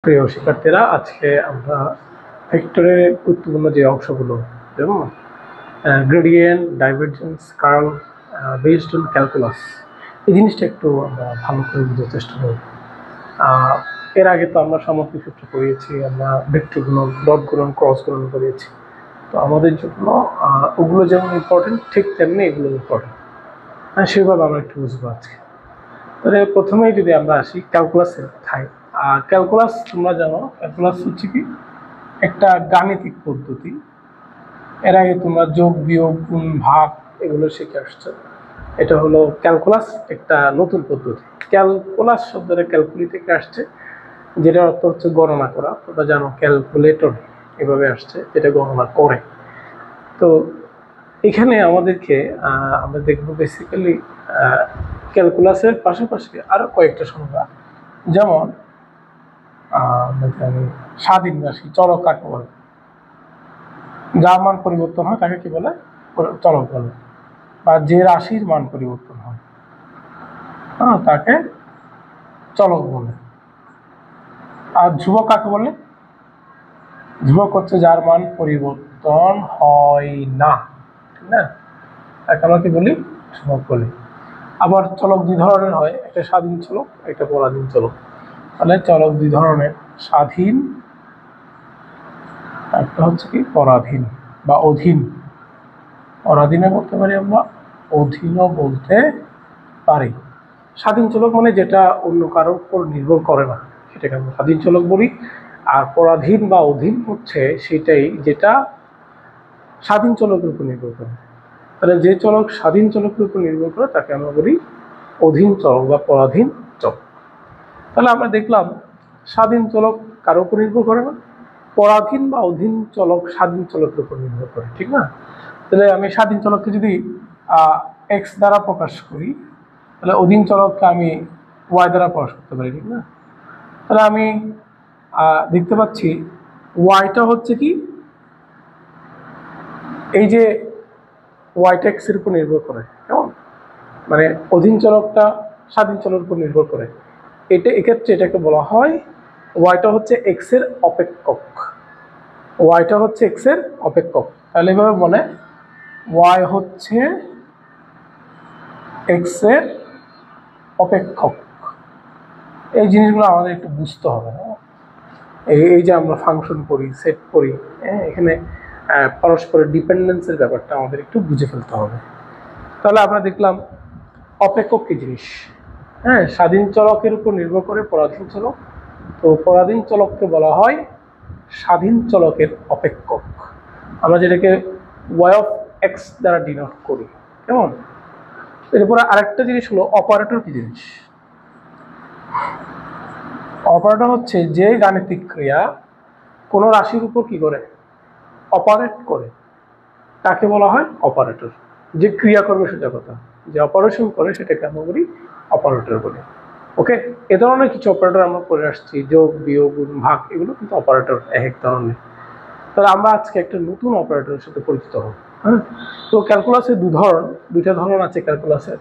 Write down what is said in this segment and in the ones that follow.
প্রিয় শিক্ষার্থীরা, আজকে আমরা ভেক্টরের গুরুত্বপূর্ণ যে অংশগুলো যেমন gradient, divergence, curl based on calculus, এই জিনিসটা একটু আমরা ভালো করে বুঝার চেষ্টা করব। এর আগে তো আমরা সামগ্রিক সূত্র পড়িয়েছি, আমরা ভেক্টর গুণন, ডট গুণন, ক্রস গুণন করিয়েছি। তো আমাদের জন্য ওগুলো যেমন ইম্পর্টেন্ট, ঠিক তেমনি এগুলো ইম্পর্টেন্ট। সেভাবে আমরা একটু বুঝবো আজকে। তাহলে প্রথমেই যদি আমরা আসি ক্যালকুলাসের কথায়, ক্যালকুলাস তোমরা জানো, ক্যালকুলাস হচ্ছে কি একটা গাণিতিক পদ্ধতি। এর আগে তোমরা যোগ, বিয়োগ, গুণ, ভাগ এগুলো শিখে আসছো। এটা হলো ক্যালকুলাস, একটা নতুন পদ্ধতি। ক্যালকুলাস শব্দটা ক্যালকুলি থেকে আসছে, যেটার অর্থ হচ্ছে গণনা করা। তোমরা জানো ক্যালকুলেটর এভাবে আসছে, যেটা গণনা করে। তো এখানে আমাদেরকে আমরা দেখবো বেসিক্যালি ক্যালকুলাসের পাশাপাশি আরো কয়েকটা সংজ্ঞা, যেমন স্বাধীন রাশি, চলক কাকে বলে, যার মান পরিবর্তন হয় তাকে কি বলে, চলক বলে। বা যে রাশির মান পরিবর্তন হয় তাকে চলক বলে। আর ধ্রুবক কাকে বলে? ধ্রুবক হচ্ছে যার মান পরিবর্তন হয় না, ঠিক না, তাকে আমরা কি বলি, ধ্রুবক বলি। আবার চলক দুই ধরনের হয়, একটা স্বাধীন চলক, একটা পরাধীন চলক। তাহলে চলক দুই ধরনের, স্বাধীন, একটা হচ্ছে কি পরাধীন বা অধীন। পরাধীনে বলতে পারি আমরা, অধীনও বলতে পারি। স্বাধীন চলক মানে যেটা অন্য কারোর উপর নির্ভর করে না, সেটাকে আমরা স্বাধীন চলক বলি। আর পরাধীন বা অধীন হচ্ছে সেটাই যেটা স্বাধীন চলকের উপর নির্ভর করে। তাহলে যে চলক স্বাধীন চলকের উপর নির্ভর করে তাকে আমরা বলি অধীন চলক বা পরাধীন চলক। তাহলে আমরা দেখলাম স্বাধীন চলক কারোর উপর নির্ভর করে না, পরাধীন বা অধীন চলক স্বাধীন চলকের উপর নির্ভর করে, ঠিক না। তাহলে আমি স্বাধীন চলককে যদি এক্স দ্বারা প্রকাশ করি, তাহলে অধীন চলককে আমি ওয়াই দ্বারা প্রকাশ করতে পারি, ঠিক না। তাহলে আমি দেখতে পাচ্ছি ওয়াইটা হচ্ছে কি, এই যে ওয়াইটা এক্স এর উপর নির্ভর করে, কেমন, মানে অধীন চলকটা স্বাধীন চলকের উপর নির্ভর করে। এক্ষেত্রে এটাকে বলা হয় ওয়াইটা হচ্ছে এক্স এর অপেক্ষক। ওয়াইটা হচ্ছে এক্স এর অপেক্ষক। তাহলে এভাবে বলে ওয়াই হচ্ছে এক্স এর অপেক্ষক। এই জিনিসগুলো আমাদের একটু বুঝতে হবে। এই যে আমরা ফাংশন পড়ি, সেট পড়ি, এখানে পরস্পরের ডিপেন্ডেন্সের ব্যাপারটা আমাদের একটু বুঝে ফেলতে হবে। তাহলে আমরা দেখলাম অপেক্ষক কি জিনিস। স্বাধীন চলকের উপর নির্ভর করে পরাধীন চলক। তো পরাধীন চলককে বলা হয় স্বাধীন চলকের অপেক্ষক, আমরা যেটাকে ওয়াই অফ এক্স দ্বারা ডিনোট করি, কেমন। এরপরে আরেকটা জিনিস হলো অপারেটর কি জিনিস। অপারেটর হচ্ছে যে গাণিতিক ক্রিয়া কোনো রাশির উপর কি করে, অপারেট করে, তাকে বলা হয় অপারেটর। যে ক্রিয়া করবে সোজা কথা, যে অপারেশন করে সেটাকে আমরা বলি অপারেটর বলি। ওকে, এ ধরনের কিছু অপারেটর আমরা করে আসছি, যোগ, বিয়োগ, গুণ, ভাগ, এগুলো কিন্তু অপারেটর এক ধরনের। তাহলে আমরা আজকে একটা নতুন অপারেটরের সাথে পরিচিত হব। তো ক্যালকুলাসের দুইটা ধরন আছে ক্যালকুলাসের।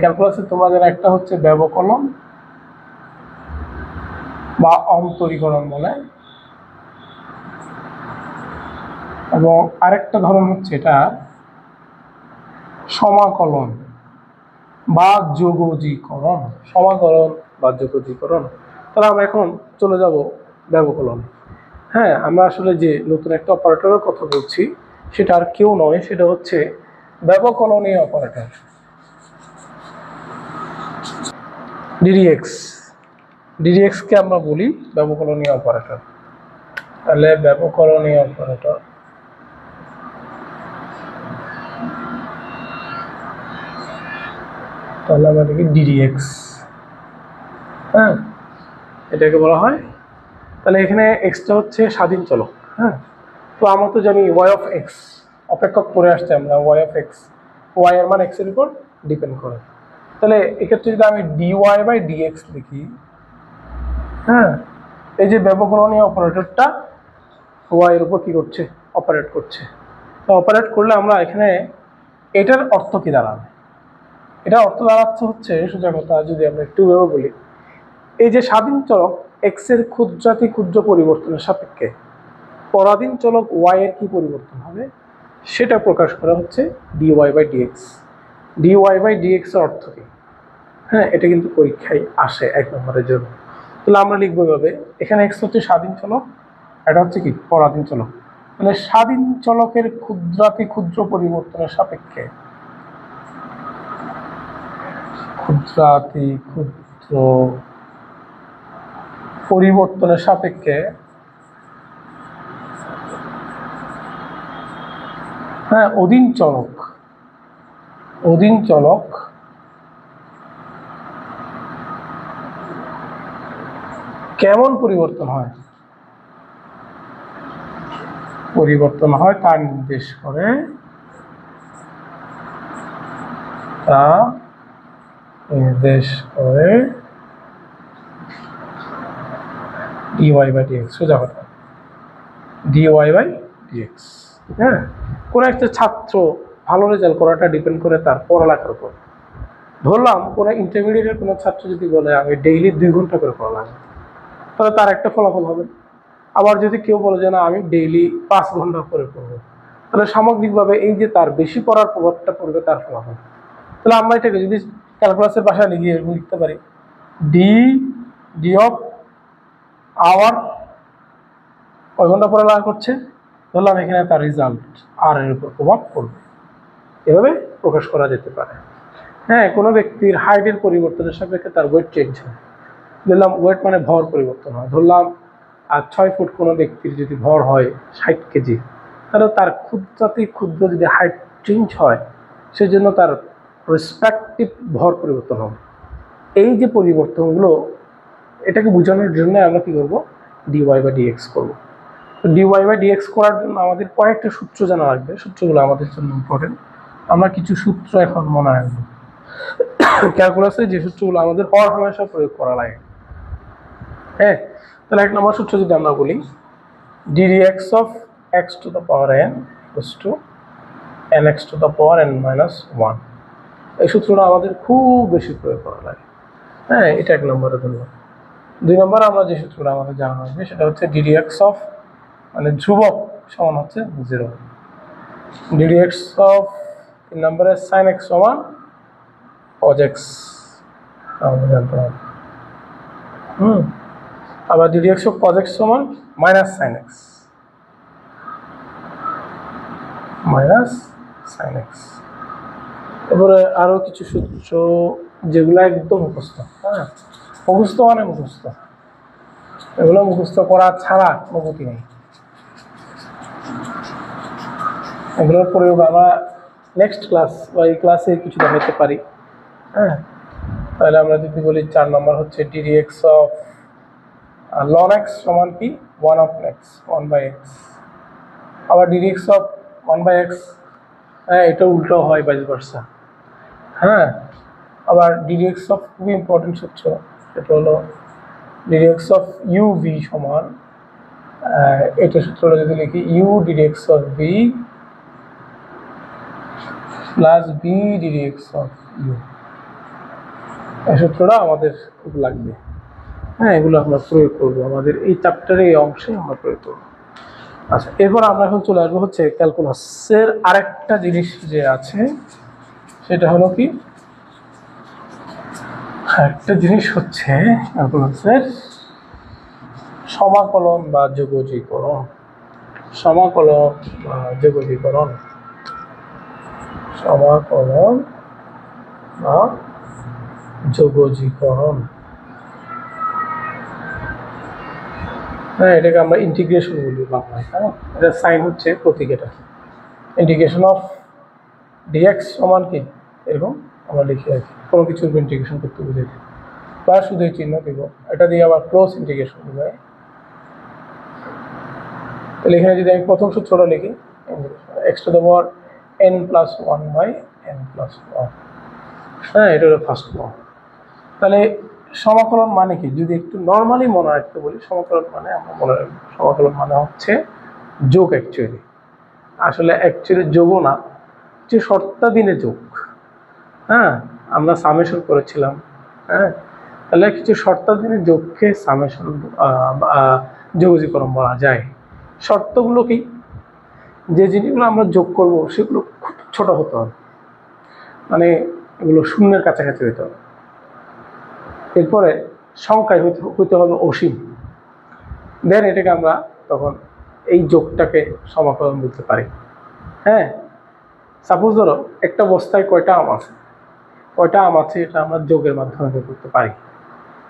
ক্যালকুলাসের তোমরা যারা, একটা হচ্ছে ব্যবকলন বা অন্তরীকরণ বলে, এবং আরেকটা ধরন হচ্ছে এটা সমাকলন বা যোগজীকরণ। সমাকলন বা যোগজীকরণ। তাহলে আমরা এখন চলে যাব ব্যবকলন। আমরা আসলে যে নতুন একটা অপারেটরের কথা বলছি সেটা আর কেউ নয়, সেটা হচ্ছে ব্যবকলনীয় অপারেটর, ডিডিএক্স। ডিডিএক্স কে আমরা বলি ব্যবকলনীয় অপারেটর। তাহলে ব্যবকলনীয় অপারেটর, তাহলে আমরা দেখি ডিডিএক্স, এটাকে বলা হয়। তাহলে এখানে এক্সটা হচ্ছে স্বাধীন চলক। তো আমরা তো জানি ওয়াই অফ এক্স, অপেক্ষক পড়ে আসছে আমরা, ওয়াই অফ এক্স, ওয়াই এর মান এক্স এর উপর ডিপেন্ড করে। তাহলে এক্ষেত্রে যদি আমি ডিওয়াই বাই ডিএক্স লিখি, এই যে ব্যবকলনীয় অপারেটরটা ওয়াই এর উপর কি করছে, অপারেট করছে। তো অপারেট করলে আমরা এখানে এটার অর্থ কি দাঁড়াবে, এটা অর্থ দাঁড়াচ্ছে হচ্ছে সোজা কথা, যদি আমরা একটু বলি, এই যে স্বাধীন চলক x এর ক্ষুদ্রাতি ক্ষুদ্র পরিবর্তনের সাপেক্ষে পরাধীন চলক y এর কি পরিবর্তন হবে সেটা প্রকাশ করা হচ্ছে dy by dx। dy by dx এর অর্থ কি? হ্যাঁ, এটা কিন্তু পরীক্ষায় আসে 1 নম্বরের জন্য। তাহলে আমরা লিখবো এভাবে, এখানে x হচ্ছে স্বাধীন চলক, এটা হচ্ছে কি পরাধীন চলক। মানে স্বাধীন চলকের ক্ষুদ্রাতি ক্ষুদ্র পরিবর্তনের সাপেক্ষে ক্ষুদ্রাতি ক্ষুদ্র পরিবর্তনের সাপেক্ষে হ্যাঁ অধীন চলক কেমন পরিবর্তন হয় তা নির্দেশ করে dy বাই dx। সোজা কথা, dy বাই dx। হ্যাঁ, কোন একটা ছাত্র ভালো রেজাল্ট করাটা ডিপেন্ড করে তার পড়ালেখার উপর। ধরলাম কোন ইন্টারমিডিয়েটের কোনো ছাত্র যদি বলে আমি ডেইলি 2 ঘন্টা করে পড়ালাম, তাহলে তার একটা ফলাফল হবে। আবার যদি কেউ বলে যে না আমি ডেইলি 5 ঘন্টা করে পড়বো, তাহলে সামগ্রিকভাবে এই যে তার বেশি পড়ার প্রভাবটা পড়বে তার ফলাফল। তাহলে আমরা এটাকে যদি ক্যালকুলাসের ভাষায় লিখতে পারি ডি অফ আওয়ার কয় ঘন্টা পড়ালেখা করছে, ধরলাম এখানে তার রেজাল্ট আর এর উপর প্রভাব পড়বে, এভাবে প্রকাশ করা যেতে পারে। হ্যাঁ, কোনো ব্যক্তির হাইটের পরিবর্তনের সাপেক্ষে তার ওয়েট চেঞ্জ হয়। ধরলাম ওয়েট মানে ভর পরিবর্তন হয়, ধরলাম আর 6 ফুট কোনো ব্যক্তির যদি ভর হয় 60 কেজি, তাহলে তার ক্ষুদ্রাতি ক্ষুদ্র যদি হাইট চেঞ্জ হয় সেজন্য তার রেসপেক্টিভ ভর পরিবর্তন হবে। এই যে পরিবর্তনগুলো এটাকে বোঝানোর জন্য আমরা কি করবো dy বাই dx করবো। dy বাই dx করার জন্য আমাদের কয়েকটা সূত্র জানা লাগবে, সূত্রগুলো আমাদের জন্য ইম্পর্টেন্ট। আমরা কিছু সূত্র এখন মনে রাখবো। ক্যালকুলাসে যে সূত্রগুলো আমাদের হর হামেশা প্রয়োগ করা লাগে। হ্যাঁ, তাহলে 1 নম্বর সূত্র যদি আমরা বলি ddx of x two the power n equals to nx two the power n minus 1। এই সূত্রটা আমাদের খুব বেশি প্রয়োগ করা লাগে। হ্যাঁ, এটা 1 নম্বরে ধরলাম। 2 নম্বরে আমরা যে সূত্রটা আমাদের জানা লাগবে সেটা হচ্ছে ddx অফ মানে ধ্রুবক সমান হচ্ছে 0। ddx অফ 3 নম্বরে sin x সমান cos x আমাদের জানতে হবে। আবার ddx অফ cos x সমান মাইনাস sin x এবারে আরো কিছু সূত্র যেগুলো একদম মুখস্থ। হ্যাঁ, মুখস্থ মানে মুখস্থ, এগুলো মুখস্থ করা ছাড়া কোনো গতি নেই। এগুলোর প্রয়োগ আমরা নেক্সট ক্লাস বা এই ক্লাসে কিছু দেখাতে পারি। হ্যাঁ, তাহলে আমরা যদি বলি 4 নম্বর হচ্ছে ddx অফ ln x সমান কি 1 অফ x 1/x। আবার ddx অফ 1/x, হ্যাঁ এটা উল্টো হয় ভাইস ভার্সা। হ্যাঁ, আবার ddx অফ খুবই ইম্পর্টেন্ট সূত্র, সেটা হলো ddx অফ uv সমান এটা সূত্রটা যদি লিখি u ddx of v plus b ddx of u। এই সূত্রটা আমাদের খুব লাগবে। হ্যাঁ, এগুলো আমরা প্রয়োগ করবো আমাদের এই চ্যাপ্টারে এই অংশে আমরা প্রয়োগ করবো। আচ্ছা, এরপর আমরা এখন চলে আসবো হচ্ছে ক্যালকুলাসের আরেকটা জিনিস যে আছে সেটা হলো কি একটা জিনিস হচ্ছে ক্যালকুলাসের সমাকলন বা যোগজীকরণ। হ্যাঁ, এটাকে আমরা ইন্টিগ্রেশন বলি বাংলায়। হ্যাঁ, এটা সাইন হচ্ছে প্রতীক, এটা ইন্টিগ্রেশন অফ dx সমান কি এবং আমরা লিখে রাখি কোনো কিছুর ইন্টিগ্রেশন করতে বুঝেছি বা শুধু এই চিহ্ন দিব, এটা দিয়ে আবার ক্লোজ ইন্টিগ্রেশন বোঝায়। তাহলে এখানে যদি আমি প্রথম সূত্রটা লিখি x two the power n plus 1/n plus 1। হ্যাঁ, এটা হলো ফার্স্ট ল। তাহলে সমাকলন মানে কি যদি একটু নর্মালি মনে রাখতে বলি, সমাকলন মানে আমরা মনে রাখবো সমাকলন মানে হচ্ছে যোগ। আসলে যোগও না, যে শর্তাধীনে যোগ। হ্যাঁ, আমরা সামেশন করেছিলাম। হ্যাঁ, তাহলে কিছু শর্তাধীন যোগকে সামেশন যোগজীকরণ বলা যায়। শর্তগুলো কি? যে জিনিসগুলো আমরা যোগ করব সেগুলো খুব ছোট হতে হবে, মানে এগুলো শূন্যের কাছাকাছি হইতে হবে। এরপরে সংখ্যায় হইতে হবে অসীম। দেন এটাকে আমরা তখন এই যোগটাকে সমাকলন বলতে পারি। হ্যাঁ, সাপোজ ধরো একটা বস্তায় কয়টা আম আছে, এটা আমরা যোগের মাধ্যমে বের করতে পারি।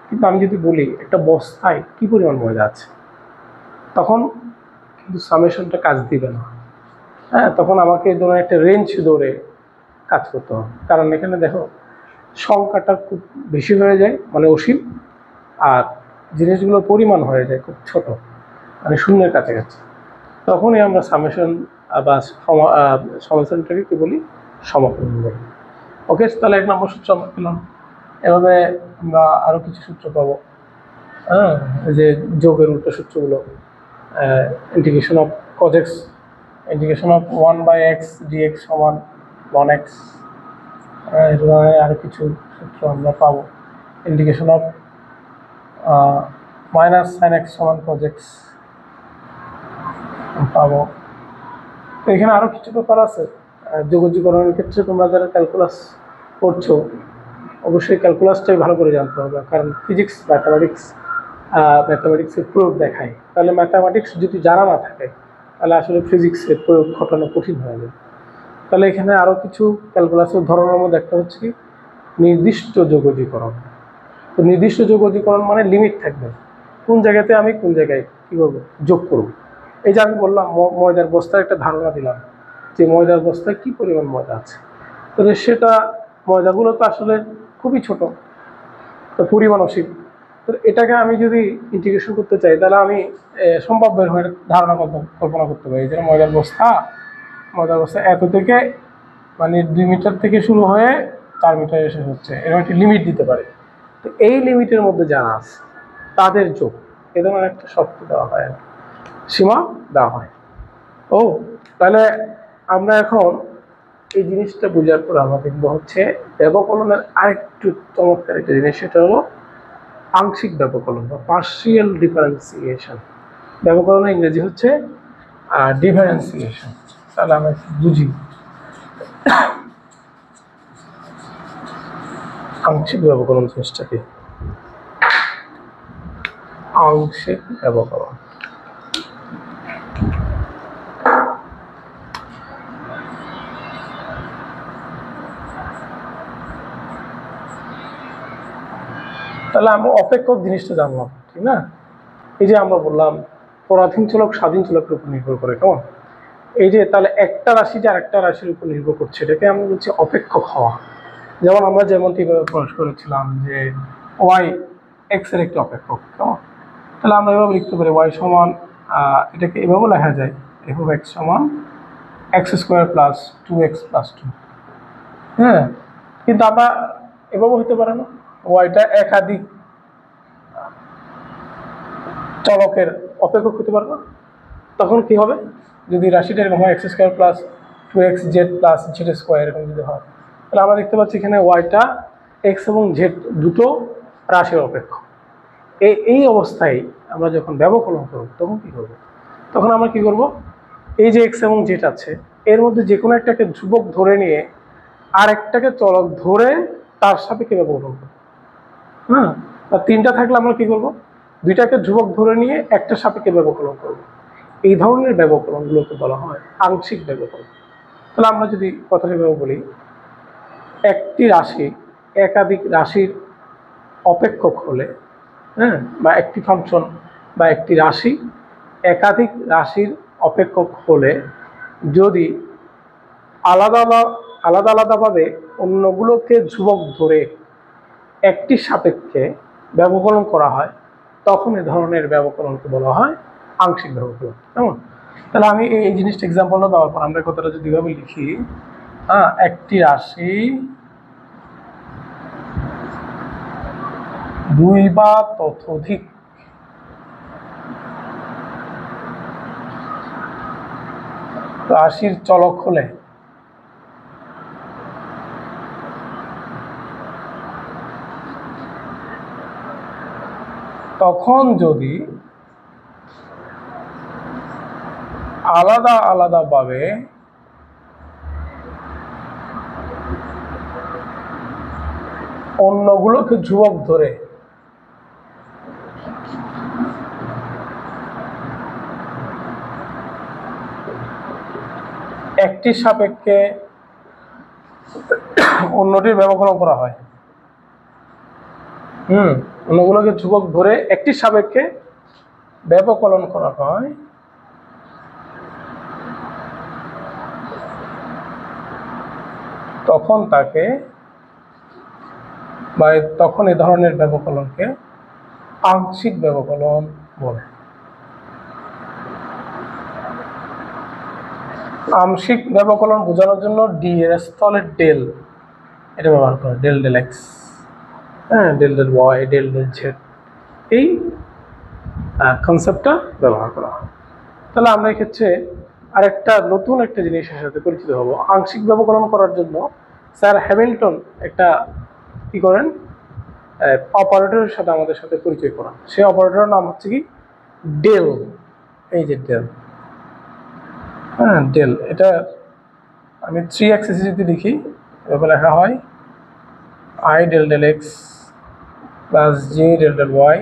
কিন্তু আমি যদি বলি একটা বস্তায় কি পরিমাণ ময়দা আছে, তখন কিন্তু সামেশনটা কাজ দিবে না। হ্যাঁ, তখন আমাকে এই ধরনের একটা রেঞ্জ ধরে কাজ করতে হবে, কারণ এখানে দেখো সংখ্যাটা খুব বেশি হয়ে যায়, মানে অসীম, আর জিনিসগুলোর পরিমাণ হয়ে যায় খুব ছোট, মানে শূন্যের কাছাকাছি। তখনই আমরা সামেশন বা সমাধানটাকে কি বলি? সমাকলন বলি। ওকে, তাহলে 1 নম্বর সূত্র আমরা পেলাম। এভাবে আমরা আরও কিছু সূত্র পাবো। হ্যাঁ, যে যোগের উল্টো সূত্রগুলো, integration of cos x, integration of 1/x dx সমান 1x। এই ধরনের আরও কিছু সূত্র আমরা পাবো। Integration of minus sin x সমান cos x পাবো। তো এখানে আরও কিছু ব্যাপার আছে। যোগজীকরণের ক্ষেত্রে তোমরা যারা ক্যালকুলাস পড়ছো অবশ্যই ক্যালকুলাসটাই ভালো করে জানতে হবে, কারণ ফিজিক্স ম্যাথামেটিক্সের প্রয়োগ দেখায়। তাহলে ম্যাথামেটিক্স যদি জানা না থাকে তাহলে আসলে ফিজিক্সের প্রয়োগ ঘটানো কঠিন হয়ে যাবে। তাহলে এখানে আরও কিছু ক্যালকুলাসের ধরনের মধ্যে একটা হচ্ছে কি নির্দিষ্ট যোগজীকরণ। তো নির্দিষ্ট যোগজীকরণ মানে লিমিট থাকবে, কোন জায়গাতে আমি কোন জায়গায় কী করবো, যোগ করব। এই যে আমি বললাম ময়দার বস্তার একটা ধারণা দিলাম যে ময়দার বস্তায় কী পরিমাণ ময়দা আছে, তাহলে সেটা ময়দাগুলো তো আসলে খুবই ছোট, তো পরিমাণ অসীম। তো এটাকে আমি যদি ইন্টিগ্রেশন করতে চাই তাহলে আমি সম্ভাব্য হয়ে ধারণা কল্পনা করতে পারি যে ময়দার বস্তা এত থেকে মানে 2 মিটার থেকে শুরু হয়ে 4 মিটার শেষ হচ্ছে, এরকম একটি লিমিট দিতে পারে। তো এই লিমিটের মধ্যে যারা আছে তাদের যোগ, এ ধরনের একটা শর্ত দেওয়া হয়, সীমা দেওয়া হয়। ও তাহলে আমরা এখন এই জিনিসটা বোঝার পর আমরা দেখবো হচ্ছে ব্যবকলনের আরেকটু চমৎকার একটা জিনিস, সেটা হলো আংশিক ব্যবকলন বা পার্শিয়াল ডিফারেন্সিয়েশন। ব্যবকলনের ইংরেজি হচ্ছে ডিফারেন্সিয়েশন। তাহলে আমরা বুঝি আংশিক ব্যবকলন জিনিসটা কি। আংশিক ব্যবকলন তাহলে আমরা অপেক্ষক জিনিসটা জানলাম, ঠিক না? এই যে আমরা বললাম পরাধীন চলক স্বাধীন চলকের উপর নির্ভর করে, কেমন? এই যে তাহলে একটা রাশি যে আরেকটা রাশির উপর নির্ভর করছে, এটাকে আমরা বলছি অপেক্ষক হওয়া। যেমন আমরা যেমনটি প্রকাশ করেছিলাম যে ওয়াই এক্স এর একটি অপেক্ষক, কেমন? তাহলে আমরা এভাবে লিখতে পারি ওয়াই সমান, এটাকে এভাবে লেখা যায় এফ অফ এক্স সমান x² + 2x + 2। হ্যাঁ, কিন্তু আমরা এভাবে হইতে পারে না, ওয়াইটা একাধিক চলকের অপেক্ষক হতে পারে না। তখন কি হবে, যদি রাশিটা এরকম হয় x² + 2xz + z² এরকম যদি হয়, তাহলে আমরা দেখতে পাচ্ছি এখানে ওয়াইটা এক্স এবং জেড দুটো রাশির অপেক্ষক। এই অবস্থায় আমরা যখন ব্যবকলন করব তখন কি করব? তখন আমরা কি করব, এই যে এক্স এবং জেড আছে এর মধ্যে যে কোনো একটাকে ধ্রুবক ধরে নিয়ে আরেকটাকে চলক ধরে তার সাপেক্ষে ব্যবকলন করব। হ্যাঁ, আর তিনটা থাকলে আমরা কি করব, দুইটাকে ধ্রুবক ধরে নিয়ে একটা সাপেক্ষে ব্যবকলন করব। এই ধরনের ব্যবকলনগুলোকে বলা হয় আংশিক ব্যবকলন। তাহলে আমরা যদি কথাটা ভেবে বলি, একটি রাশি একাধিক রাশির অপেক্ষক হলে, হ্যাঁ, বা একটি ফাংশন বা একটি রাশি একাধিক রাশির অপেক্ষক হলে যদি আলাদা আলাদাভাবে অন্যগুলোকে ধ্রুবক ধরে একটি সাপেক্ষে ব্যবকলন করা হয়, তখন এ ধরনের ব্যবকলনকে বলা হয় আংশিক ব্যবকলন, কেমন? তাহলে আমি এই জিনিসটা এক্সাম্পলটা দেওয়ার পর আমরা কথাটা যদি ভাবে লিখি, একটি রাশি দুই বা ততোধিক রাশির চলক হলে তখন যদি আলাদা আলাদাভাবে অন্যগুলোকে ধ্রুবক ধরে একটি সাপেক্ষে অন্যটির ব্যবকলন করা হয়, অন্যগুলোকে ধ্রুবক ধরে একটি সাপেক্ষে ব্যবকলন করা হয়, তখন তাকে বা তখন এই ধরনের ব্যবকলনকে আংশিক ব্যবকলন বলে। আংশিক ব্যবকলন বোঝানোর জন্য ডি এর স্থলে ডেল এটা ব্যবহার করে, del del x, del del y, del del z, এই কনসেপ্টটা ব্যবহার করা হয়। তাহলে আমরা এক্ষেত্রে আরেকটা নতুন একটা জিনিসের সাথে পরিচিত হব। আংশিক ব্যবকলন করার জন্য স্যার হ্যামিল্টন একটা কি করেন, অপারেটরের সাথে আমাদের সাথে পরিচয় করান। সেই অপারেটরের নাম হচ্ছে কি ডেল। এই যে ডেল, ডেল, এটা আমি 3x যদি লিখি এভাবে লেখা হয় i del del x plus j del del y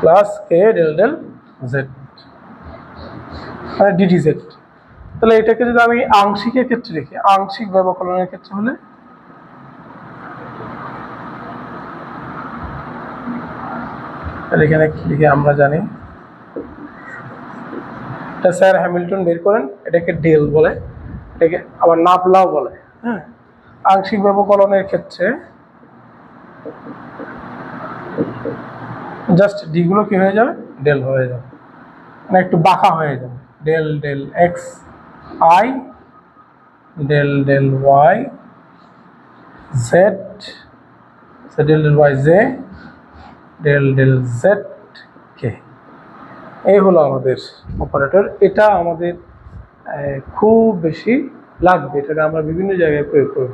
plus k del del Z, মানে ডিডি জেড। তাহলে এটাকে যদি আমি আংশিকের ক্ষেত্রে লিখি, আংশিক ব্যবকলনের ক্ষেত্রে হলে এখানে কি লিখে আমরা জানি, এটা স্যার হ্যামিল্টন বের করেন, এটাকে ডেল বলে, এটাকে আবার নাপলাও বলে। আংশিক ব্যবকলনের ক্ষেত্রে জাস্ট ডি গুলো কি হয়ে যাবে, ডেল হয়ে যাবে, মানে একটু বাঁকা হয়ে যাবে। Del del x i, del del y z, del del y j, del del z k. এই হলো আমাদের অপারেটর। এটা আমাদের খুব বেশি লাগবে, এটাকে আমরা বিভিন্ন জায়গায় প্রয়োগ করব।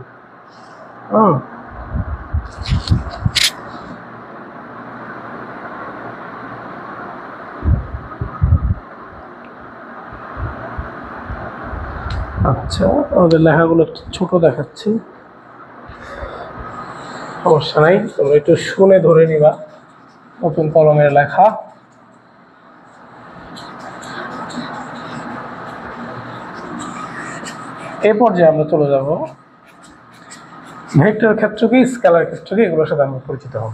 আচ্ছা, আমাদের লেখাগুলো ছোট দেখাচ্ছি, সমস্যা নাই, তোমরা একটু শুনে ধরে নিবা নতুন কলমের লেখা। এই পর্যায়ে আমরা চলে যাব ভেক্টর ক্ষেত্র কি, স্কেলার ক্ষেত্র কি, এগুলোর সাথে আমরা পরিচিত হব।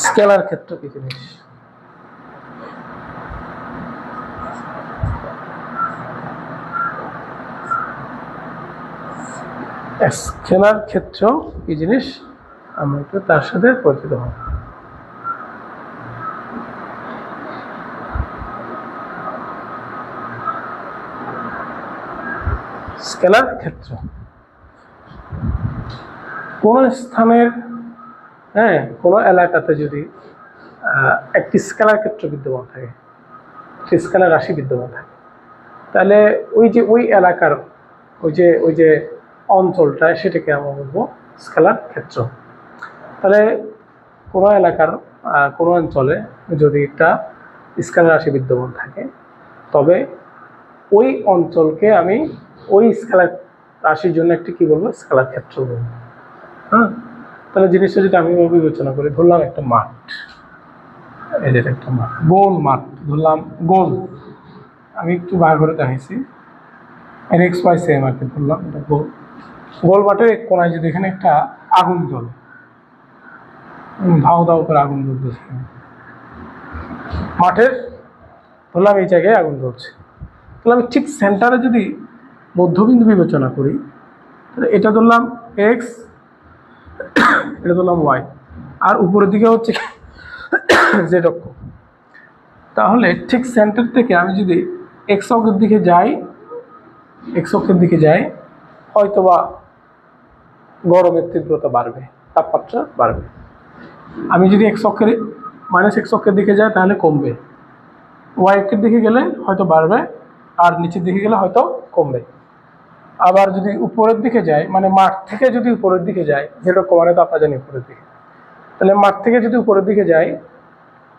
স্কেলার ক্ষেত্র কি জিনিস? স্কেলার ক্ষেত্র কি জিনিস আমরা একটু তার সাথে পরিচিত হব। স্কেলার ক্ষেত্র কোন স্থানের কোন এলাকাতে যদি একটি স্কেলার ক্ষেত্র বিদ্যমান থাকে, স্কেলার রাশি বিদ্যমান থাকে, তাহলে ওই এলাকার ওই যে অঞ্চলটা, সেটাকে আমরা বলবো স্কেলার ক্ষেত্র। তাহলে কোনো এলাকার কোনো অঞ্চলে যদি একটা স্কেলার রাশি বিদ্যমান থাকে, তবে ওই অঞ্চলকে আমি ওই স্কেলার রাশির জন্য একটি কি বলবো, স্কেলার ক্ষেত্র বলবো। তাহলে জিনিসটা যদি আমি বিবেচনা করি, ধরলাম একটা মাঠ, এদের একটা মাঠ, গোল মাঠ ধরলাম, গোল, আমি একটু বার করে দেখাইছি, এক্স ওয়াই সেম আর কি, ধরলাম এটা গোল। গোল মাঠের এক কোনায় যদি এখানে একটা আগুন জ্বলে, ধাও ধাও করে আগুন জ্বলতেছে মাঠের, ধরলাম এই জায়গায় আগুন জ্বলছে, তাহলে আমি ঠিক সেন্টারে যদি মধ্যবিন্দু বিবেচনা করি, তাহলে এটা ধরলাম এক্স, এটা ধরলাম ওয়াই, আর উপরের দিকে হচ্ছে জেড অক্ষ। তাহলে ঠিক সেন্টার থেকে আমি যদি এক্স অক্ষের দিকে যাই, হয়তোবা গরমের তীব্রতা বাড়বে, তাপমাত্রা বাড়বে। আমি যদি এক্স অক্ষের দিকে যাই তাহলে কমবে, ওয়াই অক্ষের দিকে গেলে হয়তো বাড়বে, আর নিচের দিকে গেলে হয়তো কমবে। আবার যদি উপরের দিকে যাই, মানে মাঠ থেকে যদি উপরের দিকে যাই, যেটা মানে তো আপনারা জানি উপরের দিকে, তাহলে মাঠ থেকে যদি উপরের দিকে যাই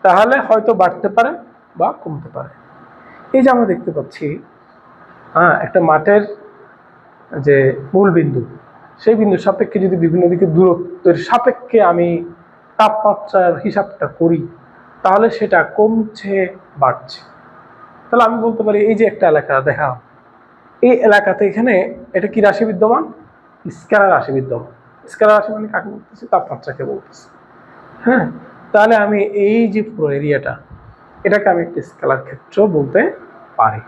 তাহলে হয়তো বাড়তে পারে বা কমতে পারে। এই যে আমরা দেখতে পাচ্ছি একটা মাঠের যে মূল বিন্দু, সেই বিন্দুর সাপেক্ষে যদি বিভিন্ন দিকে দূরত্বের সাপেক্ষে আমি তাপমাত্রার হিসাবটা করি তাহলে সেটা কমছে বাড়ছে। তাহলে আমি বলতে পারি এই যে একটা এলাকা দেখা, এই এলাকাতে এখানে এটা কি রাশি বিদ্যমান? স্কেলার রাশি বিদ্যমান। স্কেলার রাশি মানে কাকে বলতেছি? তাপমাত্রাকে বলতেছি। হ্যাঁ, তাহলে আমি এই যে পুরো এরিয়াটা, এটাকে আমি একটা স্কেলার ক্ষেত্র বলতে পারি।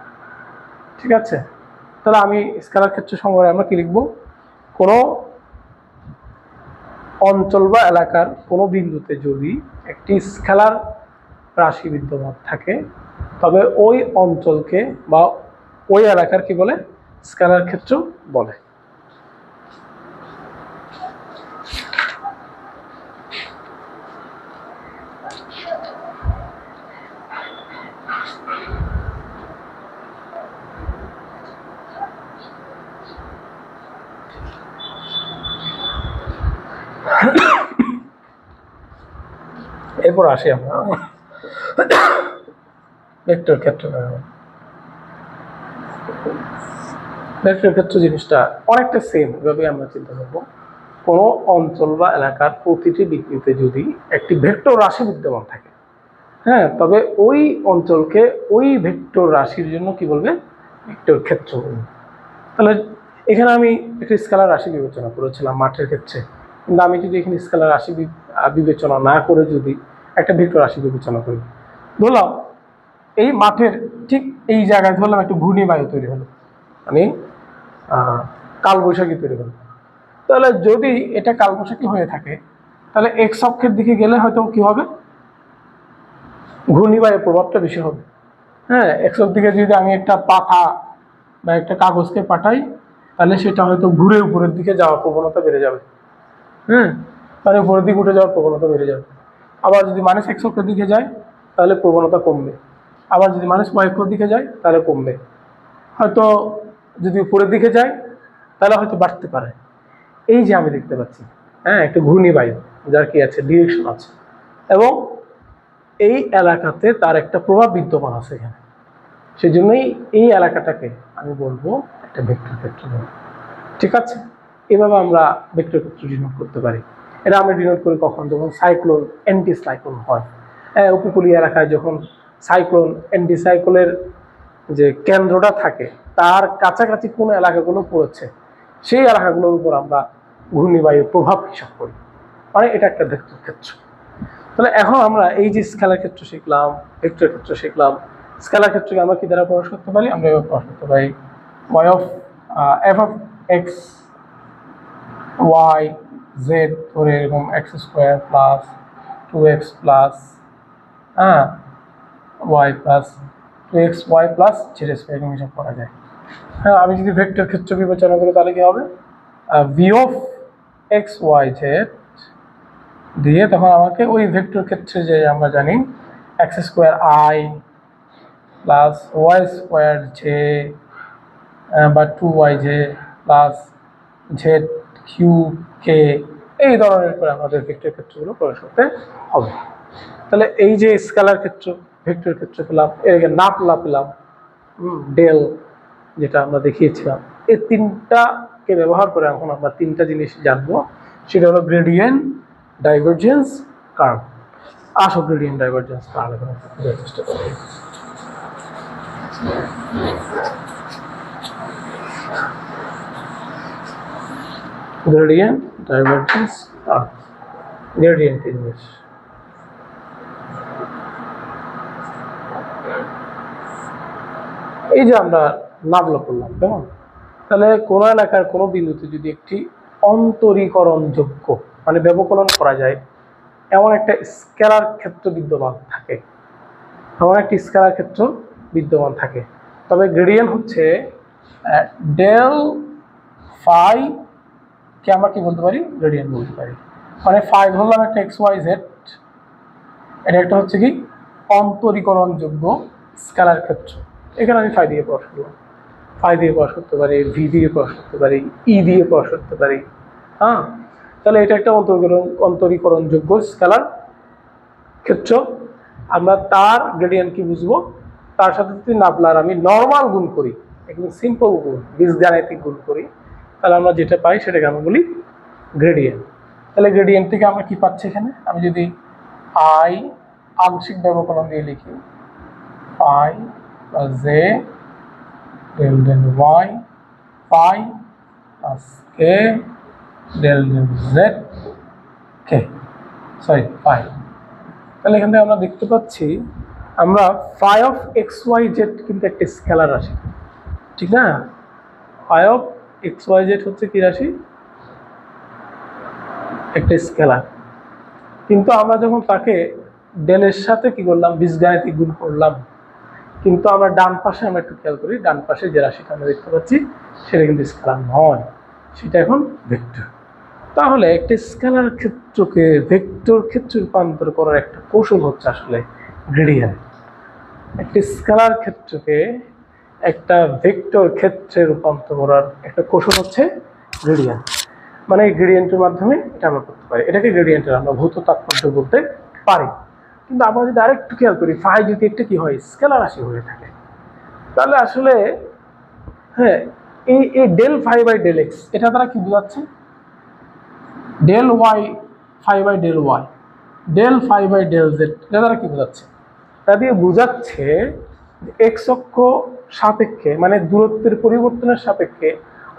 ঠিক আছে, তাহলে আমি স্কেলার ক্ষেত্র সংজ্ঞায় আমরা কি লিখবো? কোনো অঞ্চল বা এলাকার কোনো বিন্দুতে যদি একটি স্কেলার রাশি বিদ্যমান থাকে তবে ওই অঞ্চলকে বা ওই এলাকার কি বলে? স্কেলার ক্ষেত্র বলে। এরপর আসি আমরা ভেক্টর ক্ষেত্র। ভেক্টর ক্ষেত্র জিনিসটা অনেকটা সেম, এভাবে আমরা চিন্তা করবো। কোনো অঞ্চল বা এলাকার প্রতিটি বিন্দুতে যদি একটি ভেক্টর রাশি বিদ্যমান থাকে, হ্যাঁ, তবে ওই অঞ্চলকে ওই ভেক্টর রাশির জন্য কি বলবে? ভেক্টর ক্ষেত্র বলবে। তাহলে এখানে আমি একটি স্কেলার রাশি বিবেচনা করেছিলাম মাঠের ক্ষেত্রে, কিন্তু আমি যদি এখানে স্কেলার রাশি বিবেচনা না করে যদি একটা ভেক্টর রাশি বিবেচনা করি, ধরলাম এই মাঠের ঠিক এই জায়গায় ধরলাম একটা ঘূর্ণিবায়ু তৈরি হলো, মানে কালবৈশাখী তৈরি হলো। তাহলে যদি এটা কালবৈশাখী হয়ে থাকে তাহলে এক্স অক্ষের দিকে গেলে হয়তো কি হবে? ঘূর্ণিবায়ুর প্রভাবটা বেশি হবে। হ্যাঁ, এক্স অক্ষ দিকে যদি আমি একটা পাতা বা একটা কাগজকে পাঠাই তাহলে সেটা হয়তো ঘুরে উপরের দিকে যাওয়ার প্রবণতা বেড়ে যাবে। মানে উপরের দিকে উঠে যাওয়ার প্রবণতা বেড়ে যাবে। আবার যদি মাইনাস এক্স অক্ষের দিকে যায় তাহলে প্রবণতা কমবে। আবার যদি মাইনাস ওয়াই অক্ষের দিকে যায় তাহলে কমবে। হয়তো যদি উপরের দিকে যায় তাহলে হয়তো বাড়তে পারে। এই যে আমি দেখতে পাচ্ছি একটা ঘূর্ণিবায়ু, যার কি আছে? ডিরেকশন আছে, এবং এই এলাকাতে তার একটা প্রভাব বিদ্যমান আছে এখানে। সেই জন্যই এই এলাকাটাকে আমি বলবো একটা ভেক্টর ক্ষেত্র। ঠিক আছে, এভাবে আমরা ভেক্টর ক্ষেত্র ডিনোট করতে পারি। এটা আমরা ডিনোট করি কখন? যখন সাইক্লোন অ্যান্টি সাইক্লোন হয়। উপকূলীয় এলাকায় যখন সাইক্লোন অ্যান্টি সাইক্লোনের যে কেন্দ্রটা থাকে তার কাছাকাছি কোন এলাকাগুলো পড়েছে সেই এলাকাগুলোর উপর আমরা ঘূর্ণিবায়ুর প্রভাব হিসাব করি, মানে এটা একটা ভেক্টর ক্ষেত্র। তাহলে এখন আমরা এই যে স্কেলার ক্ষেত্র শিখলাম, ভেক্টর ক্ষেত্র শিখলাম, স্কেলার ক্ষেত্রকে আমরা কি দ্বারা প্রকাশ করতে পারি? আমরা এভাবে প্রকাশ করতে পারি y of f of x y z ধরে এরকম x² plus 2x plus y plus 2xy plus z² এরকম হিসাব করা যায়। হ্যাঁ, আমি যদি ভেক্টর ক্ষেত্র বিবেচনা করি তাহলে কি হবে? v of x y z দিয়ে তখন আমাকে ওই ভেক্টর ক্ষেত্রে যে আমরা জানি x² i plus y² j বা 2yj প্লাস z³ k, এই ধরনের করে আমাদের ভেক্টর ক্ষেত্রগুলো প্রকাশ করতে হবে। তাহলে এই যে স্কেলার ক্ষেত্র, ভেক্টর ক্ষেত্র পেলাম, এর নাপলা পেলাম, ডেল যেটা আমরা দেখিয়েছিলাম, এই তিনটাকে ব্যবহার করে এখন আমরা তিনটা জিনিস জানবো। সেটা হলো গ্রেডিয়েন্ট, ডাইভারজেন্স, কার্ভ। আসো গ্রেডিয়েন্ট ডাইভারজেন্স কার্ভ এখন বোঝার চেষ্টা করি। Gradient, divergence, curve. গ্রেডিয়েন্ট জিনিস এই যে আমরা নামলো করলাম, কেমন? তাহলে কোন এলাকার কোনো বিন্দুতে যদি একটি অন্তরীকরণযোগ্য মানে ব্যবকলন করা যায় এমন একটা স্কেলার ক্ষেত্র বিদ্যমান থাকে, তবে গ্রেডিয়েন্ট হচ্ছে ডেল ফাই কে আমরা কি বলতে পারি? গ্রেডিয়েন্ট বলতে পারি। মানে ফাই ধরলাম একটা xyz, এটা একটা হচ্ছে কি অন্তরীকরণযোগ্য স্কেলার ক্ষেত্র। এখানে আমি ফাই দিয়ে প্রকাশ করলাম, ফাই দিয়ে প্রকাশ করতে পারি, ভি দিয়ে প্রকাশ করতে পারি, ই দিয়ে প্রকাশ করতে পারি। তাহলে এটা একটা অন্তরীকরণযোগ্য স্কেলার ক্ষেত্র। আমরা তার গ্রেডিয়েন্ট কি বুঝবো, তার সাথে যদি নাবলার আমি নর্মাল গুণ করি, একদম সিম্পল গুণ, বীজগাণিতিক গুণ করি, তাহলে আমরা যেটা পাই সেটাকে আমরা বলি গ্রেডিয়েন্ট। তাহলে গ্রেডিয়েন্ট থেকে আমরা কি পাচ্ছি এখানে, আমি যদি আই আংশিক ব্যবকলন দিয়ে লিখি phi plus j del del y phi plus k del del z k sorry phi. তাহলে এখান থেকে আমরা দেখতে পাচ্ছি আমরা phi of x y z কিন্তু একটা স্কেলার রাশি, ঠিক না? Phi of x y z হচ্ছে কি রাশি, একটা স্কেলার। কিন্তু আমরা যখন তাকে ডেলের সাথে কি করলাম, বীজগাণিতিক গুণ করলাম, কিন্তু আমরা ডান পাশে আমরা একটু খেয়াল করি, ডান পাশে যে রাশিটা আমরা দেখতে পাচ্ছি সেটা কিন্তু স্কেলার নয়, সেটা এখন ভেক্টর। তাহলে একটা স্কেলার ক্ষেত্রকে ভেক্টর ক্ষেত্রে রূপান্তর করার একটা কৌশল হচ্ছে আসলে গ্রেডিয়েন্ট। একটা স্কেলার ক্ষেত্রকে একটা ভেক্টর ক্ষেত্রে রূপান্তর করার একটা কৌশল হচ্ছে গ্রেডিয়েন্ট। মানে এই গ্রেডিয়েন্টের মাধ্যমে এটা আমরা করতে পারি, এটাকে গ্রেডিয়েন্টের আমরা ভৌত তাৎপর্য বলতে পারি। কিন্তু আমরা যদি আরেকটু খেয়াল করি, ফাই যদি একটা কি হয়, স্কেলার রাশি হয়ে থাকে, তাহলে আসলে হ্যাঁ এই del phi by del x এটা দ্বারা কি বোঝাচ্ছে, del y phi by del y del phi by del z এটা দ্বারা কি বোঝাচ্ছে, তা দিয়ে বোঝাচ্ছে এক্স অক্ষ সাপেক্ষে মানে দূরত্বের পরিবর্তনের সাপেক্ষে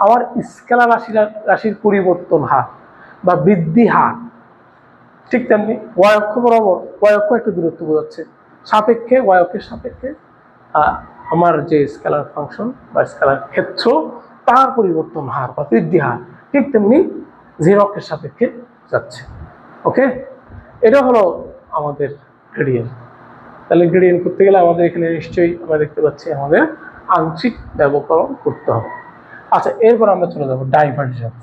আমার স্কেলার রাশির পরিবর্তন হার বা বৃদ্ধি হার, ঠিক তেমনি ওয়াই অক্ষ বরাবর ওয়াই অক্ষ একটা দূরত্ব বোঝাচ্ছে, সাপেক্ষে ওয়াই অক্ষের সাপেক্ষে আমার যে স্কেলার ফাংশন বা স্কেলার ক্ষেত্র তার পরিবর্তন হার বা বৃদ্ধি হার ঠিক তেমনি জেড অক্ষের সাপেক্ষে যাচ্ছে। ওকে, এটা হলো আমাদের গ্রেডিয়েন্ট। তাহলে গ্রেডিয়েন্ট করতে গেলে আমাদের এখানে নিশ্চয়ই আমরা দেখতে পাচ্ছি আমাদের আংশিক ব্যবকলন করতে হবে। আচ্ছা, এরপর আমরা চলে যাব ডাইভারজেন্স।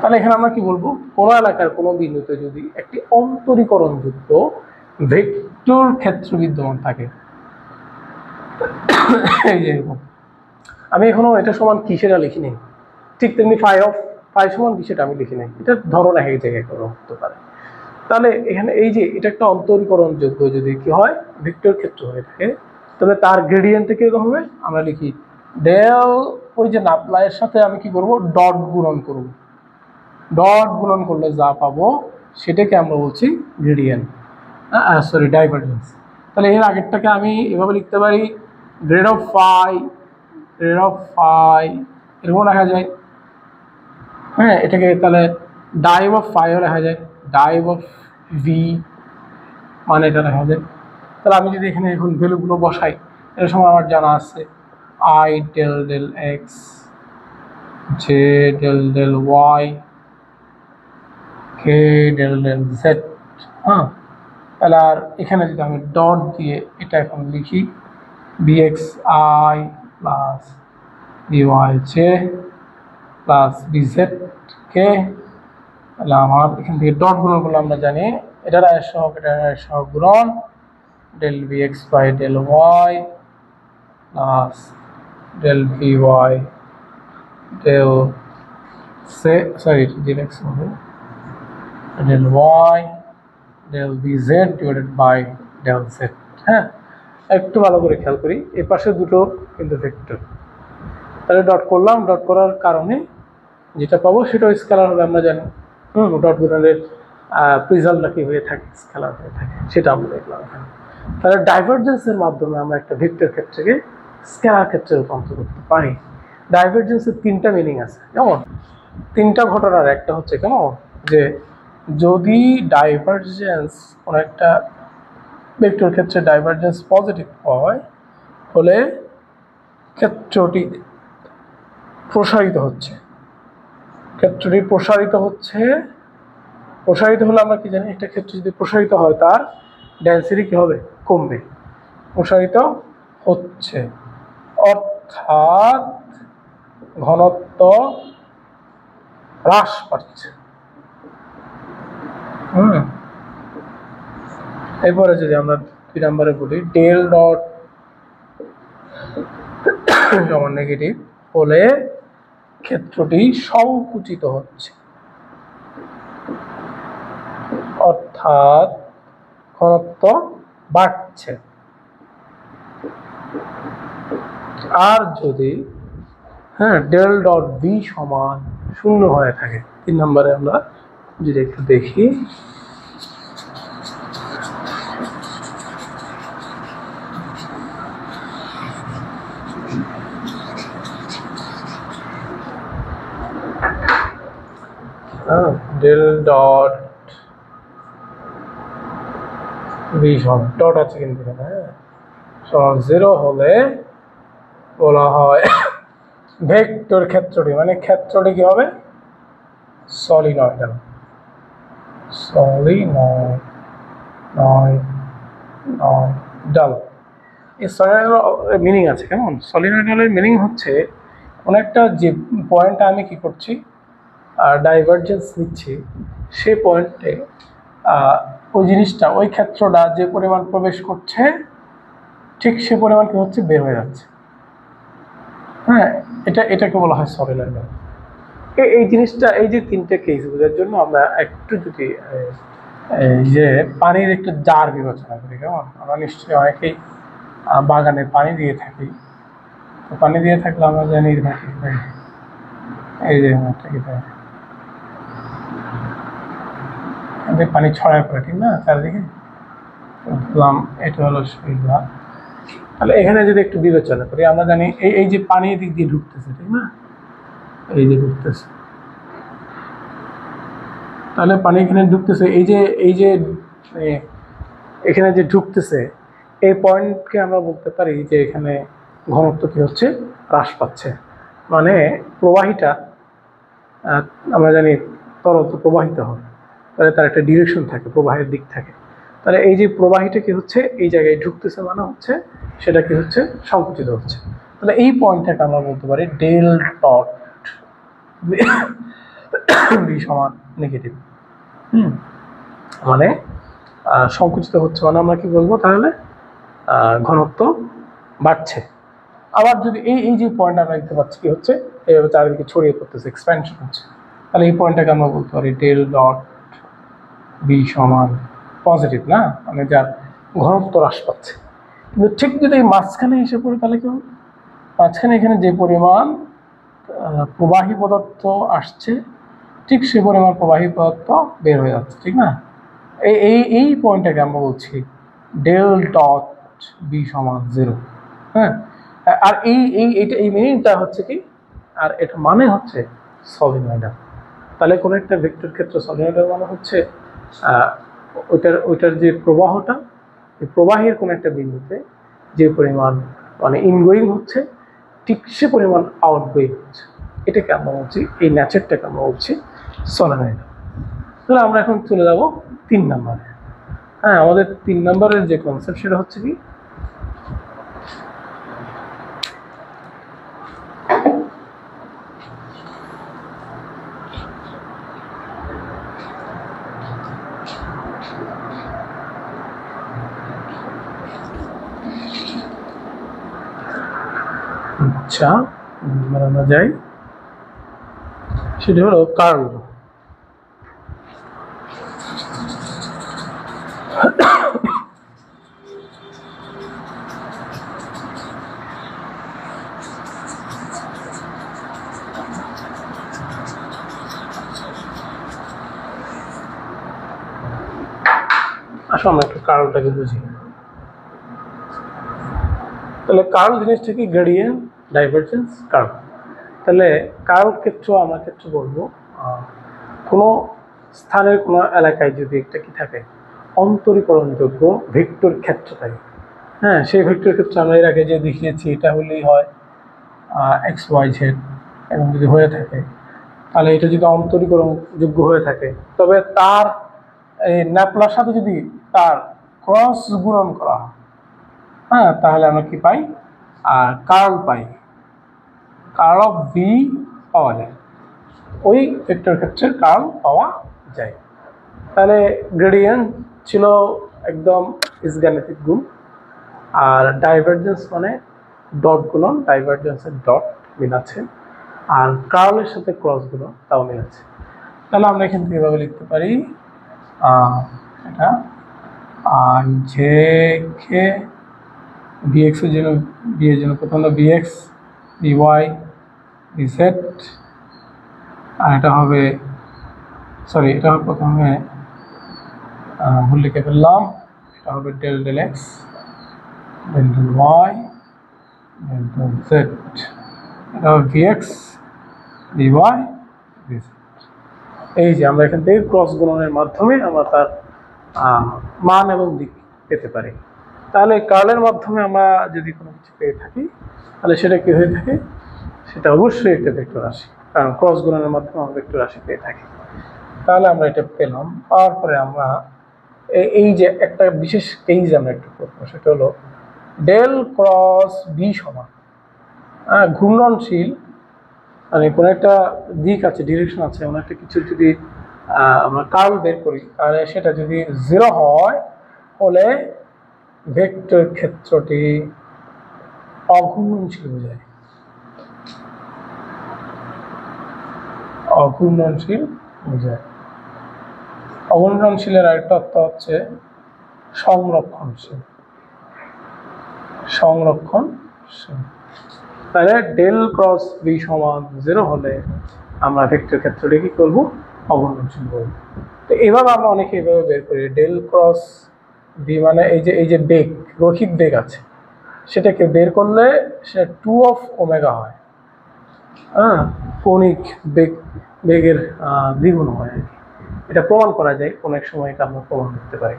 তাহলে এখানে আমরা কি বলবো, কোন এলাকার কোন বিন্দুতে যদি একটি অন্তরীকরণযুক্ত ভেক্টর ক্ষেত্র বিদ্যমান থাকে, এই যে আমি এখনো এটা সমান কি সেটা লিখি নেই, ঠিক তেমনি ফাই সমান কি সেটা আমি লিখি নাই, এটা ধরন এক জায়গায় করা হতে পারে। তাহলে এখানে এই যে এটা একটা অন্তরীকরণযোগ্য যদি কি হয় ভেক্টর ক্ষেত্র হয়ে থাকে, তাহলে তার গ্রেডিয়েন্টে কিরকম হবে, আমরা লিখি ডেল, ওই যে নাবলাইয়ের সাথে আমি কি করব, ডট গুণন করব, ডট গুণন করলে যা পাবো সেটাকে আমরা বলছি গ্রেডিয়েন্ট, সরি ডাইভারজেন্স। তাহলে এর আগেরটাকে আমি এভাবে লিখতে পারি গ্রেড অফ ফাই এরকম লেখা যায়। হ্যাঁ, এটাকে তাহলে ডাইভ অফ ফাইও লেখা যায়, ডাইভ অফ ভি মানে এটা লেখা যায়। তাহলে আমি যদি এখানে এখন ভ্যালুগুলো বসাই, এর সময় আমার জানা আছে i del del x, j del del y, k del del z. হ্যাঁ, তাহলে আর এখানে যদি আমি ডট দিয়ে এটা এখন লিখি b x i plus b y j plus b z k, তাহলে আমার এখান থেকে ডট গুণন করলে আমরা জানি এটার আয়ের সহগ এটার আয়ের সহগ গুণন del b x by del y plus del v y del del x হবে del y del b z divided by del z. হ্যাঁ, একটু ভালো করে খেয়াল করি, এই পাশে দুটো কিন্তু ভেক্টর, তাহলে ডট করলাম, ডট করার কারণে যেটা পাবো সেটাও স্কেলার হবে আমরা জানি। ডট গুণনের রেজাল্টটা কি হয়ে থাকে, স্কেলার হয়ে থাকে, সেটা আমরা দেখলাম এখানে। তাহলে ডাইভারজেন্সের মাধ্যমে আমরা একটা ভেক্টর ক্ষেত্রকে স্কেলার ক্ষেত্রে রূপান্তর করতে পারি। ডাইভারজেন্সের তিনটা মিনিং আছে, যেমন তিনটা ঘটনার একটা হচ্ছে কেমন যে যদি ডাইভারজেন্স কোনো একটা ভেক্টর ক্ষেত্রে ডাইভারজেন্স পজিটিভ হয় হলে ক্ষেত্রটি প্রসারিত হচ্ছে, ক্ষেত্রটি প্রসারিত হলে আমরা কি জানি, একটা ক্ষেত্র যদি প্রসারিত হয় তার ডেন্সিটি কি হবে, কমবে, প্রসারিত হচ্ছে অর্থাৎ ঘনত্ব হ্রাস পাচ্ছে। এরপরে যদি আমরা 2 নম্বরে বলি ডেল ডট সমান নেগেটিভ হলে ক্ষেত্রটি সংকুচিত হচ্ছে, অর্থাৎ ঘনত্ব বাড়ছে। আর যদি ডেল ডট বি সমান 0 হয়ে থাকে, 3 নম্বরে আমরা যদি একটু দেখি, ডেল ডট বি সমান ডট আছে কিন্তু সমান 0 হলে বলা হয় ভেক্টর ক্ষেত্রটি, মানে ক্ষেত্রটি কি হবে, সলিনয়েডাল। সলিনয়েডাল এই সলিনয়েডাল মিনিং আছে কেমন? সলিনয়েডালের মিনিং হচ্ছে কোন একটা যে পয়েন্টে আমি কি করছি, ডাইভারজেন্স নিচ্ছি, সেই পয়েন্টে ওই জিনিসটা, ওই ক্ষেত্রটা যে পরিমাণ প্রবেশ করছে ঠিক সে পরিমাণ কি হচ্ছে, বের হয়ে যাচ্ছে। এটাকে বলা হয় সলিনয়েডাল। এই জিনিসটা, এই যে 3টে কেস বোঝার জন্য আমরা একটু যদি এই যে পানির একটু জার বিবেচনা করি, কেমন? আমরা নিশ্চয়ই অনেকেই বাগানে পানি দিয়ে থাকি। তো পানি দিয়ে থাকলে আমরা জানি এই যে পানি ছড়ায় পড়ে, ঠিক না, চারিদিকে। বুঝলাম এটা হলো সুবিধা। তাহলে এখানে যদি একটু বিবেচনা করি, আমরা জানি এই যে পানি দিক দিয়ে ঢুকতেছে, ঠিক না, এই যে ঢুকতেছে, তাহলে পানি এখানে ঢুকতেছে, এই যে এখানে যে ঢুকতেছে, এই পয়েন্টকে আমরা বলতে পারি যে এখানে ঘনত্ব কি হচ্ছে, হ্রাস পাচ্ছে। মানে প্রবাহীটা, আমরা জানি তরল তো প্রবাহিত হয়, তাহলে তার একটা ডিরেকশন থাকে, প্রবাহের দিক থাকে। তাহলে এই যে প্রবাহীটা কি হচ্ছে, এই জায়গায় ঢুকতেছে, মানে হচ্ছে সেটা কি হচ্ছে, সংকুচিত হচ্ছে। তাহলে এই পয়েন্টটাকে আমরা বলতে পারি ডেল ডট বি সমান নেগেটিভ। মানে সংকুচিত হচ্ছে, মানে আমরা কি বলবো তাহলে, ঘনত্ব বাড়ছে। আবার যদি এই যে পয়েন্ট আমরা দেখতে পাচ্ছি কি হচ্ছে, এইভাবে চারিদিকে ছড়িয়ে পড়তেছে, এক্সপ্যানশন হচ্ছে, তাহলে এই পয়েন্টটাকে আমরা বলতে পারি ডেল ডট বি সমান পজিটিভ, না, মানে যার ঘনত্ব হ্রাস পাচ্ছে। কিন্তু ঠিক যদি এই মাঝখানে এসে পড়ে, তাহলে কি হবে, মাঝখানে এখানে যে পরিমাণ প্রবাহী পদার্থ আসছে ঠিক সে পরিমাণ প্রবাহী পদার্থ বের হয়ে যাচ্ছে, ঠিক না। এই পয়েন্টটাকে আমরা বলছি ডেল ডট বি সমান 0। আর এই মিনিংটা হচ্ছে কি, আর এটা মানে হচ্ছে সলিনয়েডাল। তাহলে কোনো একটা ভেক্টর ক্ষেত্র সলিনয়েডাল মানে হচ্ছে ওইটার যে প্রবাহটা, এই প্রবাহের কোনো একটা বিন্দুতে যে পরিমাণ মানে ইনগোয়িং হচ্ছে ঠিক সে পরিমাণ আউটগোয়িং হচ্ছে, এটাকে আমরা বলছি, এই ন্যাচারটাকে আমরা বলছি সলিনয়েডাল। তাহলে আমরা এখন চলে যাব 3 নম্বরে। আমাদের 3 নম্বরের যে কনসেপ্ট সেটা হচ্ছে কি, আচ্ছা আমরা যাই, সেটা হলো কার্ল। আসো আমরা একটু কার্লটাকে বুঝি। তাহলে কার্ল জিনিসটা কি, গ্রেডিয়েন্ট, ডাইভারজেন্স, কার্ল। তাহলে কার্ল ক্ষেত্র আমরা ক্ষেত্র বলবো কোনো স্থানের কোনো এলাকায় যদি একটা কি থাকে, অন্তরীকরণযোগ্য ভেক্টর ক্ষেত্র থাকে। সেই ভেক্টর ক্ষেত্রে আমরা এর আগে যে দেখিয়েছি, এটা হলেই হয় এক্স ওয়াই জেড, এবং যদি হয়ে থাকে তাহলে এটা যদি অন্তরীকরণযোগ্য হয়ে থাকে, তবে তার এই ন্যাপলার সাথে যদি তার ক্রস গুণন করা হয়, তাহলে আমরা কি পাই, কার্ল পাই, কার্ল অফ বি পাওয়া যায়, ওই ভেক্টর ক্ষেত্রের কার্ল পাওয়া যায়। তাহলে গ্রেডিয়েন্ট ছিল একদম বীজগাণিতিক গুণ, আর ডাইভারজেন্স মানে ডট গুণন ডাইভারজেন্সের ডট মিল আছে, আর কার্লের সাথে ক্রস গুণন তাও মিল আছে। তাহলে আমরা এখান থেকে এভাবে লিখতে পারি, এটা আই জে কে বিএক্স এর জন্য, বি এর জন্য প্রথমে বিএক্স, বিওয়াই, বিজেড, আর এটা হবে, সরি এটা হবে প্রথমে ভুল লিখে ফেললাম, এটা হবে del del x, del del y, del del z, এটা হবে বিএক্স, বিওয়াই, বিজেড। এই যে আমরা এখান থেকে ক্রস গুণনের মাধ্যমে আমরা তার মান এবং দিক পেতে পারি। তাহলে কার্লের মাধ্যমে আমরা যদি কোনো কিছু পেয়ে থাকি তাহলে সেটা কি হয়ে থাকে, সেটা অবশ্যই একটা ভেক্টর রাশি, কারণ ক্রস গুণনের মাধ্যমে আমরা ভেক্টর রাশি পেয়ে থাকি। তাহলে আমরা এটা পেলাম, পাওয়ার পরে আমরা এই যে একটা বিশেষ কেস আমরা একটু করবো, সেটা হলো ডেল ক্রস বি সমান ঘূর্ণনশীল, মানে কোনো একটা দিক আছে, ডিরেকশন আছে, এমন একটা কিছু যদি আমরা কার্ল বের করি, তাহলে সেটা যদি 0 হয় হলে ভেক্টর ক্ষেত্রটি অঘূর্ণনশীল বোঝায়। অঘূর্ণনশীল বোঝায়। অঘূর্ণনশীলের আরেকটা অর্থ হচ্ছে সংরক্ষণশীল। সংরক্ষণশীল। তাহলে ডেল ক্রস বি সমান 0 হলে আমরা ভেক্টর ক্ষেত্রটি কি করবো, অঘূর্ণনশীল বলবো। তো এভাবে আমরা অনেকে এভাবে বের করি, ডেল ক্রস বি মানে এই যে বেগ, রৈখিক বেগ আছে, সেটাকে বের করলে সেটা 2 অফ ওমেগা হয়, কৌণিক বেগের দ্বিগুণ হয়। এটা প্রমাণ করা যায়, অনেক সময় এটা আমরা প্রমাণ করতে পারি।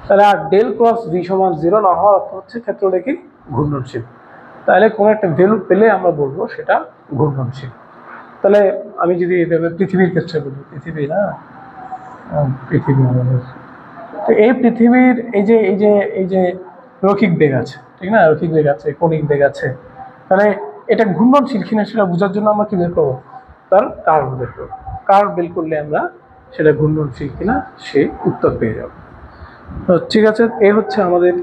তাহলে আর ডেল ক্রস বি সমান 0 না হওয়ার অর্থ হচ্ছে ক্ষেত্রটা কি ঘূর্ণনশীল। তাহলে কোনো একটা ভ্যালু পেলে আমরা বলবো সেটা ঘূর্ণনশীল। তাহলে আমি যদি এভাবে পৃথিবীর ক্ষেত্রে বলি, পৃথিবী না, পৃথিবী আমাদের, তো এই পৃথিবীর এই যে রৈখিক বেগ আছে, ঠিক না, রৈখিক বেগ আছে, কৌণিক বেগ আছে, তাহলে এটা ঘূর্ণনশীল কিনা সেটা বোঝার জন্য আমরা কি বের করবো, তার কার্ভ বের করবো। কার্ভ বের করলে আমরা সেটা ঘূর্ণনশীল কিনা সেই উত্তর পেয়ে যাব। তো ঠিক আছে, এই হচ্ছে আমাদের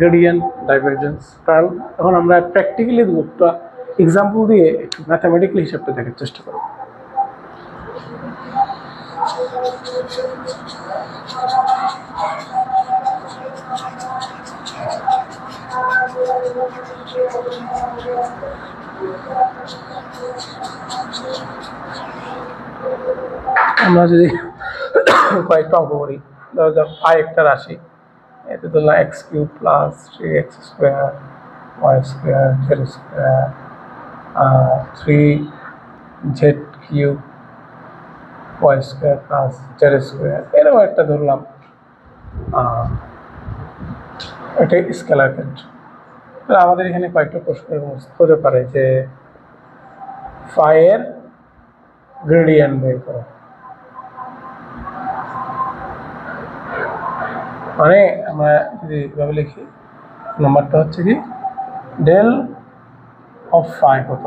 গ্রেডিয়েন্ট, ডাইভারজেন্স, কার্ল। এখন আমরা প্র্যাকটিক্যালি দুটো এক্সাম্পল দিয়ে একটু ম্যাথামেটিক্যালি হিসাবটা দেখার চেষ্টা করব। আমরা যদি কয়েকটা অঙ্ক করি, ধরো যাক ফাই একটা রাশি, এতে ধরলাম x cube plus 3x square y square z square 3z cube y square plus z square, এরকম একটা ধরলাম এটা স্কেলার ক্ষেত্র। আমাদের এখানে কয়েকটা প্রশ্ন হতে পারে যে ফাই এর গ্রেডিয়েন্ট বের করো, মানে আমরা যদি এভাবে লিখি, নাম্বারটা হচ্ছে কি ডেল অফ ফাই কত,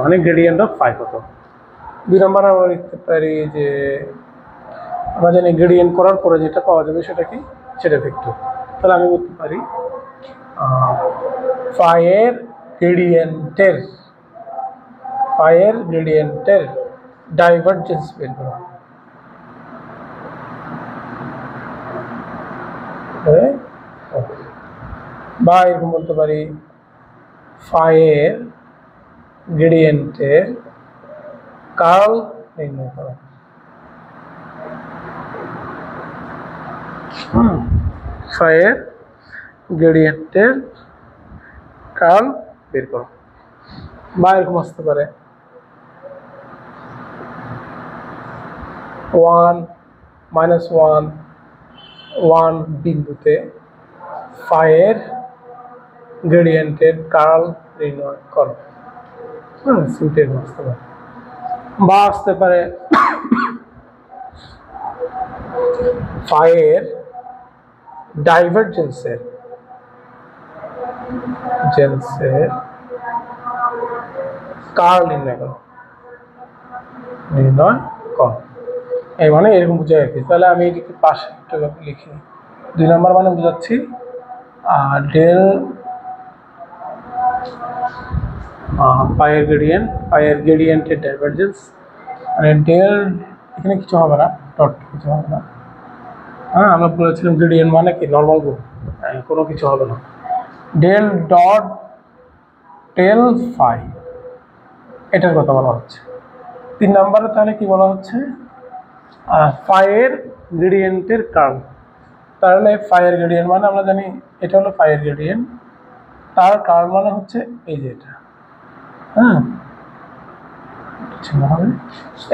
মানে গ্রেডিয়েন্ট অফ ফাই কত। 2 নম্বর আমরা লিখতে পারি যে আমরা জানি গ্রেডিয়েন্ট করার পরে যেটা পাওয়া যাবে সেটা কি, সেটা ভেক্টর। তাহলে আমি বলতে পারি ফাই এর গ্রেডিয়েন্টের ডাইভারজেন্স বের করো। বা এরকম বলতে পারি ফাই এর গ্রেডিয়েন্টের কার্ল নির্ণয় করো। ফাই এর গ্রেডিয়েন্টের কার্ল বের করো। বা এরকম আসতে পারে 1 -1 বিন্দুতে ফাই এর গ্রেডিয়েন্টের কার্ল নির্ণয় করো। সিম্পল আসতে পারে। বা আসতে পারে ফাই এর ডাইভারজেন্সের কার্ল নির্ণয় করো। এই মানে এরকম বুঝে রাখি। তাহলে আমি এটিকে পাশে একটা লিখি। 2 নম্বর মানে বুঝাচ্ছি ডেল পায়ের গ্রেডিয়েন্টের ডাইভারজেন্স, মানে ডেল এখানে কিছু হবে না, ডট কিছু হবে না। হ্যাঁ, আমরা বলেছিলাম গ্রেডিয়েন্ট মানে কি নর্মাল গুণ, কোনো কিছু হবে না। ডেল ডট ডেল ফাই, এটার কথা বলা হচ্ছে। 3 নম্বরে তাহলে কি বলা হচ্ছে, ফাইয়ের গ্রেডিয়েন্টের কার্ল। তাহলে ফাইয়ের গ্রেডিয়েন্ট মানে আমরা জানি এটা হলো ফাইয়ের গ্রেডিয়েন্ট, তার কার্ল মানে হচ্ছে এই যে এটা। হ্যাঁ,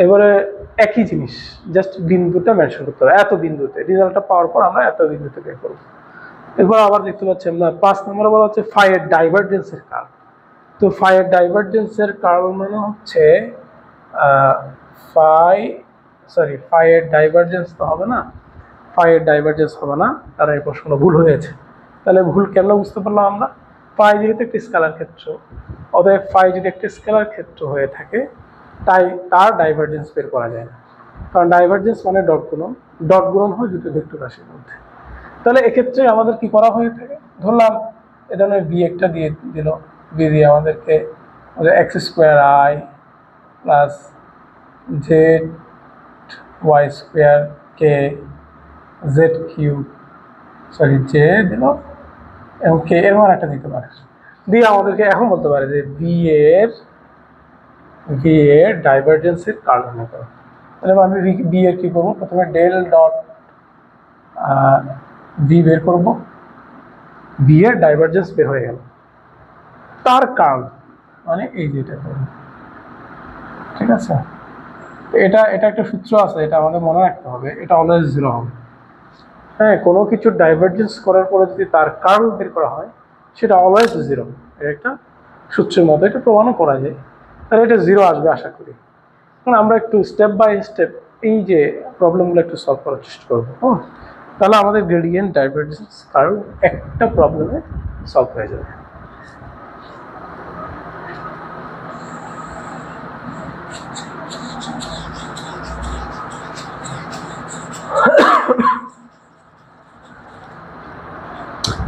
এবারে একই জিনিস, জাস্ট বিন্দুটা মেনশন করতে হবে, এত বিন্দুতে রেজাল্টটা পাওয়ার পর আমরা এত বিন্দুতে বের করবো। এরপর আবার দেখতে পাচ্ছি আমরা 5 নম্বরে বলা হচ্ছে ফাইয়ের ডাইভারজেন্সের কার্ল। তো ফাইয়ের ডাইভারজেন্সের কার্ল মানে হচ্ছে ফাইয়ের ডাইভারজেন্স তো হবে না, ফাইয়ের ডাইভারজেন্স হবে না, তারা এই প্রশ্নটা ভুল হয়েছে। তাহলে ভুল কেন বুঝতে পারলাম আমরা, ফাই যেহেতু একটি স্কেলার ক্ষেত্র, অতএব ফাই যদি একটি স্কেলার ক্ষেত্র হয়ে থাকে তাই তার ডাইভারজেন্স বের করা যায় না, কারণ ডাইভারজেন্স মানে ডট গুণন হয় দুটো ভেক্টর রাশির মধ্যে। তাহলে এক্ষেত্রে আমাদের কি করা হয়ে থাকে, ধরলাম এ ধরনের বি একটা দিয়ে দিল, বি দিয়ে আমাদেরকে x square i plus z y square k z cube j দিল এবং কে এর মান একটা দিতে পারে, দিয়ে আমাদেরকে এখন বলতে পারে যে বি এর ডাইভারজেন্সের কার্ল নির্ণয় করো। তাহলে আমি বি এর কি করবো, প্রথমে ডেল ডট বি বের করবো, বি এর ডাইভারজেন্স বের হয়ে গেল, তার কার্ল মানে এই যেটা করবো। ঠিক আছে, এটা একটা সূত্র আছে, এটা আমাদের মনে রাখতে হবে, এটা অলওয়েজ 0 হবে। হ্যাঁ, কোনো কিছুর ডাইভারজেন্স করার পরে যদি তার কার্ল বের করা হয় সেটা অলওয়েজ 0, এটা একটা সূত্রের মতো, এটা প্রমাণও করা যায়। তাহলে এটা 0 আসবে আশা করি। কারণ আমরা একটু স্টেপ বাই স্টেপ এই যে প্রবলেমগুলো একটু সলভ করার চেষ্টা করবো। তাহলে আমাদের গ্রেডিয়েন্ট ডাইভারজেন্স কার্ল একটা প্রবলেমে সলভ হয়ে যাবে।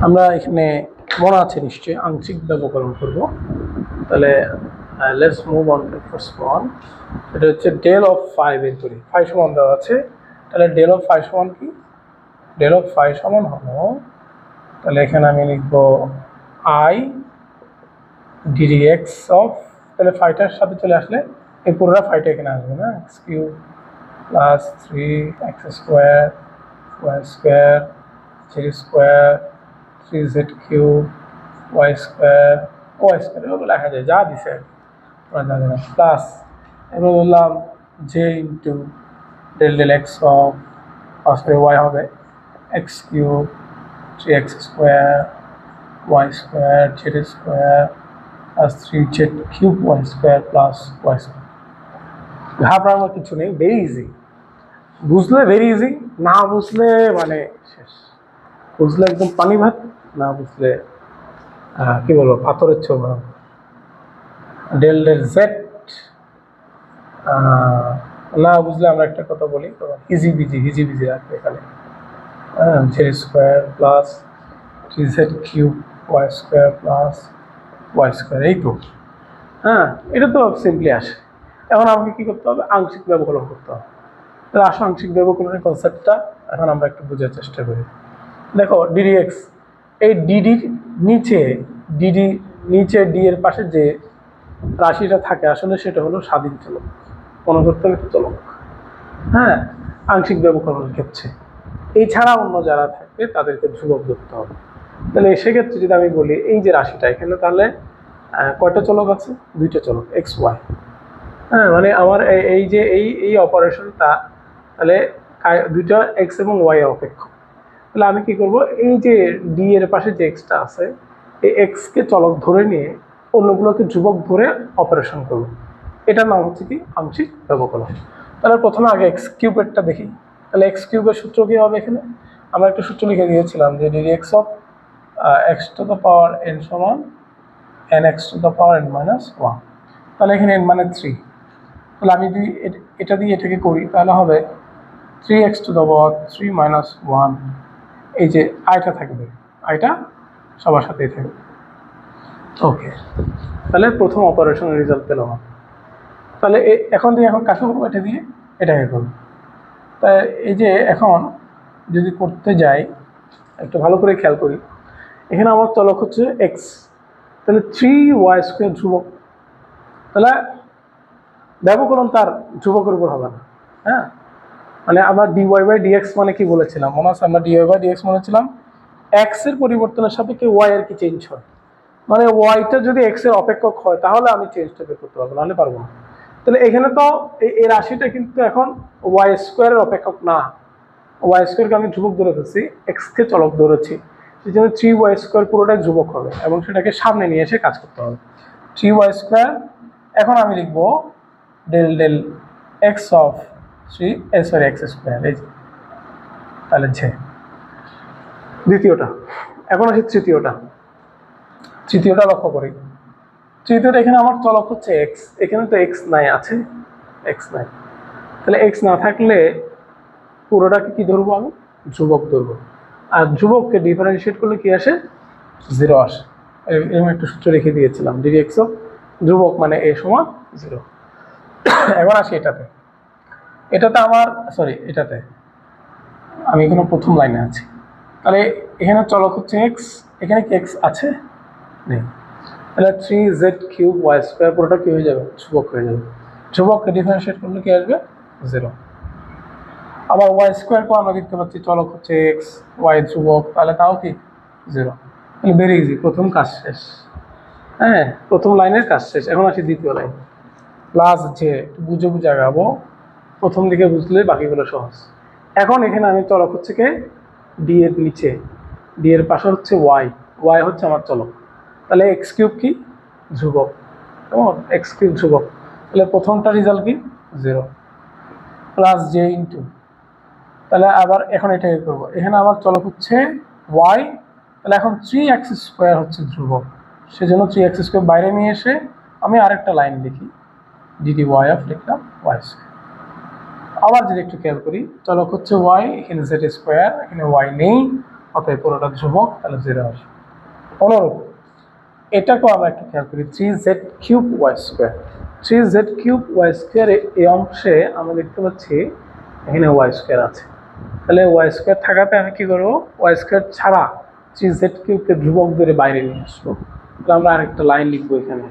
আমরা এখানে মনে আছে নিশ্চয়ই আংশিক ব্যবকলন করব। তাহলে let's move on to first one, এটা হচ্ছে ডেল অফ ফাই বের করি। ফাই সমান দেওয়া আছে, তাহলে ডেল অফ ফাই সমান কি, ডেল অফ ফাই সমান হলো, তাহলে এখানে আমি লিখবো আই ডিডি এক্স অফ, তাহলে ফাইটার সাথে চলে আসলে এই পুরোটা ফাইটা এখানে আসবে না, x cube plus 3x square y square z square 3z cube y square এভাবে লেখা যায়, যা দিছে প্লাস এবার বললাম j into del del x of y হবে x cube 3x square y square z square plus 3z cube y square plus y square. ঘাবড়ানোর কিছু নেই, ভেরি ইজি, বুঝলে ভেরি ইজি, না বুঝলে মানে শেষ, বুঝলে একদম পানি ভাত, না বুঝলে কি বলবো পাথরের ছোপ। ডেল ডেল জেড না বুঝলে আমরা একটা কথা বলি, হিজি বিজি রাখবে এখানে, z square plus 3z cube y square plus y square, এই তো। হ্যাঁ, এটা তো সিম্পলি আসে। এখন আমাকে কি করতে হবে, আংশিক ব্যবকলন করতে হবে। তাহলে আসো আংশিক ব্যবকলনের কনসেপ্টটা এখন আমরা একটু বোঝার চেষ্টা করি। দেখো ডিডি এক্স, এই ডিডির নিচে ডি এর পাশে যে রাশিটা থাকে আসলে সেটা হলো স্বাধীন চলক, মনে করতে হবে চলক। হ্যাঁ, আংশিক ব্যবকলনের ক্ষেত্রে এছাড়া অন্য যারা থাকবে তাদেরকে ধ্রুবক ধরতে হবে। তাহলে সেক্ষেত্রে যদি আমি বলি এই যে রাশিটা এখানে, তাহলে কয়টা চলক আছে, 2টা চলক এক্স ওয়াই। হ্যাঁ, মানে আমার এই অপারেশনটা তাহলে 2টা এক্স এবং ওয়াই এর অপেক্ষক। তাহলে আমি কি করব, এই যে ডি এর পাশে যে এক্সটা আছে এই এক্সকে চলক ধরে নিয়ে অন্যগুলোকে ধ্রুবক ধরে অপারেশন করব, এটার নাম হচ্ছে কি আংশিক ব্যবকলন। তাহলে প্রথমে আগে এক্স কিউবেরটা দেখি। তাহলে এক্স কিউবের সূত্র কি হবে, এখানে আমরা একটা সূত্র লিখে দিয়েছিলাম যে d d x of x to the power n সমান n x to the power n minus 1। তাহলে এখানে এন মানে 3, তাহলে আমি যদি এটা দিয়ে এটাকে করি তাহলে হবে 3x two the power 3 minus 1, এই যে আইটা থাকবে, আইটা সবার সাথেই থাকবে। ওকে, তাহলে প্রথম অপারেশনের রেজাল্ট পেলাম। তাহলে এখন দিয়ে এখন কাকে করবো? এটা দিয়ে এটাকে করবো। তাই এই যে এখন যদি করতে যাই, একটু ভালো করে খেয়াল করি, এখানে আমার চলক হচ্ছে এক্স, তাহলে 3y² ধ্রুবক, তাহলে ব্যবকলন তার ধ্রুবকের উপর হবে না। হ্যাঁ, মানে আমরা dy/dx মানে কি বলেছিলাম মনে আছে? আমরা dy/dx বলেছিলাম এক্স এর পরিবর্তনের সাপেক্ষে ওয়াই আর কি চেঞ্জ হয়, মানে ওয়াইটা যদি এক্স এর অপেক্ষক হয় তাহলে আমি চেঞ্জটা বের করতে পারবো, নাহলে পারবো না। তাহলে এখানে তো এই রাশিটা কিন্তু এখন y² এর অপেক্ষক না, y² কে আমি ধ্রুবক ধরে ফেলছি, এক্স কে চলক ধরেছি, সেই জন্য 3y² পুরোটাই ধ্রুবক হবে এবং সেটাকে সামনে নিয়ে এসে কাজ করতে হবে। 3y², এখন আমি লিখবো del del x of x², এই যে, তাহলে যে দ্বিতীয়টা। এখন আসি তৃতীয়টা লক্ষ্য করি। তৃতীয়টা এখানে আমার চলক হচ্ছে এক্স, এখানে তো এক্স নাই, আছে এক্স নাই, তাহলে এক্স না থাকলে পুরোটাকে কি ধরবো? আমি ধ্রুবক ধরবো, আর ধ্রুবককে ডিফারেন্সিয়েট করলে কি আসে? 0 আসে। এরকম একটা সূত্র রেখে দিয়েছিলাম, dx অফ ধ্রুবক মানে a সমান 0। এবার আসি এটাতে আমার এটাতে আমি এখানে প্রথম লাইনে আছি, তাহলে এখানে চলক হচ্ছে এক্স, এখানে কি এক্স আছে? নেই, তাহলে 3z³ পুরোটা কি হয়ে যাবে? ধ্রুবক হয়ে যাবে। ধ্রুবককে ডিফারেন্সিয়েট করলে কি আসবে? 0। আবার y² কেও আমরা দেখতে পাচ্ছি চলক হচ্ছে এক্স, ওয়াই ধ্রুবক, তাহলে তাও কি 0। তাহলে ভেরি ইজি, প্রথম কাজ শেষ। হ্যাঁ, প্রথম লাইনের কাজ শেষ। এখন আসি দ্বিতীয় লাইন, প্লাস যে বুঝে আগাবো, প্রথম দিকে বুঝলে বাকিগুলো সহজ। এখন এখানে আমি চলক হচ্ছে কে? ডি এর নিচে, ডি এর পাশে হচ্ছে ওয়াই হচ্ছে আমার চলক, তাহলে x³ কি? ধ্রুবক, কেমন? x³ ধ্রুবক, তাহলে প্রথমটা রেজাল্ট কি? 0 প্লাস জে ইন্টু, তাহলে আবার এখন এটাকে করবো, এখানে আমার চলক হচ্ছে y, তাহলে এখন 3x² হচ্ছে ধ্রুবক, সেজন্য 3x² বাইরে নিয়ে এসে আমি আরেকটা লাইন লিখি, dy অফ লিখলাম y²। আবার যদি একটু খেয়াল করি, চলক হচ্ছে y, এখানে z², এখানে y নেই, অতএব পুরোটা ধ্রুবক, তাহলে 0 আসে। অনুরূপ এটাকেও আমরা একটু খেয়াল করি, 3z³ y², এই অংশে আমরা দেখতে পাচ্ছি এখানে y² আছে, তাহলে y² থাকাতে আমি কি করবো? y² ছাড়া 3z³ কে ধ্রুবক ধরে বাইরে নিয়ে আসবো, তাহলে আমরা আরেকটা লাইন লিখবো এখানে,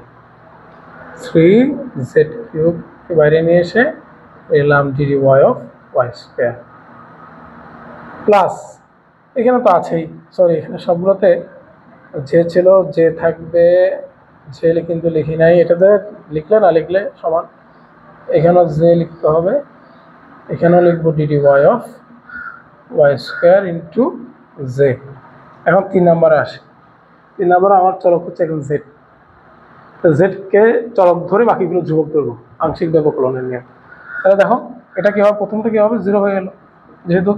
3z³ কে বাইরে নিয়ে এসে এলাম dy অফ y² প্লাস, এখানে তো আছেই, এখানে সবগুলোতে যে ছিল, যে থাকবে, যে কিন্তু লিখি নাই, এটাতে লিখলে না লিখলে সমান, এখানেও যে লিখতে হবে, এখানেও লিখবো dy of y² into J. এখন 3 নম্বরে আসে, 3 নম্বরে আমার চলক হচ্ছে এখন জেড, তো জেডকে চলক ধরে বাকিগুলো ধ্রুবক ধরবো আংশিক ব্যবকলনের নিয়ে। তাহলে দেখো এটা কি হবে? প্রথমটা কি হবে? 0 হয়ে গেল, যেহেতু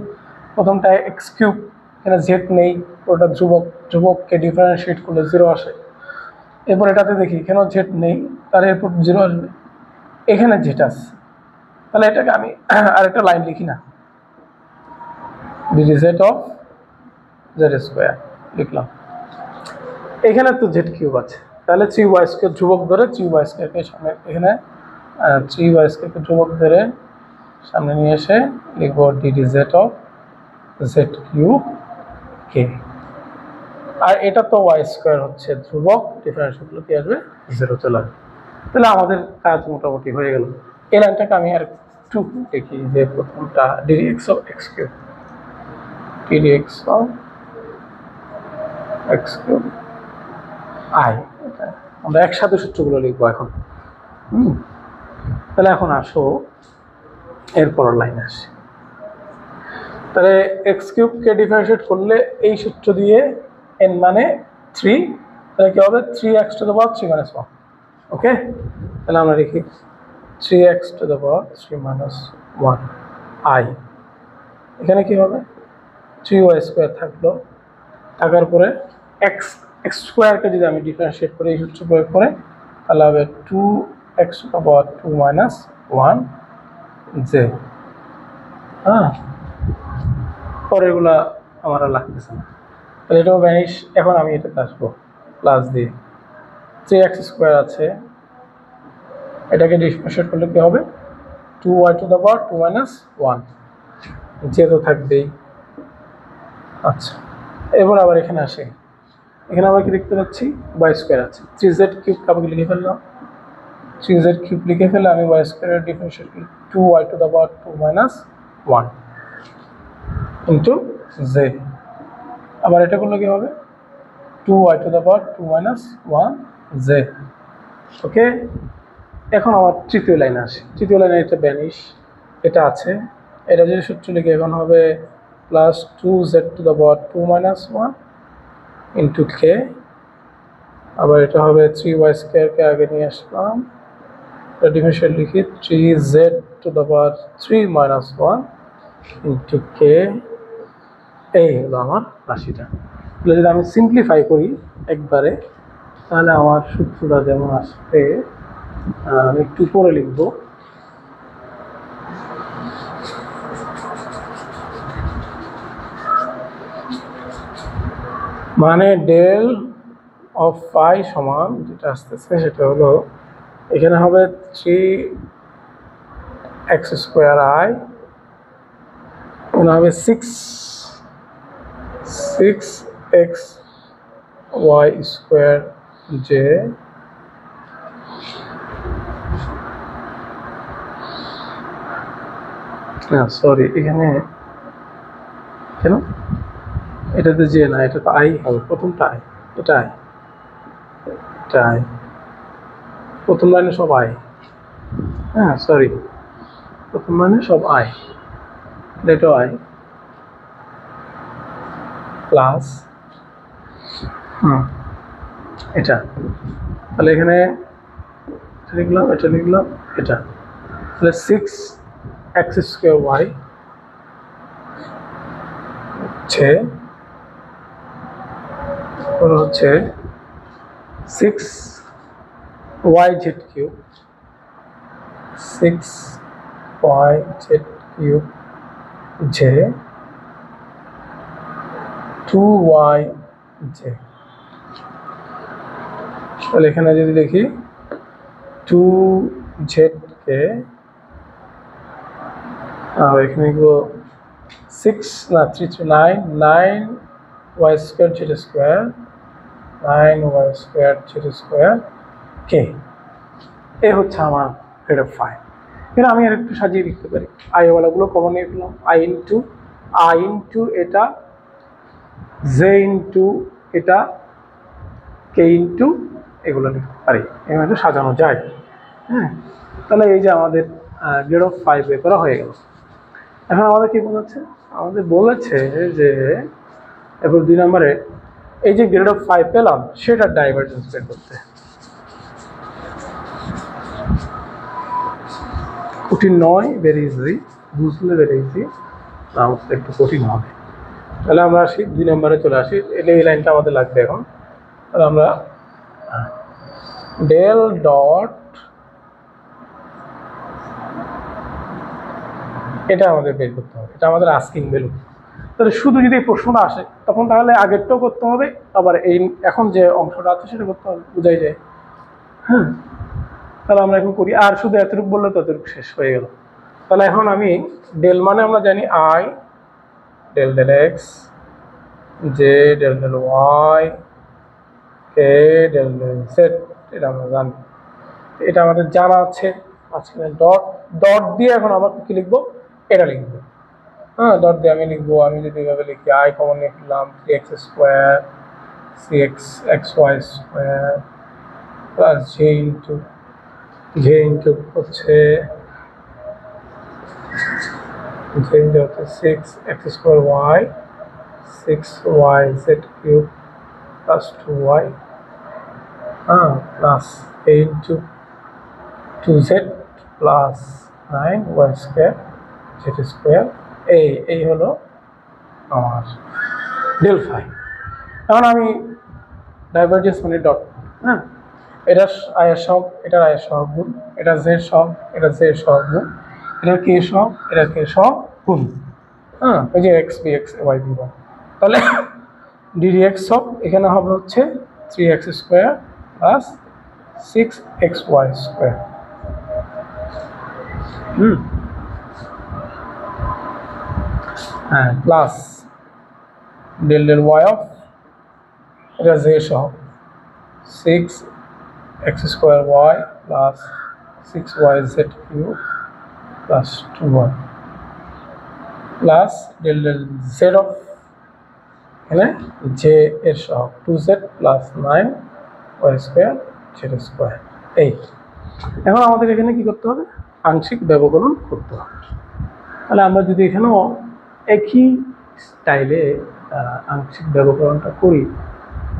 প্রথমটা x³, এখানে জেড নেই, ওটা ধ্রুবককে ডিফারেন্সিয়েট করলে 0 আসে। এরপর এটাতে দেখি এখানেও জেড নেই, তাহলে এরপর 0 আসবে, এখানে জেড আছে, তাহলে এটাকে আমি আরেকটা লাইন লিখি না, dz অফ z² লিখলাম, এখানে তো z³ আছে, তাহলে 3y² ধ্রুবক ধরে 3y² কে সামনে, এখানে 3y² কে ধ্রুবক ধরে সামনে নিয়ে এসে লিখবো dz অফ z³ আর এটা তো y² হচ্ছে ধ্রুবক, ডিফারেন্সিয়েট কি আসবে? 0 চলে আসবে। তাহলে আমাদের কাজ মোটামুটি হয়ে গেল। এই লাইনটাকে আমি আর একটু দেখি, যে প্রথমটা dx অফ x³ আই, আমরা একসাথে সূত্রগুলো লিখবো এখন। তাহলে এখন আসো এরপর লাইন আসে, তাহলে x³ কে ডিফারেন্সিয়েট করলে এই সূত্র দিয়ে n মানে 3, তাহলে কি হবে? 3x⁻³ - 1। ওকে, তাহলে আমরা লিখি 3x⁻³ - 1 আই, এখানে কি হবে? 3y² থাকলো, থাকার পরে x² কে যদি আমি ডিফারেন্সিয়েট করি এই সূত্র প্রয়োগ করে, তাহলে হবে 2x⁻² - 1 জে। হ্যাঁ, পরেরগুলা আমার আর লাগতেছে না। তাহলে এটাও ভ্যানিশ। এখন আমি এটাতে আসবো প্লাস দিয়ে 3x² আছে, এটাকে ডিফারেন্সিয়েট করলে কি হবে 2y to the power 2 minus 1, যে তো থাকবেই। আচ্ছা, এবার আবার এখানে আসে, এখানে আমরা কি দেখতে পাচ্ছি y² আছে, 3z³ কাউকে লিখে ফেললাম, 3z³ লিখে ফেলে আমি y² এর ডিফারেন্সিয়েট করি 2y to the power 2 minus 1 into z। আবার এটা করলে কি হবে 2y to the power 2 minus 1 z। ওকে, এখন আমার তৃতীয় লাইনে আসে। তৃতীয় লাইনে এটা ভ্যানিশ, এটা আছে, এটা যদি সূত্র লিখে এখন হবে plus 2z two the power 2 minus 1 into k। আবার এটা হবে 3y² কে আগে নিয়ে আসলাম, এটা ডিফারেন্সিয়েট লিখি 3z two the power 3 minus 1 into k। এই হলো আমার রাশিটা। যদি আমি সিম্পলিফাই করি একবারে, তাহলে আমার সূত্রটা যেমন আসবে আমি একটু পরে লিখব। মানে ডেল অফ ফাই সমান যেটা আসতেছে সেটা হলো এখানে হবে 3x² i, এখানে হবে 6xy² j, সরি এখানে কেন এটাতে যে না, এটা তো আই হবে, প্রথমটা আই, এটা আই, এটা আই, প্রথম লাইনে সব আই, হ্যাঁ সরি প্রথম লাইনে সব আই, এটাও আই প্লাস এটা, তাহলে এখানে লিখলাম, এটা লিখলাম, এটা, তাহলে 6x² হচ্ছে 6yz³ 6yz³ j 2yj। তাহলে এখানে যদি দেখি 2z কে এখানে লিখবো 6 না 3 3 9 9y² z² 9y² z² k। এই হচ্ছে আমার গ্রেড অফ ফাই। এখানে আমি আর একটু সাজিয়ে লিখতে পারি, আই ওয়ালাগুলো কমন নিয়ে ফেলাম, আই ইন্টু এটা, জে ইন্টু এটা, কে ইন্টু এগুলো লিখতে পারি, এভাবে সাজানো যায়। হ্যাঁ, তাহলে এই যে আমাদের গ্রেড অফ ফাই বের করা হয়ে গেল। এখন আমাদের কি বলেছে, আমাদের বলেছে যে এরপর 2 নম্বরে এই যে গ্রেড অফ ফাই পেলাম সেটার ডাইভারজেন্স বের করতে। কঠিন নয়, ভেরি ইজি, বুঝলে ভেরি ইজি, আমাদের একটু কঠিন হবে। তাহলে আমরা আসি 2 নম্বরে চলে আসি, এই লাইনটা আমাদের লাগবে এখন। তাহলে আমরা ডেল ডট, এটা আমাদের বের করতে হবে, এটা আমাদের আস্কিং ভ্যালু। তাহলে শুধু যদি এই প্রশ্নটা আসে তখন তাহলে আগেরটাও করতে হবে, আবার এই এখন যে অংশটা আছে সেটা করতে হবে, বুঝাই যায়। হ্যাঁ, তাহলে আমরা এখন করি, আর শুধু এতটুকু বললে তো এতটুকু শেষ হয়ে গেল। তাহলে এখন আমি ডেল মানে আমরা জানি i del del x, j del del y, k del del z, এটা আমরা জানি, এটা আমাদের জানা আছে। আজকে ডট ডট দিয়ে এখন আমরা কি লিখবো, এটা লিখবো। হ্যাঁ, ডট দিয়ে আমি লিখবো, আমি যদি এভাবে লিখি আই কমন নিয়ে ফেললাম 3x² 6xy² plus j into হচ্ছে 6x² y 6yz³ plus 2y, plus a into 2z plus 9y² z²। এই হলো আমার ডেল ফাই। এখন আমি ডাইভারজেন্স মানে ডট, হ্যাঁ, এটা আয়ের সহগ, এটার আয়ের সহগ গুণ, এটা জেড সহগ, এটা জেড সহগ গুণ, এটা কে সহগ, এটা কে সহগ গুণ, হ্যাঁ, ওই যে x b x y b y. তাহলে ddx অফ এখানে হবে হচ্ছে 3x square plus 6xy square. হ্যাঁ, plus del del y of এটা জে সহ 6x square y plus 6yz cube plus 2y plus del del z of এখানে j এর সহ 2z plus 9y square z square. এই এখন আমাদের এখানে কি করতে হবে? আংশিক ব্যবকলন করতে হবে। তাহলে আমরা যদি এখানেও একই স্টাইলে আংশিক ব্যবকলনটা করি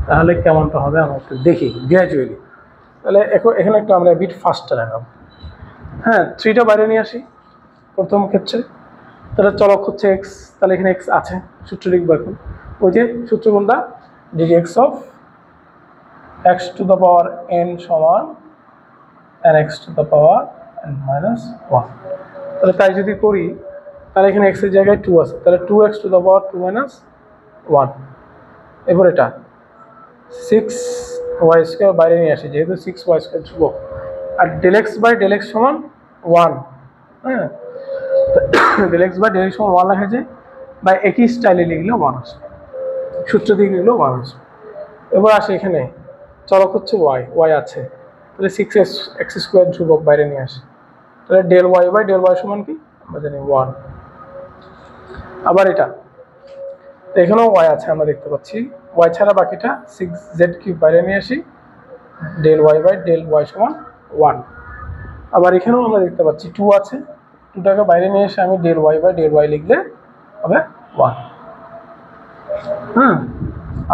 তাহলে কেমনটা হবে আমরা একটু দেখি গ্র্যাজুয়ালি। তাহলে এখানে একটু আমরা বিট ফাস্টে রাখাবো। হ্যাঁ, 3টা বাইরে নিয়ে আসি প্রথম ক্ষেত্রে। তাহলে চলক হচ্ছে এক্স, তাহলে এখানে এক্স আছে, সূত্র লিখবো এখন। ওই যে সূত্র কোনটা? ddx of x two the power n সমান nx two the power n minus 1। তাহলে তাই যদি করি তাহলে এখানে x এর জায়গায় 2 আছে, তাহলে 2x two the power 2 minus 1। এরপর এটা 6y স্কোয়ার বাইরে নিয়ে আসি, যেহেতু 6y স্কোয়ার ধ্রুবক, আর del x by del x সমান 1। হ্যাঁ, del x by del x সমান 1 লেখা যায়, বা একই স্টাইলে লিখলেও 1 আসবে, সূত্র দিয়ে লিখলেও 1 আসবে। এবার আসে এখানে চলক হচ্ছে y আছে, তাহলে 6x স্কোয়ার ধ্রুবক বাইরে নিয়ে আসে, তাহলে del y by del y সমান কি আমরা জানি 1। আবার এটা তো এখানেও y আছে আমরা দেখতে পাচ্ছি, y ছাড়া বাকিটা 6z কিউব বাইরে নিয়ে আসি, del y by del y সমান 1। আবার এখানেও আমরা দেখতে পাচ্ছি 2 আছে, 2টাকে বাইরে নিয়ে এসে আমি del y by del y লিখলে হবে 1।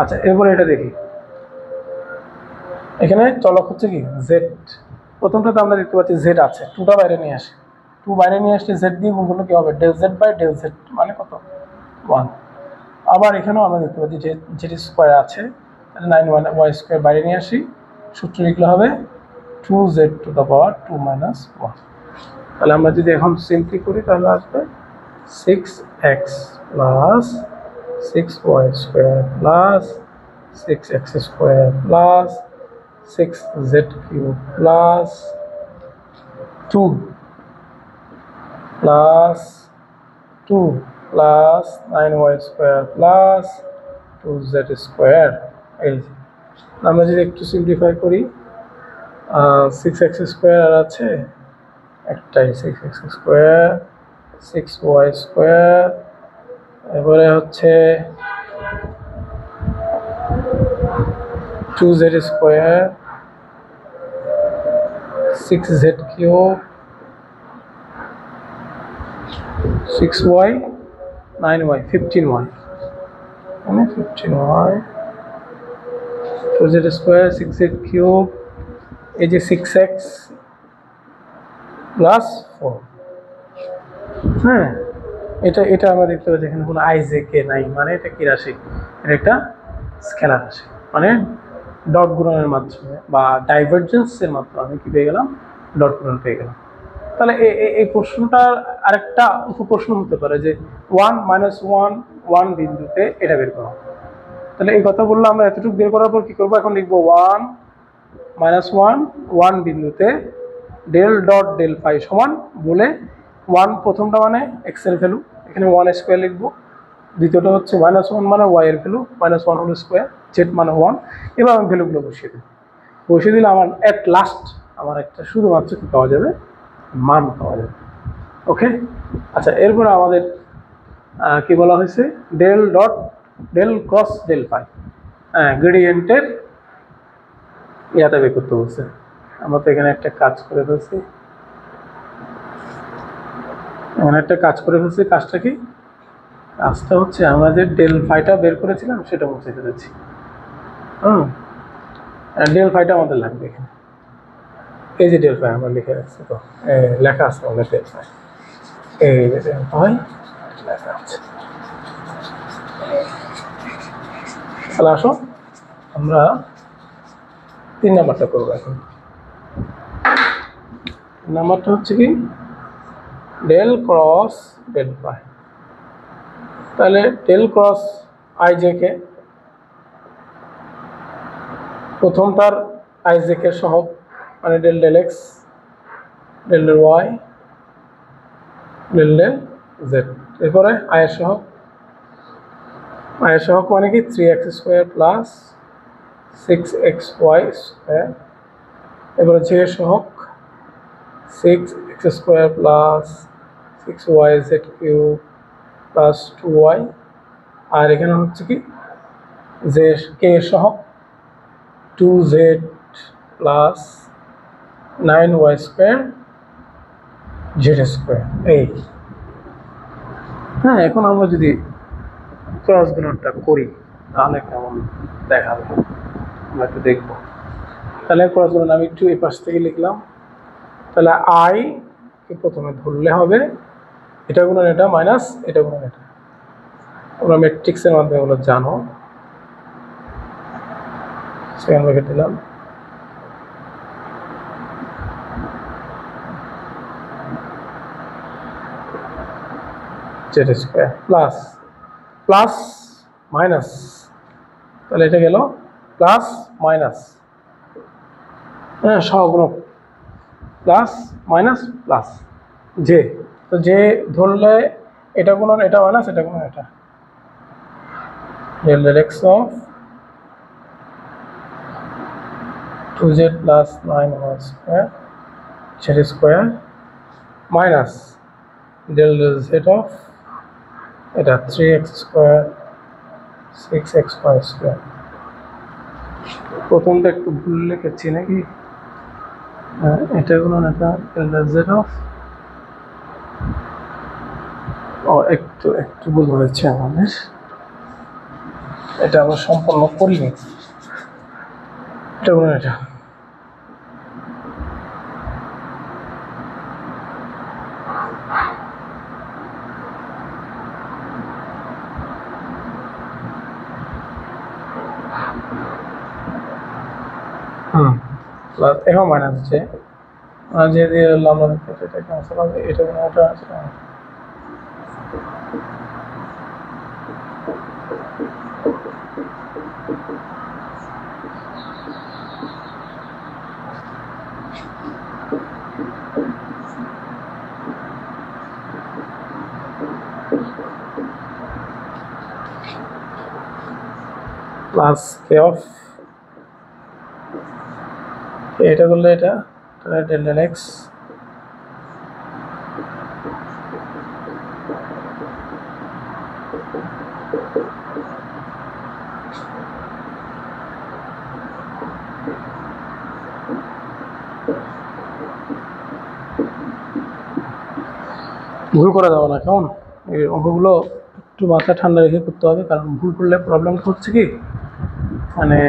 আচ্ছা, এরপরে এটা দেখি, এখানে চলক হচ্ছে কি জেড। প্রথমটাতে আমরা দেখতে পাচ্ছি জেড আছে, 2টা বাইরে নিয়ে আসি, 2 বাইরে নিয়ে আসলে জেড দিয়ে গুণ করলে কি হবে? Del Z by del Z মানে কত? 1। আবার এখানেও আমরা দেখতে পাচ্ছি যে জেড স্কোয়ার আছে, তাহলে 9y স্কোয়ার বাইরে নিয়ে আসি, সূত্র লিখলে হবে 2z two the power 2 minus 1। তাহলে আমরা যদি এখন সিম্পলি করি তাহলে আসবে 6x plus 6y square plus 6x square plus 6z cube plus 2 plus 2 plus 9y square plus 2z square. এই আমরা যদি একটু সিম্পলিফাই করি, 6x স্কোয়ার আর আছে একটাই, 6x স্কোয়ার 6y স্কোয়ার, এবারে হচ্ছে 2z square 6z cube 6y 9y 15y, মানে 15y 2z square 6z cube, এই যে 6x প্লাস 4। হ্যাঁ, এটা আমরা দেখতে পাচ্ছি এখানে কোনো আইজেকে নাই, মানে এটা কি রাশি? এটা একটা স্কেলার রাশি, মানে ডট গুণনের মাধ্যমে বা ডাইভারজেন্সের মাধ্যমে আমি কি পেয়ে গেলাম? ডট গুণন পেয়ে গেলাম। তাহলে এই প্রশ্নটার আরেকটা উপপ্রশ্ন হতে পারে যে 1 মাইনাস 1 বিন্দুতে এটা বের করা। তাহলে এই কথা বললে আমরা এতটুকু বের করার পর কি করবো? এখন লিখবো 1 মাইনাস 1 বিন্দুতে ডেল ডট ডেল ফাই সমান বলে 1 প্রথমটা মানে এক্স এর ভ্যালু, এখানে 1 স্কোয়ার লিখবো। দ্বিতীয়টা হচ্ছে -1 মানে ওয়াই এর ভ্যালু, -1 হোল স্কোয়ার, জেড মানে 1। এবার আমি ভ্যালুগুলো বসিয়ে দিই, বসিয়ে দিলে আমার অ্যাট লাস্ট আমার একটা শুধুমাত্র কি পাওয়া যাবে? মান পাওয়া যাবে। ওকে, আচ্ছা, এরপরে আমাদের কি বলা হয়েছে? Del dot del cross del phi, গ্রেডিয়েন্টের ইয়াটা বের করতে বলছে। আমরা তো এখানে একটা কাজ করে ফেলছি, কাজটা কি? কাজটা হচ্ছে আমরা যে ডেল ফাইটা বের করেছিলাম সেটা মুছে ফেলেছি। ডেল ফাইটা আমাদের লাগবে এখানে, এই যে ডেল ফাই আমরা লিখে রাখছি, তো লেখা আছে আমাদের ডেল ফাই, এই যে ডেল ফাই লেখা আছে। তাহলে আসো আমরা 3 নাম্বারটা করবো এখন। নাম্বারটা হচ্ছে কি? Del cross del phi. তাহলে del cross i j k প্রথমটার আইজেকের সহগ মানে del del x, del del y, del del z. এরপরে আয়ের সহগ, আয়ের সহগ মানে কি 3x square plus 6xy square. এবারে জে এর সহগ 6x square plus 6yz cube plus 2y। আর এখানে হচ্ছে কি যে কে এর সহগ 2z plus 9y square z square. এই হ্যাঁ, এখন আমরা যদি ক্রস গুণনটা করি তাহলে কেমন দেখাবে আমরা একটু দেখবো। তাহলে ক্রস গুণন আমি একটু এই পাশ থেকে লিখলাম। তাহলে আই কে প্রথমে ধরলে হবে এটা গুণন এটা মাইনাস এটা গুণন এটা। তোমরা ম্যাট্রিক্সের মাধ্যমে ওগুলো জানো। সেকেন্ড ব্র্যাকেট দিলাম, z square plus plus minus, তাহলে এটা গেল প্লাস মাইনাস, হ্যাঁ সহগুণক প্লাস মাইনাস প্লাস জে। তো জে ধরলে এটা গুণন এটা মাইনাস এটা গুণন এটা, del del x of 2z plus 9y square z square minus del del z of এটা 3x স্কোয়ার 6xy স্কোয়ার। প্রথমটা একটু ভুল লিখেছি নাকি, এটা গুলো এটা ডেল ডেল জেড অফ, ও একটু একটু ভুল হয়েছে আমাদের, এটা আমরা সম্পন্ন করিনি। এটা গুলো এটা প্লাস এখন মাইনাস হচ্ছে যে দিয়ে আমরা এটা ক্যান্সেল হবে, এটা কোনো ওটা আছে প্লাস কে অফ এটা করলে এটা তাহলে ডেল ডেল এক্স ভুল করা যাবে না কেমন, এই অঙ্কগুলো একটু মাথা ঠান্ডা রেখে করতে হবে, কারণ ভুল করলে প্রবলেমটা হচ্ছে কি মানে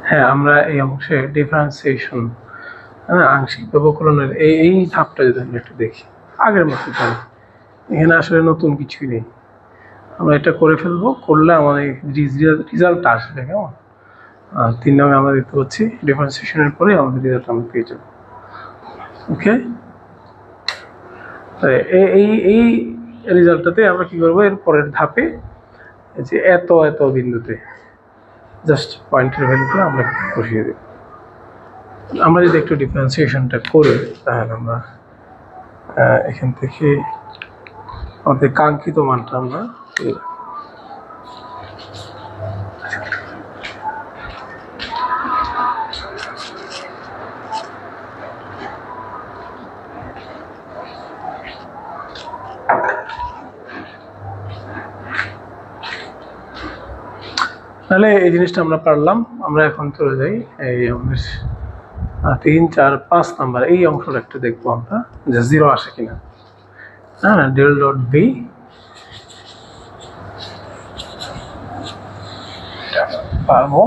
হ্যাঁ আমরা এই অংশে ডিফারেন্সিয়েশন আংশিক ব্যবকলনের এই ধাপটা যদি আমরা একটু দেখি আগের মতো তাহলে এখানে আসলে নতুন কিছুই নেই, আমরা এটা করে ফেলবো, করলে আমাদের রেজাল্ট আসবে কেমন। 3 নং আমরা দেখতে পাচ্ছি ডিফারেন্সিয়েশনের পরে আমাদের রেজাল্ট আমরা পেয়ে যাব। ওকে, এই রেজাল্টটাতে আমরা কি করবো এর পরের ধাপে যে এত এত বিন্দুতে জাস্ট পয়েন্টের ভ্যালুটা আমরা বসিয়ে দেব। আমরা যদি একটু ডিফারেন্সিয়েশনটা করি তাহলে আমরা এখান থেকে আমাদের কাঙ্ক্ষিত মানটা আমরা পেয়ে যাব। তাহলে এই জিনিসটা আমরা পারলাম। আমরা এখন চলে যাই এই আমাদের 3, 4, 5 নাম্বার এই অংশটা একটু দেখবো আমরা যে 0 আসে কিনা। হ্যাঁ, ডেল ডট বি পারবো।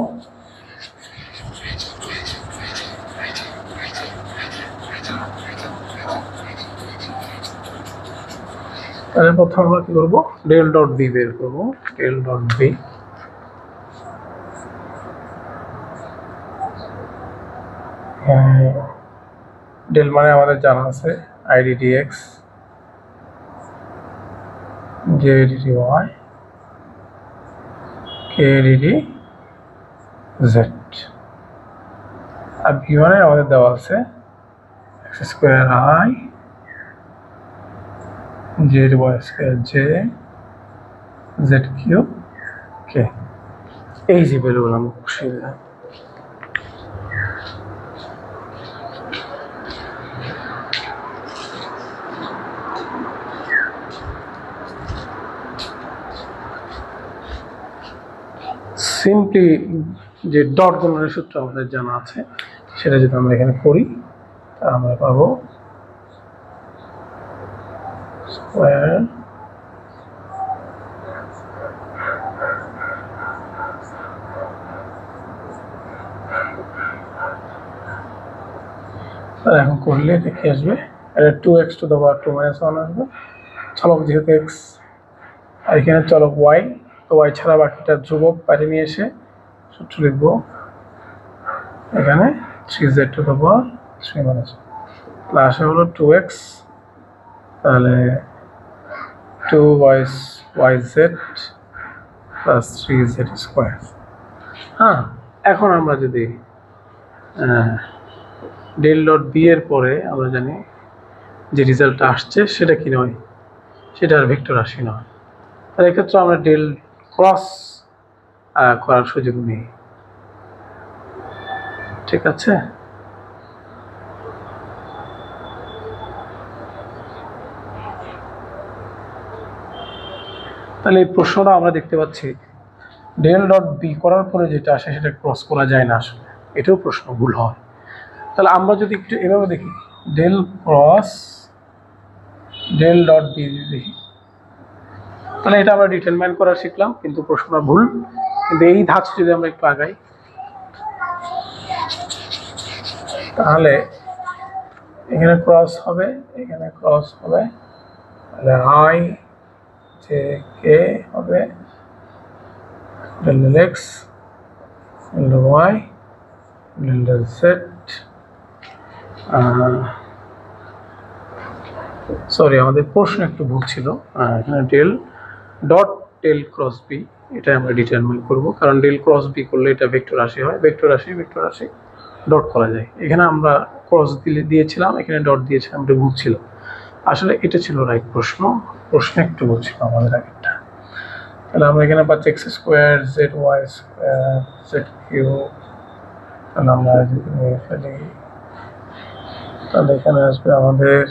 তাহলে প্রথমে আমরা কি করবো ডেল ডট বি বের করবো। ডেল ডট বি ডেল মানে আমাদের জানা আছে i d d x, j d d y k d d z. আর v1 এর আমাদের দেওয়া আছে x square i z y square j z cube k. এই যে ভ্যালুগুলো আমরা বসিয়ে দিলাম। সিম্পলি যে ডট গুণনের সূত্র আমাদের জানা আছে সেটা যদি আমরা এখানে করি তাহলে আমরা পাবো স্কোয়ার এখন করলে দেখে আসবে এটা 2x টু দ্য পাওয়ার 2 - 1 আসবে। চলক যেহেতু x আর এখানে চলক y, তো y ছাড়া বাকিটা ধ্রুবক বাইরে নিয়ে এসে সূত্র লিখব এখানে 3z two the power 3 - 1 plus হলো 2x, তাহলে 2yz প্লাস 3z স্কোয়ার। হ্যাঁ, এখন আমরা যদি ডেল ডট বি এর পরে আমরা জানি যে রেজাল্টটা আসছে সেটা কি নয়, সেটা আর ভেক্টর রাশি নয়, তাহলে এক্ষেত্রে আমরা ডেল ক্রস করার সুযোগ নেই। ঠিক আছে, তাহলে এই প্রশ্নটা আমরা দেখতে পাচ্ছি ডেল ডট বি করার পরে যেটা আসে সেটা ক্রস করা যায় না, আসলে এটাও প্রশ্ন ভুল হয়। তাহলে আমরা যদি একটু এভাবে দেখি del cross del dot b দেখি, তাহলে এটা আমরা ডিটারমাইন করা শিখলাম, কিন্তু প্রশ্নটা ভুল। কিন্তু এই ধাঁচ যদি আমরা একটু আগাই তাহলে এখানে ক্রস হবে, এখানে ক্রস হবে, তাহলে আই যে কে হবে del del x del y del del z, sorry আমাদের প্রশ্ন একটু ভুল ছিল, এখানে del dot del cross b এটা আমরা ডিটারমাইন করব, কারণ ডেল ক্রস বি করলে এটা ভেক্টর রাশি হয়, ভেক্টর রাশি ডট করা যায়। এখানে আমরা ক্রস দিয়েছিলাম, এখানে ডট দিয়েছিলাম, এটা ভুল ছিল। আসলে এটা ছিল রাইট প্রশ্ন একটু ভুল ছিল আমাদের আগেরটা। তাহলে আমরা এখানে পাচ্ছি x square z y square z cube, তাহলে আমরা যদি নিয়ে ফেলি তাহলে এখানে আসবে আমাদের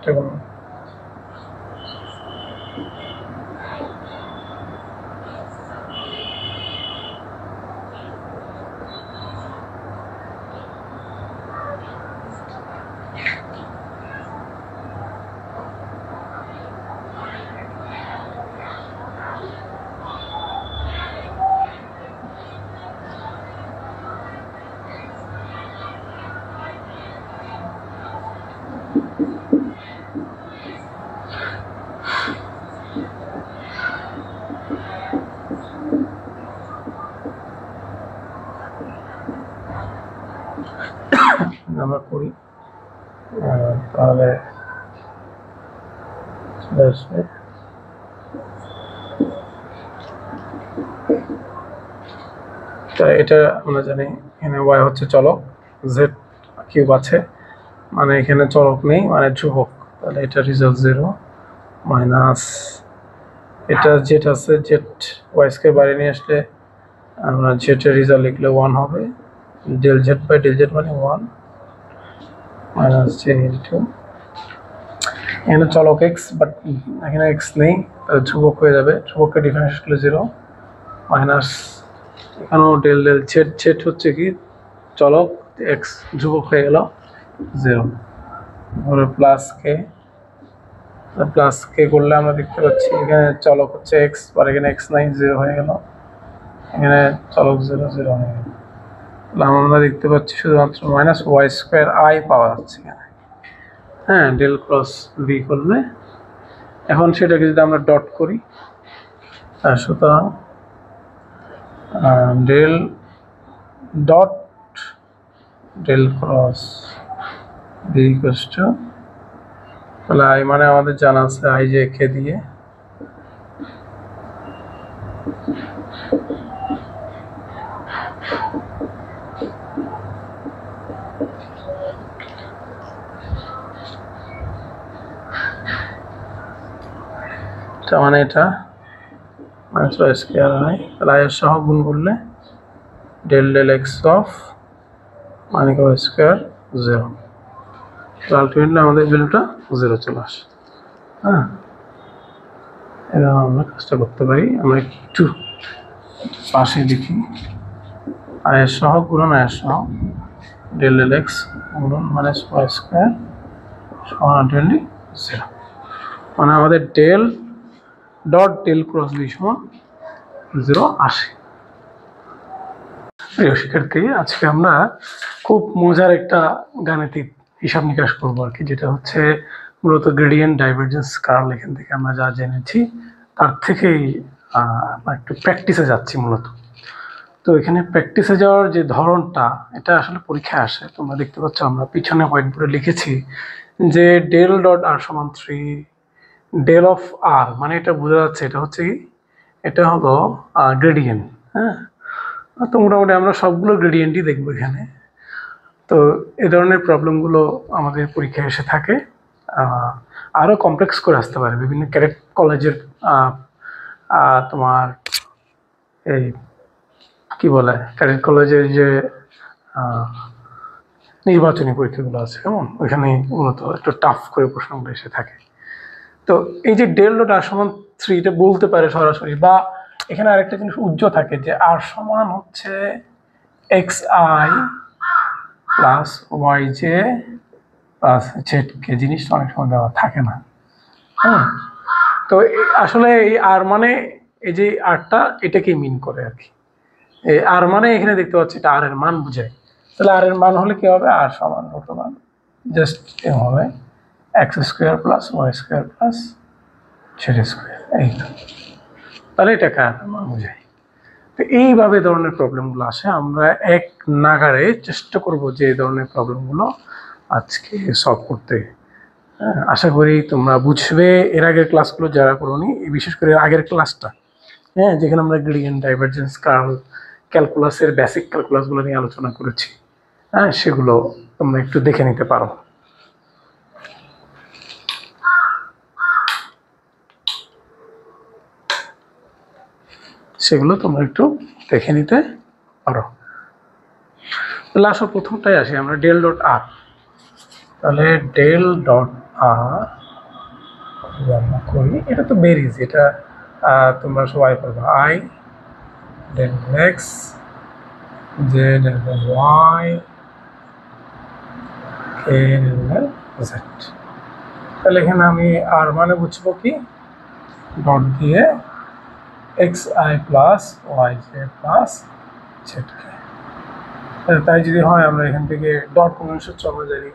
দেখুন আমরা করি, তাহলে এটা আমরা জানি এখানে ওয়াই হচ্ছে চলক, জেড কিউব আছে মানে এখানে চলক নেই মানে ধ্রুবক, তাহলে এটা রেজাল্ট 0 মাইনাস এটা জেড আছে, জেড ওয়াই স্কয়ার বাইরে নিয়ে আসলে আমরা জেডের রেজাল্ট লিখলে 1 হবে, del Z by del Z মানে 1 মাইনাস জে ইন্টু এখানে চলক এক্স, বাট এখানে এক্স নেই, তাহলে ধ্রুবক হয়ে যাবে, ধ্রুবককে ডিফারেন্স করলে 0 মাইনাস এখানেও ডেল ডেল জেড, জেড হচ্ছে কি চলক, এক্স ধ্রুবক হয়ে গেল 0, প্লাস কে করলে আমরা দেখতে পাচ্ছি এখানে চলক হচ্ছে এক্স, আর এখানে এক্স নাই 0 হয়ে গেল, এখানে চলক 0 0 হয়ে গেল, আমরা দেখতে পাচ্ছি শুধুমাত্র মাইনাস ওয়াই স্কোয়ার আই পাওয়া যাচ্ছে এখানে। হ্যাঁ, ডেল ক্রস বি করলে এখন সেটাকে যদি আমরা ডট করি, সুতরাং del dot del cross b equals to তাহলে আই মানে আমাদের জানা আছে আই জে কে দিয়ে, মানে এটা মাইনাস ওয়াই স্কোয়ার আই, তাহলে আই এর সহ গুণ করলে del del x of minus y square 0। তো আলটিমেটলি আমাদের ভ্যালুটা 0 চলে আসে। হ্যাঁ, এবার আমরা কাজটা করতে পারি। আমরা একটু পাশে লিখি, আয়ের সহ গুণন আয়ের সহ ডেল ডেল এক্স গুণন মাইনাস ওয়াই স্কোয়ার সমান আলটিমেটলি 0। মানে আমাদের del dot del cross b সমান 0 আসে। প্রিয় শিক্ষার্থী, আজকে আমরা খুব মজার একটা গাণিতিক হিসাব নিকাশ করবো আর কি, যেটা হচ্ছে মূলত গ্রেডিয়েন্ট, ডাইভারজেন্স, কার্ল। এখান থেকে আমরা যা জেনেছি তার থেকেই আমরা একটু প্র্যাকটিসে যাচ্ছি মূলত। তো এখানে প্র্যাকটিসে যাওয়ার যে ধরনটা, এটা আসলে পরীক্ষায় আসে। তোমরা দেখতে পাচ্ছ আমরা পিছনে হোয়াইট বোর্ডে লিখেছি যে ডেল ডট আর সমান 3 ডেল অফ আর, মানে এটা বোঝা যাচ্ছে এটা হচ্ছে কি, এটা হলো গ্রেডিয়েন্ট। হ্যাঁ, তো মোটামুটি আমরা সবগুলো গ্রেডিয়েন্টই দেখবো এখানে। তো এ ধরনের প্রবলেমগুলো আমাদের পরীক্ষায় এসে থাকে। আরও কমপ্লেক্স করে আসতে পারে বিভিন্ন ক্যাডেট কলেজের তোমার এই কি বলে, ক্যাডেট কলেজের যে নির্বাচনী পরীক্ষাগুলো আছে, কেমন ওইখানে মূলত একটু টাফ করে প্রশ্নগুলো এসে থাকে। তো এই যে ডেল ডট আর সমান 3 এটা বলতে পারে সরাসরি, বা এখানে আরেকটা জিনিস উজ্জ্ব থাকে যে আর সমান হচ্ছে x i plus y j plus z k, জিনিসটা অনেক সময় দেওয়া থাকে না। হ্যাঁ, তো আসলে এই আর মানে এই যে আরটা এটাকে মিন করে আর কি। এই আর মানে এখানে দেখতে পাচ্ছি এটা আর এর মান বোঝায়। তাহলে আর এর মান হলে কি হবে, আর সমান রুট ওভার জাস্ট এম হবে x square plus y square plus z square. এই তো, তাহলে এটাকে আর মান বোঝায়। তো এইভাবে ধরনের প্রবলেমগুলো আসে। আমরা এক নাগারে চেষ্টা করব যে এই ধরনের প্রবলেমগুলো আজকে সলভ করতে। আশা করি তোমরা বুঝবে। এর আগের ক্লাসগুলো যারা করোনি, বিশেষ করে আগের ক্লাসটা, হ্যাঁ, যেখানে আমরা গ্রেডিয়েন্ট, ডাইভারজেন্স, কার্ল, ক্যালকুলাসের বেসিক ক্যালকুলাসগুলো নিয়ে আলোচনা করেছি, হ্যাঁ, সেগুলো তোমরা একটু দেখে নিতে পারো। সেগুলো তোমরা একটু দেখে নিতে পারো। তাহলে আসো প্রথমটাই আসি আমরা, ডেল ডট আর। তাহলে ডেল ডট আর আমরা করি, এটা তো বের ইজি, এটা তোমরা সবাই করবে। I del x j del y k del z. তাহলে এখানে আমি আর মানে বুঝবো কি, ডট দিয়ে x i plus y j plus z k. তাই যদি হয় আমরা এখান থেকে ডট কনভেনশন আমরা জানি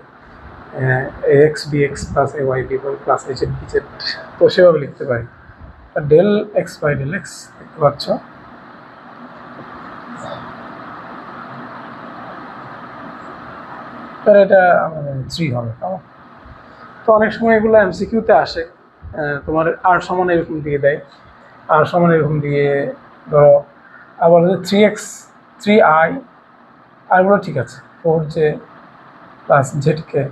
x b x plus a y b plus a z b z, তো সেভাবে লিখতে পারি। Del x by del x দেখতে পাচ্ছ, তাহলে এটা আমাদের 3 হবে। তো অনেক সময় এগুলো এমসিকিউতে আসে, তোমার আর সমান এরকম দিয়ে দেয়, আর সমান এরকম দিয়ে ধরো, আবার হচ্ছে 3x 3i, আরগুলো ঠিক আছে, 4j প্লাস জেডকে,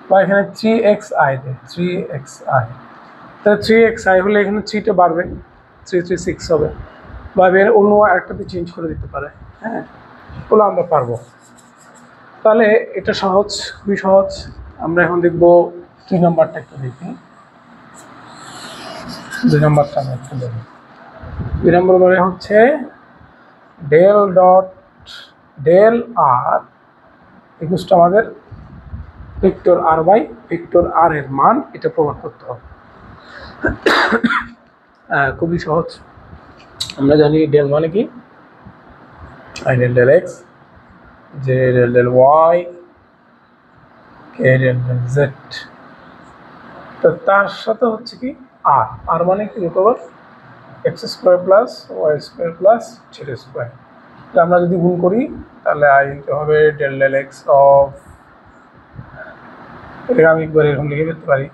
বা এখানে 3xi দেয়, 3xi। তাহলে 3xi হলে এখানে 3টা বাড়বে, 3 3 6 হবে, বা এর অন্য আরেকটাতে চেঞ্জ করে দিতে পারে। হ্যাঁ, ওগুলো আমরা পারবো। তাহলে এটা সহজ, খুবই সহজ। আমরা এখন দেখবো 2 নম্বরটা একটু দেখি। 2 নম্বরটা আমরা একটু দেখি। 2 নম্বর মানে হচ্ছে del dot del r equal to আমাদের vector r by vector r এর মান, এটা প্রমাণ করতে হবে। খুবই সহজ। আমরা জানি ডেল মানে কি, i del del x j del del y k del del z. তো তার সাথে হচ্ছে কি আর, আর মানে কি root over x square plus y square plus z square. তো আমরা যদি গুণ করি তাহলে আই হবে ডেল ডেল এক্স অফ, এটাকে আমি একবার এরকম লিখে ফেলতে পারি,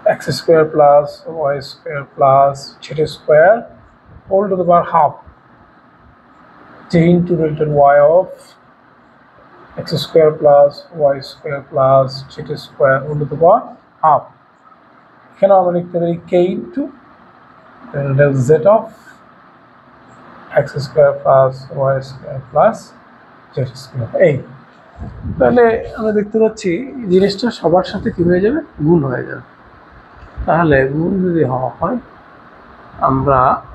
x square plus y square plus z square whole to the power half j into delta y of x square plus y square plus z square whole to the power half. এখানে আমরা লিখতে পারি k into del z of x square plus y square plus z square এই। তাহলে আমরা দেখতে পাচ্ছি জিনিসটা সবার সাথে কি হয়ে যাবে, গুণ হয়ে যাবে। তাহলে গুণ যদি হওয়া হয়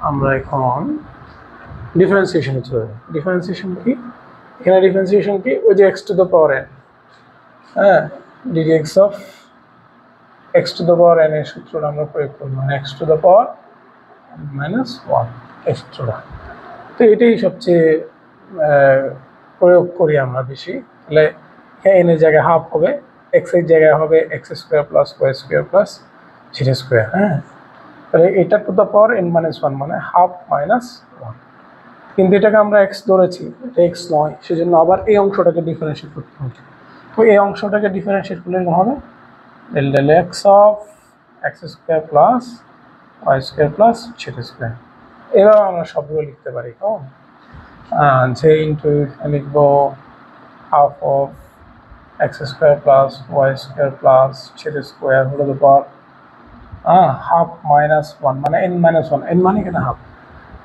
আমরা এখন ডিফারেন্সিয়েশনে চলে যাই। ডিফারেন্সিয়েশন কি, এখানে ডিফারেন্সিয়েশন কি, ওই যে x to the power n, হ্যাঁ, d d x of x to the power n এর সূত্রটা আমরা প্রয়োগ করব, মানে x to the power minus one extra. তো এটাই সবচেয়ে প্রয়োগ করি আমরা বেশি। তাহলে এন এর জায়গায় হাফ হবে, এক্স এর জায়গায় হবে x square plus y square plus z square. হ্যাঁ, তাহলে এটা to the power n minus one মানে হাফ মাইনাস ওয়ান, কিন্তু এটাকে আমরা এক্স ধরেছি, এটা এক্স নয়, সেজন্য আবার এই অংশটাকে ডিফারেন্সিয়েট করতে হবে। তো এই অংশটাকে ডিফারেন্সিয়েট করলে এরকম হবে del del x of x square plus y square plus z square. এবার আমরা সবগুলো লিখতে পারি। যে ইন্টু লিখবো half of x square plus y square plus z square হলো the power half minus one মানে এন মাইনাস ওয়ান, এন মানে এখানে হাফ।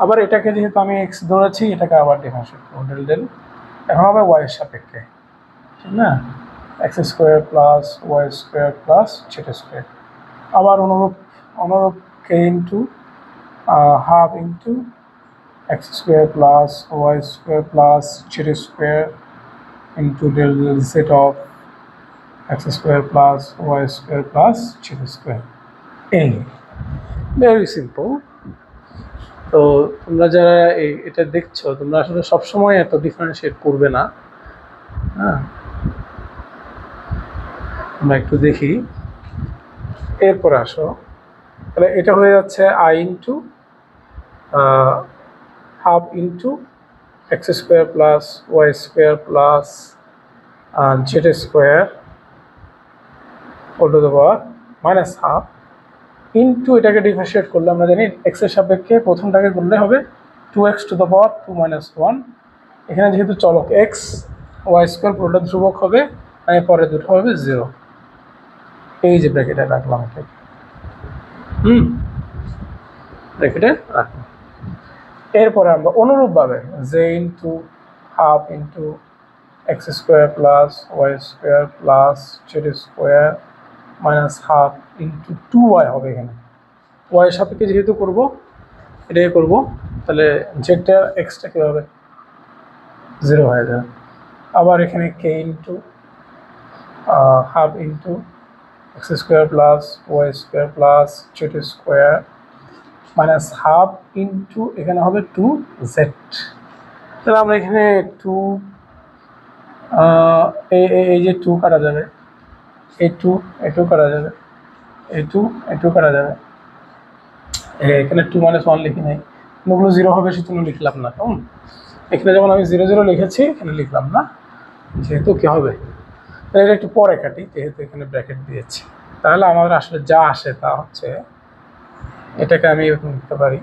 আবার এটাকে যেহেতু আমি এক্স ধরেছি, এটাকে আবার ডিফারেন্সিয়েট করবো ডেল ডেল, এখন হবে ওয়াই এর সাপেক্ষে, ঠিক না, x square plus y square plus z square. আবার অনুরূপ k into half into x square plus y square plus z square into del del z of x square plus y square plus z square. এই very simple. তো তোমরা যারা এটা দেখছো, তোমরা আসলে সবসময় এত ডিফারেন্সিয়েট করবে না। হ্যাঁ, আমরা একটু দেখি, এরপর আসো। তাহলে এটা হয়ে যাচ্ছে i into half into x square plus y square plus z square whole to the power minus half into এটাকে ডিফারেন্সিয়েট করলে আমরা জানি এক্সের সাপেক্ষে প্রথমটাকে করলে হবে two x to the power two minus one. এখানে যেহেতু চলক এক্স, ওয়াই স্কোয়ার পুরোটা ধ্রুবক হবে, মানে পরে দুটো হবে জিরো। এই যে ব্র্যাকেটে রাখলাম, ব্র্যাকেটে রাখলাম। এরপরে আমরা অনুরূপভাবে j into half into x square plus y square plus z square minus half into two y হবে। এখানে ওয়াইয়ের সাপেক্ষে যেহেতু করবো, এটাই করবো, তাহলে জেডটা এক্সটা কী হবে, জিরো হয়ে যাবে। আবার এখানে k into half into x square plus y square plus z square minus half into এখানে হবে টু জেড। তাহলে আমরা এখানে টু এই যে টু কাটা যাবে, এই টু কাটা যাবে, এই টু কাটা যাবে, এখানে টু মাইনাস ওয়ান লিখি নাই, ওগুলো জিরো হবে সেজন্য লিখলাম না। কেমন, এখানে যেমন আমি জিরো জিরো লিখেছি, এখানে লিখলাম না, যেহেতু কী হবে, তাহলে এটা একটু পরে কাটি, যেহেতু এখানে ব্র্যাকেট দিয়েছি। তাহলে আমাদের আসলে যা আসে তা হচ্ছে, এটাকে আমি এরকম লিখতে পারি,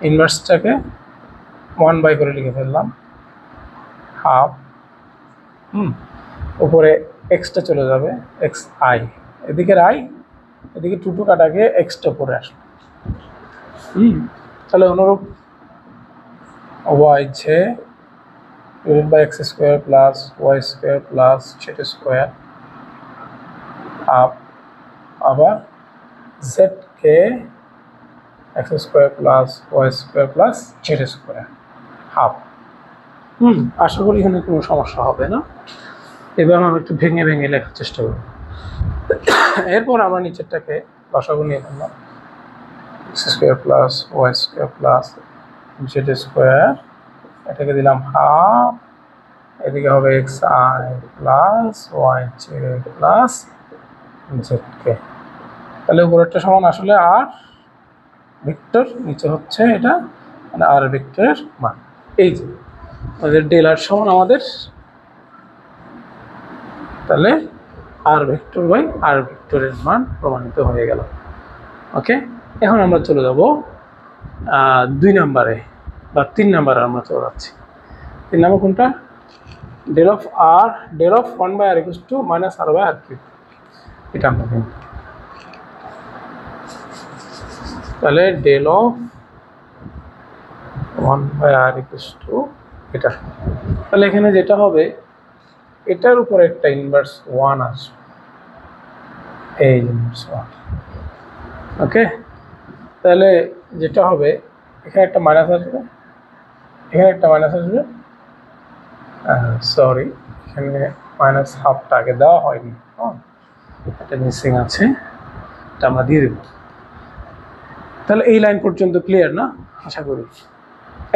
ইনভার্সটাকে ওয়ান বাই করে লিখে ফেললাম, হাফ, উপরে এক্সটা চলে যাবে, এক্স আই, এদিকে আই, এদিকে টু কাটা গিয়ে এক্সটা উপরে আসবে। তাহলে অনুরূপ y j divided by x square plus y square plus z square half, আবার z k x square plus y square plus z square half. আশা করি এখানে কোনো সমস্যা হবে না। এবার আমরা একটু ভেঙে ভেঙে লেখার চেষ্টা করব। এরপর আমরা নিচেরটাকে লসাগু নিয়ে ফেললাম, x square plus y square plus z square, এটাকে দিলাম হাফ, এদিকে হবে x i plus y z plus z k. তাহলে উপরেরটা সমান আসলে আর ভেক্টর, নিচে হচ্ছে এটা মানে আর ভেক্টরের মান। এই যে আমাদের ডেল আর সমান আমাদের, তাহলে আর ভেক্টর বাই আর ভেক্টরের মান প্রমাণিত হয়ে গেল। ওকে, এখন আমরা চলে যাব 2 নম্বরে বা 3 নম্বরে আমরা চলে যাচ্ছি। 3 নম্বর কোনটা? Del of r, del of 1/r equals to minus r by r cube. এটা আমরা দেখব। তাহলে del of 1/r equals two এটা। তাহলে এখানে যেটা হবে, এটার উপরে একটা ইনভার্স 1 আসবে, এই ইনভার্স 1। ওকে, তাহলে যেটা হবে, এখানে একটা মাইনাস আসবে, এখানে একটা মাইনাস আসবে, সরি এখানে মাইনাস হাফটা আগে দেওয়া হয়নি, এটা মিসিং আছে, এটা আমরা দিয়ে দেব। তাহলে এই লাইন পর্যন্ত ক্লিয়ার না? আশা করি।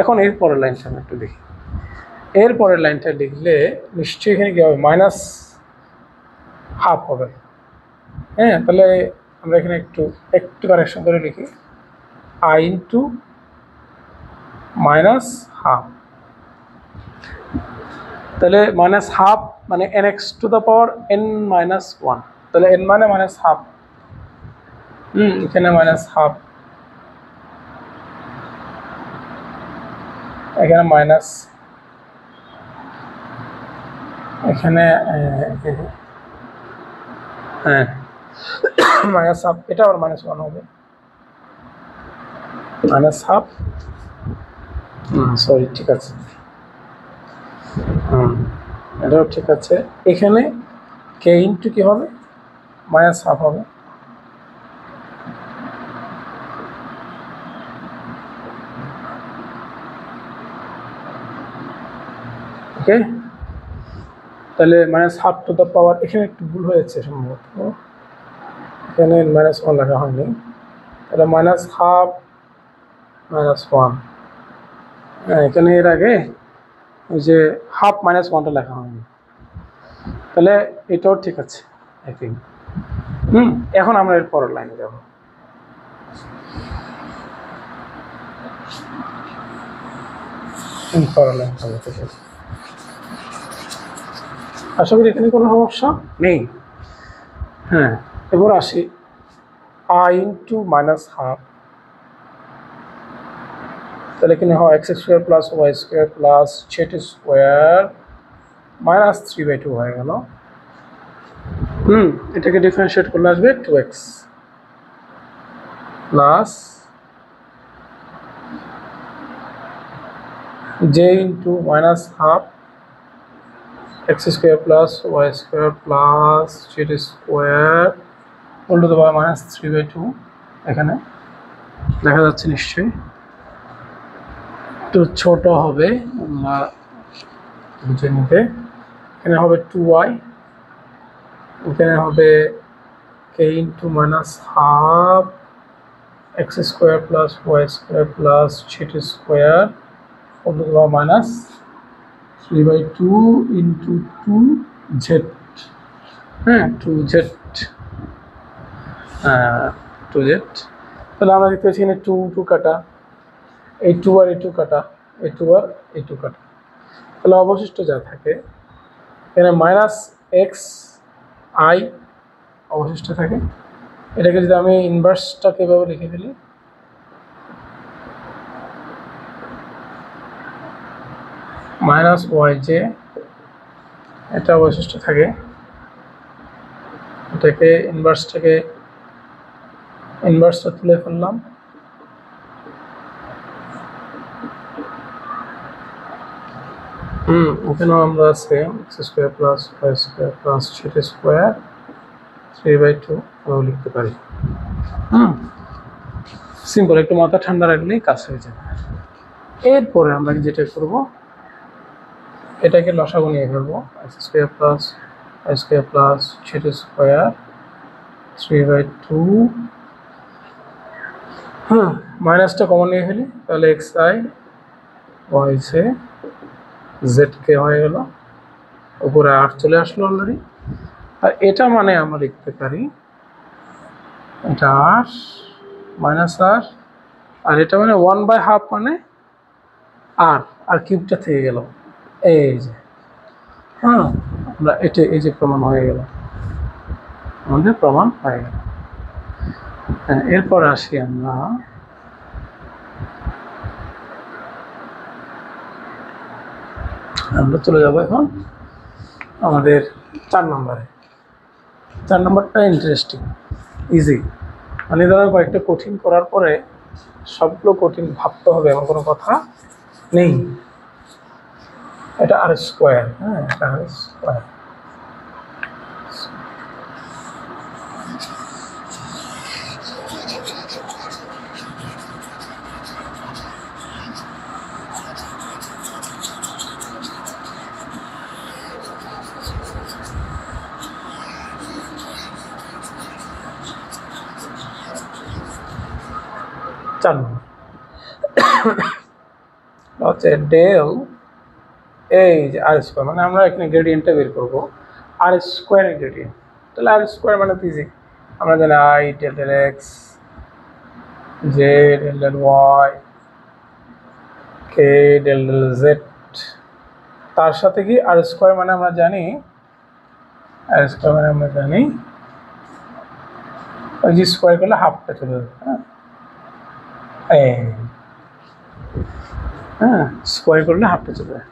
এখন এর পরের লাইনটা আমরা একটু দেখি। এর পরের লাইনটা লিখলে নিশ্চয়ই এখানে কী হবে, মাইনাস হাফ হবে। হ্যাঁ, তাহলে আমরা এখানে একটু কারেকশন করে লিখি, আই ইন্টু মাইনাস হাফ। তাহলে মাইনাস হাফ মানে nx two the power n minus 1। তাহলে n মানে মাইনাস হাফ, এখানে মাইনাস হাফ, এখানে মাইনাস, এখানে হ্যাঁ মাইনাস হাফ, এটা আবার মাইনাস 1 হবে, মাইনাস হাফ, সরি ঠিক আছে, এটাও ঠিক আছে। এখানে কে ইন্টু কি হবে, মাইনাস হাফ হবে, ওকে। তাহলে মাইনাস হাফ টু দ্য পাওয়ার, এখানে একটু ভুল হয়েছে সম্ভবত, এখানে মাইনাস 1 লেখা হয়নি, তাহলে মাইনাস হাফ মাইনাস 1, এখানে এর আগে ওই যে হাফ মাইনাস 1টা লেখা হয়নি, তাহলে এটাও ঠিক আছে আই থিঙ্ক। এখন আমরা এর পরের লাইনে যাব। পরের লাইন আশা করি এখানে কোনো সমস্যা নেই। হ্যাঁ, এবার আসি আই ইন্টু মাইনাস হাফ, তাহলে এখানে হয় x square plus y square plus z square minus 3/2 হয়ে গেল। এটাকে ডিফারেন্সিয়েট করলে আসবে 2x plus j into minus half x square plus y square plus z square whole to the power minus 3/2। এখানে দেখা যাচ্ছে নিশ্চয়ই একটু ছোট হবে, বুঝে নিতে। এখানে হবে 2y, এখানে হবে k into minus half x square plus y square plus z square whole to the power minus 3/2 into 2z, হ্যাঁ 2z, তাহলে আমরা দেখতে পাচ্ছি এখানে 2 কাটা, এই 2 আর এই 2 কাটা, এই 2 আর এই 2 কাটা, তাহলে অবশিষ্ট যা থাকে এখানে মাইনাস এক্স আই অবশিষ্ট থাকে। এটাকে যদি আমি ইনভার্সটাকে এভাবে লিখে ফেলি, মাইনাস ওয়াই জে, এটা অবশিষ্ট থাকে। এটাকে ইনভার্সটা তুলে ফেললাম, এখানেও আমরা same x square plus y square plus z square 3/2 লিখতে পারি। সিম্পল, একটু মাথা ঠান্ডা রাখলেই কাজ হয়ে যাবে। এরপরে আমরা যেটা করব, এটাকে লসাগু নিয়ে ফেলবো, x square plus y square plus z square 3/2, মাইনাসটা কমন নিয়ে ফেলি, তাহলে x i y j z k হয়ে গেল, উপরে আর চলে আসলো অলরেডি। আর এটা মানে আমরা লিখতে পারি এটা আর মাইনাস আর, আর এটা মানে 1/2 মানে আর কিউবটা থেকে গেল, এই যে আমরা এটা এই যে প্রমাণ হয়ে গেল, আমাদের প্রমাণ হয়ে গেল। এরপর আসি আমরা চলে যাব এখন আমাদের 4 নম্বরে। 4 নম্বরটা ইন্টারেস্টিং, ইজি, মানে ধরো কয়েকটা কঠিন করার পরে সবগুলো কঠিন ভাবতে হবে এমন কোনো কথা নেই। এটা আর স্কোয়ার, এটা আর স্কোয়ার। হচ্ছে ডেল এই যে আর স্কোয়ার, মানে আমরা এখানে গ্রেডিয়েন্টটা বের করবো আর স্কোয়ারের গ্রেডিয়েন্ট। তাহলে আর স্কোয়ার মানে তো ইজি, আমরা জানি i del del x, j del del y, k del del z, তার সাথে কি আর স্কোয়ার মানে আমরা জানি, আর স্কোয়ার মানে আমরা জানি ওই যে স্কোয়ার করলে হাফটা চলে যাবে। স্কোয়ার করলে হাফটা চলে যাবে,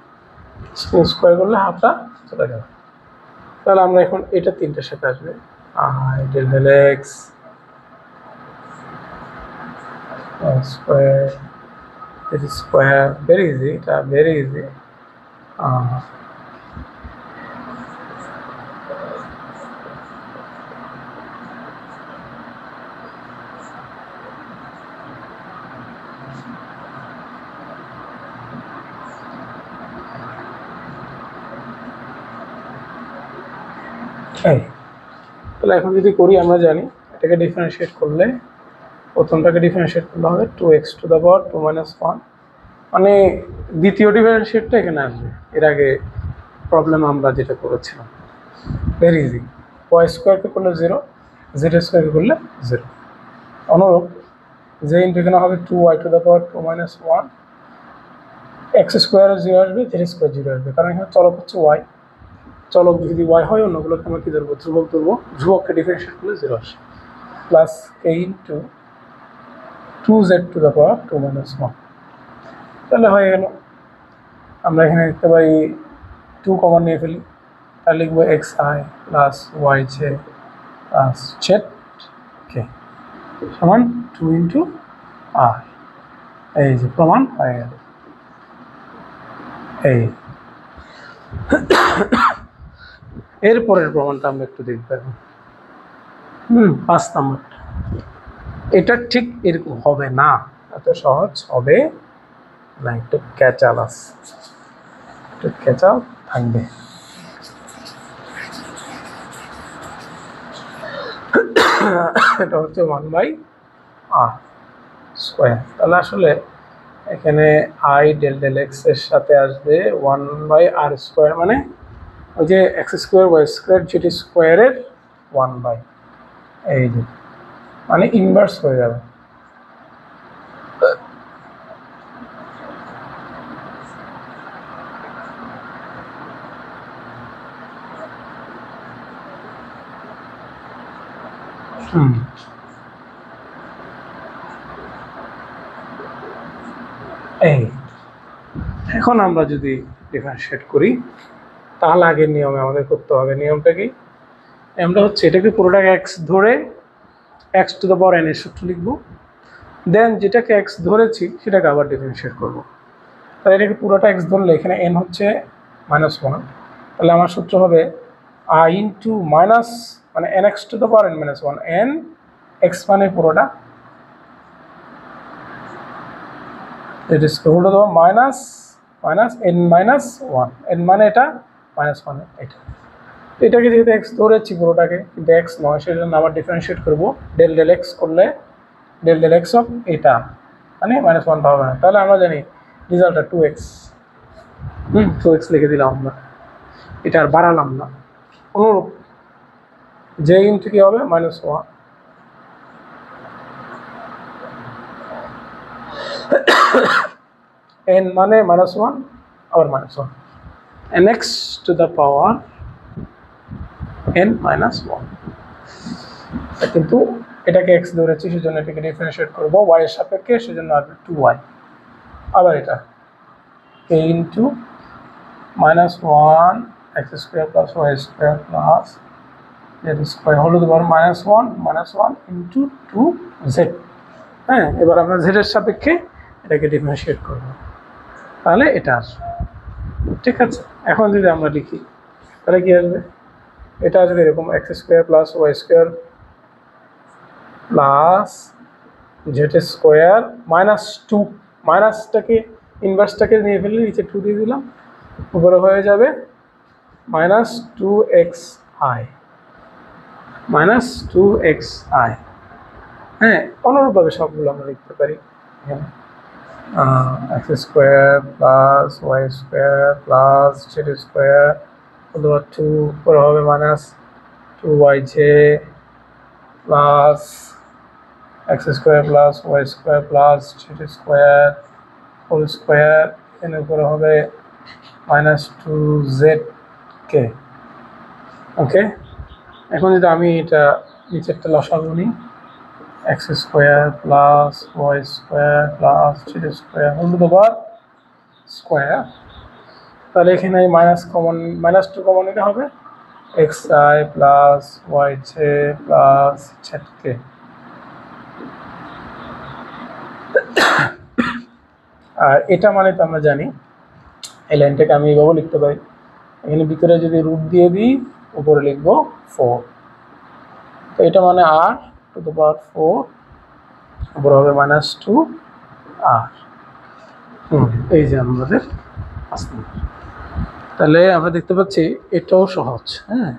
স্কোয়ার করলে হাফটা চলে যাবে। তাহলে আমরা এখন এটা তিনটার সাথে আসবে, i del del x square, this is square, very easy, এটা very easy। তাহলে এখন যদি করি আমরা জানি এটাকে ডিফারেন্সিয়েট করলে প্রথমটাকে ডিফারেন্সিয়েট করলে হবে 2x two the power 2 minus 1, মানে দ্বিতীয় ডিফারেন্সিয়েটটা এখানে আসবে। এর আগে প্রবলেম আমরা যেটা করেছিলাম ভেরি ইজি, ওয়াই স্কোয়ারকে করলে 0, জেড স্কোয়ারকে করলে 0। অনুরূপ যে ইন্টু এখানে হবে 2y to the power 2 minus 1, x স্কোয়ারও 0 আসবে, জেড স্কোয়ার 0 আসবে, কারণ এখানে চলক হচ্ছে ওয়াই। চলক যদি ওয়াই হয় অন্যগুলোকে আমরা কী ধরবো, ধ্রুবক ধরবো, ধ্রুবককে ডিফারেন্সিয়েট করলে 0 আসে, plus K into 2z two the power 2 minus 1। তাহলে হয়ে গেল। আমরা এখানে দেখতে পাই 2 কমন নিয়ে ফেলি, তাহলে লিখবো x i plus y j plus z k সমান 2 ইন্টু আর। এই যে প্রমাণ হয়ে গেল। এই এরপরের প্রমাণটা আমরা একটু দেখতে পাবো। 5 নম্বরটা, এটা ঠিক এরকম হবে না, এত সহজ হবে না, একটু ক্যাচাল আছে, একটু ক্যাচাল থাকবে। এটা হচ্ছে 1/r স্কোয়ার। তাহলে আসলে এখানে আই ডেল ডেল এক্স এর সাথে আসবে 1/r স্কোয়ার, মানে ওই যে x square y square z স্কোয়ারের 1/, এই যে মানে ইনভার্স হয়ে যাবে। এই এখন আমরা যদি ডিফারেন্সিয়েট করি তাহলে আগের নিয়মে আমাদের করতে হবে। নিয়মটা কি? নিয়মটা হচ্ছে এটাকে পুরোটাকে এক্স ধরে x to the power n এর সূত্র লিখবো, দেন যেটাকে এক্স ধরেছি সেটাকে আবার ডিফারেন্সিয়েট করবো। তাহলে এটাকে পুরোটা এক্স ধরলে এখানে এন হচ্ছে -1, তাহলে আমার সূত্র হবে আই ইন্টু মাইনাস মানে N x to the power n minus 1, N x মানে পুরোটা it is equal to the minus n minus 1, n মানে এটা -1 এটা, এটাকে যেহেতু x ধরেছি পুরোটাকে, কিন্তু x নয় সেজন্য আবার ডিফারেন্সিয়েট করব, ডেল ডেল x করলে ডেল ডেল x অফ এটা মানে -1 হবে না। তাহলে আমরা জানি রেজাল্টটা 2x, 2x লিখে দিলাম আমরা, এটা আর বাড়ালাম না। অনুরূপ j ইনটু কি হবে -1, n মানে -1 আবার -1, nx to the power n minus 1, কিন্তু এটাকে এক্স ধরেছি, সেজন্য এটাকে ডিফারেন্সিয়েট করবো ওয়াই এর সাপেক্ষে, সেজন্য আসবে 2y। আবার এটা a into -1 x square plus y square plus z square whole to the power -1 into 2z। হ্যাঁ, এবার আমরা জেডের সাপেক্ষে এটাকে ডিফারেন্সিয়েট করবো, তাহলে এটা আসবে। ঠিক আছে, এখন যদি আমরা লিখি তাহলে কি আসবে? এটা আসবে এরকম x square plus y square plus z square -2, মাইনাসটাকে ইনভার্সটাকে নিয়ে ফেললে নিচে 2 দিয়ে দিলাম, উপরে হয়ে যাবে -2xi, -2xi। হ্যাঁ, অনুরূপভাবে সবগুলো আমরা লিখতে পারি। X square plus y square plus z square অথবা 2 করে হবে -2yj plus x square plus y square plus z square whole square, এর উপরে হবে -2zk। ওকে, এখন যদি আমি এটা নিচেরটা লসাগু নিই, x square plus y square plus z square whole to the power square, তাহলে এখানে -2 কমন নিতে হবে, xi plus yj plus zk। আর এটা মানে তো আমরা জানি, এই লাইনটাকে আমি এইভাবে লিখতে পারি, এখানে ভিতরে যদি রুট দিয়ে দিই উপরে লিখবো 4, তো এটা মানে r টু দি পাওয়ার 4 উপরে হবে -2r। এই যে আমাদের আসবে। তাহলে আমরা দেখতে পাচ্ছি এটাও সহজ। হ্যাঁ,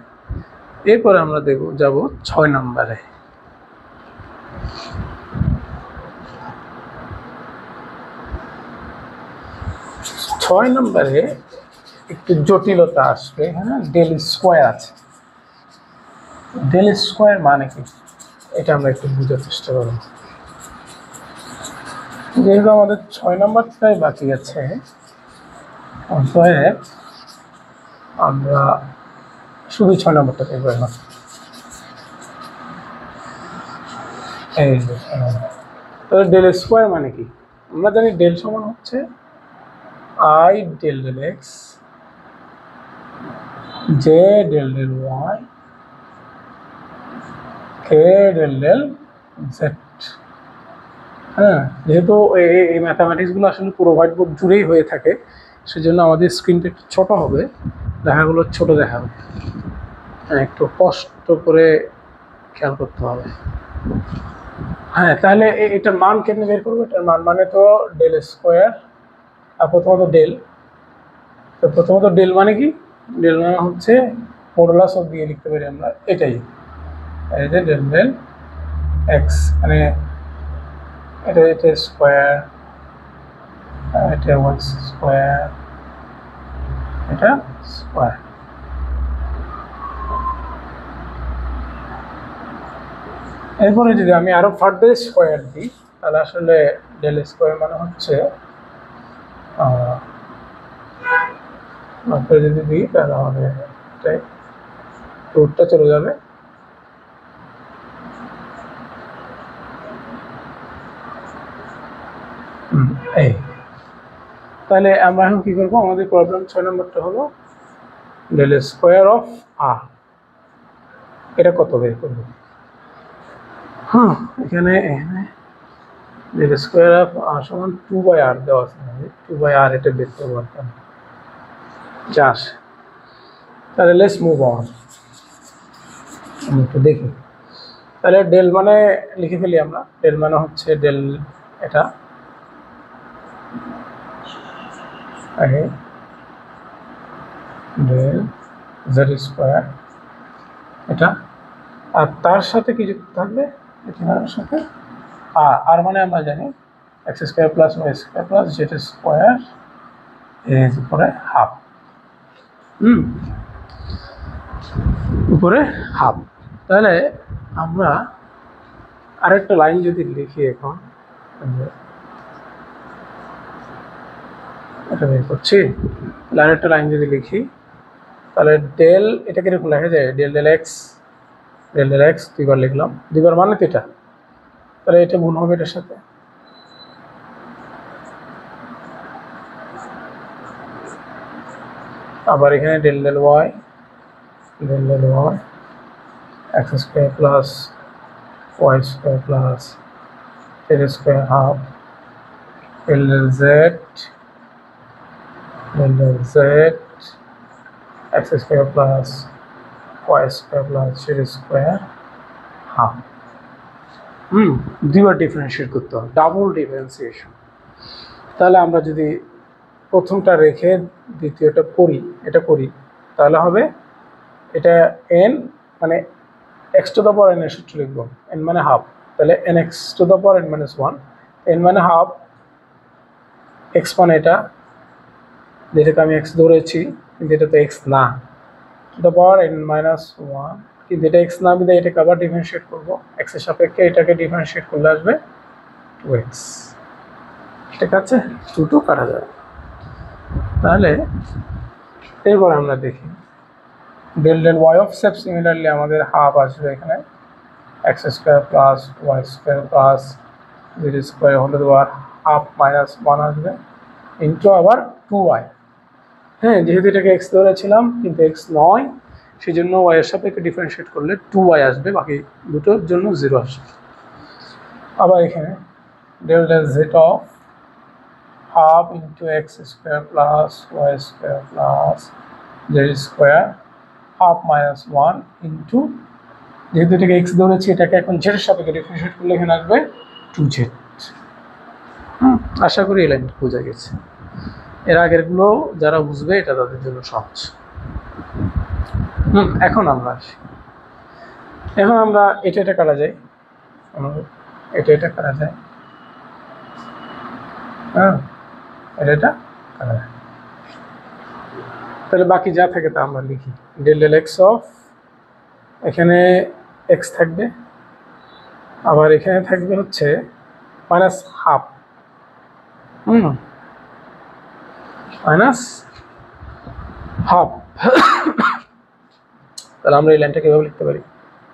এরপরে আমরা যাব 6 নম্বরে। 6 নম্বরে একটু জটিলতা আসবে। হ্যাঁ, ডেল স্কোয়ার আছে। ডেল স্কোয়ার মানে কি, এটা আমরা একটু বোঝার চেষ্টা করব। যেহেতু আমাদের 6 নম্বরটাই বাকি আছে, অতএব আমরা শুধু 6 নম্বরটা দেখব এখন। এই তাহলে ডেল স্কোয়ার মানে কি, আমরা জানি ডেল সমান হচ্ছে i del del x j del del y k del del z. হ্যাঁ, যেহেতু এই ম্যাথামেটিক্সগুলো আসলে পুরো হোয়াইট বোর্ড জুড়েই হয়ে থাকে, সেজন্য আমাদের স্ক্রিনটা একটু ছোটো হবে, লেখাগুলো ছোটো দেখাবে। হ্যাঁ, একটু কষ্ট করে খেয়াল করতে হবে। হ্যাঁ, তাহলে এটার মান কেমনে বের করবো? এটার মান মানে তো ডেল স্কোয়ার, আর প্রথমত ডেল। তো প্রথমত ডেল মানে কি, ডেল মানে হচ্ছে মডুলাস অফ দিয়ে লিখতে পারি আমরা, এটাই। এই যে ডেল ডেল এক্স, মানে এটা স্কোয়ার, এটা ওয়াই স্কোয়ার, এটা স্কোয়ার। এরপরে যদি আমি আরো ফার্দার স্কোয়ার দিই, তাহলে আসলে ডেল স্কোয়ার মানে হচ্ছে যদি দিই তাহলে হবে এটাই, রুটটা চলে যাবে, এই। তাহলে আমরা এখন কি করবো, আমাদের প্রবলেম 6 নম্বরটা হলো ডেল স্কোয়ার অফ আর, এটা কত বের করবো? হ্যাঁ, এখানে ডেল স্কোয়ার অফ আর সমান 2/r দেওয়া আছে, 2/r এটা বের করবো একটা চাষ। তাহলে লেটস মুভ অন, একটু দেখি। তাহলে ডেল মানে লিখে ফেলি আমরা, ডেল মানে হচ্ছে ডেল এটা ডেল জেড স্কোয়ার এটা, আর তার সাথে কি যুক্ত থাকবে, এটার সাথে আর মানে আমরা জানি x square plus y square plus z square এর উপরে হাফ। উপরে হাফ। তাহলে আমরা আরেকটা লাইন যদি লিখি এখন, এটা বের করছি, আরেকটা লাইন যদি লিখি, তাহলে ডেল এটাকে এরকম লেখা যায়, del del x del del x দুইবার লিখলাম, দুইবার মানে তো এটা, তাহলে এটা গুণ হবে এটার সাথে। আবার এখানে del del y x square plus y square plus z square half del del z x square plus y square plus z square half. দুইবার ডিফারেন্সিয়েট করতে হবে, ডাবল ডিফারেন্সিয়েশন। তাহলে আমরা যদি প্রথমটা রেখে দ্বিতীয়টা করি তাহলে হবে এটা এন মানে x to the power n এর সূত্র লিখবো, এন মানে হাফ, তাহলে N x to the power n minus one, n মানে হাফ, এক্স মানে এটা যেটাকে আমি এক্স ধরেছি কিন্তু এটা তো এক্স না, two the power n minus one, কিন্তু এটা এক্স না বিধায় এটাকে আবার ডিফারেন্সিয়েট করবো, এক্সের সাপেক্ষে এটাকে ডিফারেন্সিয়েট করলে আসবে টু এক্স। ঠিক আছে, টু কাটা যায়। তাহলে এরপর আমরা দেখি ডেল ডেল ওয়াই অফ সেপ সিমিলারলি আমাদের হাফ আসবে এখানে x square plus y square plus z square হলে দেওয়ার হাফ মাইনাস ওয়ান আসবে ইন্টু আবার টু ওয়াই। হ্যাঁ, যেহেতু এটাকে এক্স ধরেছিলাম কিন্তু এক্স নয়, সেই জন্য ওয়াইয়ের সাপেক্ষে ডিফারেন্সিয়েট করলে টু ওয়াই আসবে, বাকি দুটোর জন্য জিরো আসবে। আবার এখানে del del z of half into x square plus y square plus z square half minus one into, যেহেতু এটাকে এক্স ধরেছি এটাকে এখন জেডের সাপেক্ষে ডিফারেন্সিয়েট করলে এখানে আসবে টু জেড। আশা করি এই লাইনটা বোঝা গেছে। এর আগেরগুলো যারা বুঝবে এটা তাদের জন্য সহজ। এখন আমরা আসি, এখন আমরা এটা কাটা যায়, এটা কাটা যায়, হ্যাঁ এটা কাটা যায়। তাহলে বাকি যা থাকে তা আমরা লিখি, ডেল ডেল এক্স অফ, এখানে এক্স থাকবে, আবার এখানে থাকবে হচ্ছে মাইনাস হাফ, মাইনাস হাফ। তাহলে আমরা এই লাইনটা কীভাবে লিখতে পারি,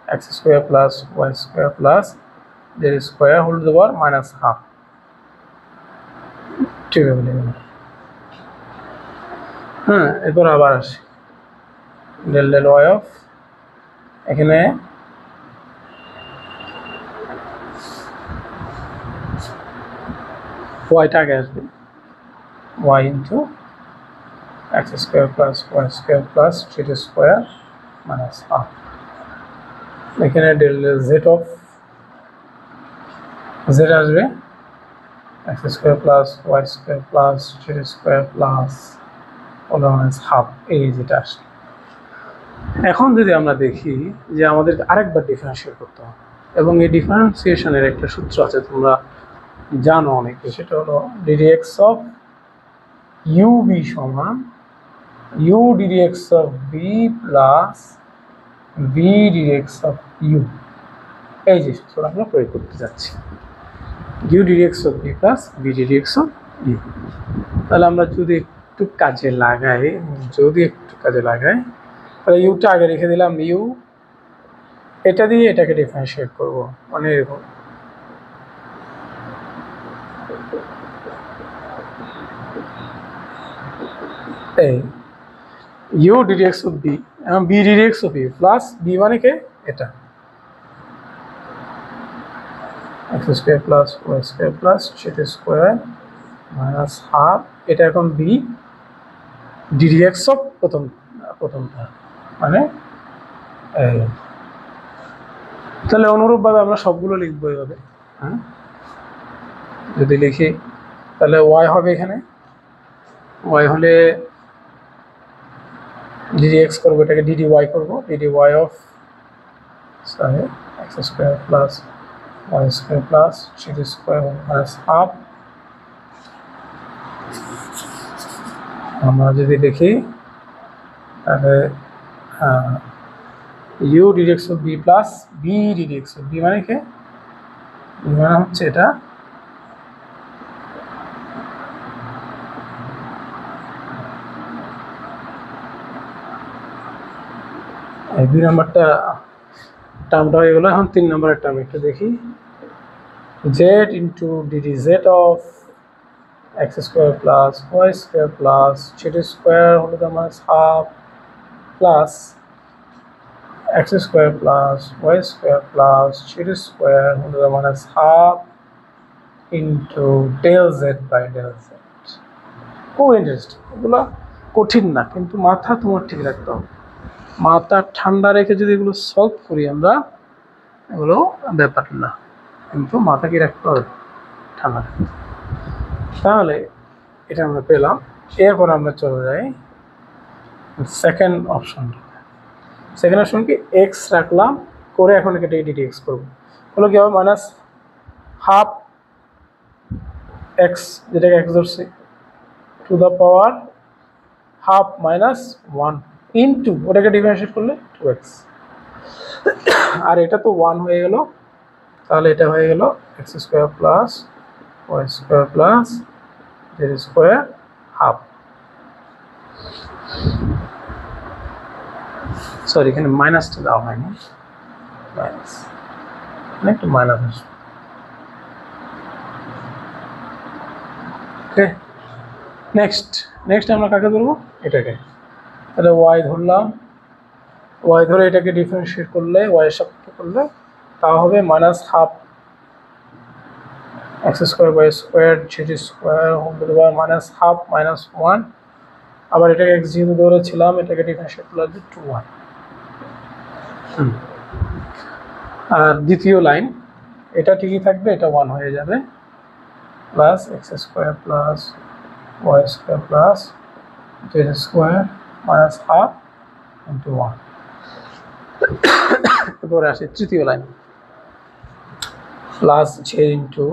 x square plus y square plus z square whole to the power minus half, ঠিকভাবে লিখলাম। এরপর আবার আসি ডেল ডেল ওয়াই অফ, এখানে ওয়াইটা আগে আসবে, y into x square plus y square plus z square minus half. এখানে del del z of, z আসবে x square plus y square plus z square plus minus half, এই যেটা আসবে। এখন যদি আমরা দেখি যে আমাদের আরেকবার ডিফারেন্সিয়েট করতে হবে, এবং এই ডিফারেন্সিয়েশনের একটা সূত্র আছে, তোমরা জানো অনেকে, সেটা হলো d d x of u v সমান u d d x of B plus B d d x of u. এই যে সূত্রটা আমরা প্রয়োগ করতে যাচ্ছি, u d d x of B plus B d d x of u. তাহলে আমরা যদি একটু কাজে লাগাই তাহলে ইউটা আগে রেখে দিলাম, ইউ এটা দিয়ে এটাকে ডিফারেন্সিয়েট করবো, মানে এরকম এই u d d x of v এবং v d d x of u plus v মানে কে এটা x square plus y square plus z square minus half, এটা এখন বি ডিডি এক্স অফ প্রথমটা মানে এই। তাহলে অনুরূপভাবে আমরা সবগুলো লিখবো এইভাবে। যদি লিখি তাহলে ওয়াই হবে, এখানে ওয়াই হলে ডিডি এক্স করবো, এটাকে ডিডি ওয়াই করবো, d d y of x square plus y square plus z square minus half. আমরা যদি দেখি তাহলে u d d x of B plus B d d x of b মানে কে, বি মানে হচ্ছে এটা এই দুই নাম্বারটা টার্মটা হয়ে গেলো। এখন 3 নম্বরের টার্ম একটু দেখি। z into d d z of x square plus y square plus z square হলো তো minus half plus x square plus y square plus z square হলো তো minus half into del z by del z। খুব interesting, এগুলো কঠিন না, কিন্তু মাথা তোমার ঠিক রাখতে হবে। মাথা ঠান্ডা রেখে যদি এগুলো সলভ করি আমরা, এগুলো ব্যাপার না, কিন্তু মাথা কি রাখতে হবে ঠান্ডা। তাহলে এটা আমরা পেলাম। এরপর আমরা চলে যাই সেকেন্ড অপশন। সেকেন্ড অপশন কি, এক্স রাখলাম করে এখন এটা ডিডি এক্স করবো, হলো কি হবে মাইনাস হাফ এক্স, যেটাকে এক্স ধরছি, two the power half minus 1 into ওটাকে ডিফারেন্সিয়েট করলে 2x, আর এটা তো 1 হয়ে গেল, তাহলে এটা হয়ে গেল x square plus y square plus z square half. Sorry, এখানে মাইনাসটা দেওয়া হয়নি, মাইনাস একটু মাইনাস আসবে। ওকে, নেক্সট আমরা কাকে ধরবো, এটাকে। তাহলে ওয়াই ধরলাম, ওয়াই ধরে এটাকে ডিফারেন্সিয়েট করলে, ওয়াই এর সাপেক্ষে করলে তা হবে minus half x square y square z square minus half minus 1, আবার এটাকে এক্স যেহেতু ধরেছিলাম এটাকে ডিফারেন্সিয়েট করলে আসবে 2y। আর দ্বিতীয় লাইন এটা ঠিকই থাকবে, এটা 1 হয়ে যাবে, plus x square plus y square plus z square minus half into 1। এরপরে আসে তৃতীয় লাইন, প্লাস জে ইন্টু,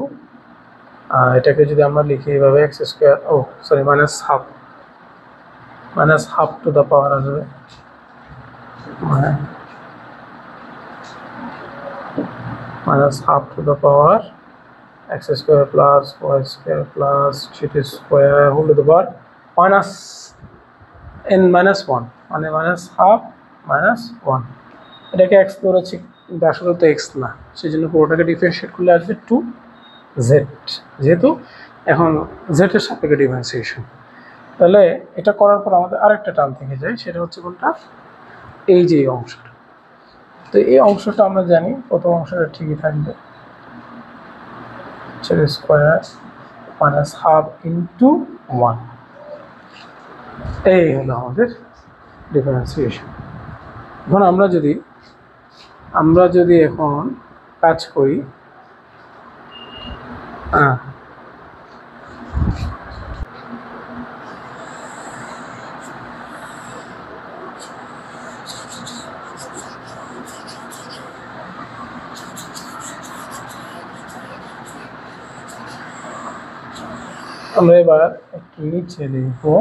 এটাকে যদি আমরা লিখি এভাবে এক্স স্কোয়ার, ও sorry minus half to the power আসবে minus half to the power x square plus y square plus z square whole to the power minus n minus 1, মানে minus half minus 1। এটাকে x ধরেছি কিন্তু আসলে তো x না, সেই জন্য পুরোটাকে ডিফারেন্সিয়েট করলে আসবে 2z, যেহেতু এখন z এর সাপেক্ষে ডিফারেন্সিয়েশন। তাহলে এটা করার পর আমাদের আরেকটা টার্ম থেকে যায়, সেটা হচ্ছে কোনটা, এই যে অংশটা। তো এই অংশটা আমরা জানি প্রথম অংশটা ঠিকই থাকবে, Z square minus half into 1, এই হলো আমাদের ডিফারেন্সিয়েশন। এখন আমরা যদি এখন কাজ করি, আমরা এবার একটু নিচে লিখবো,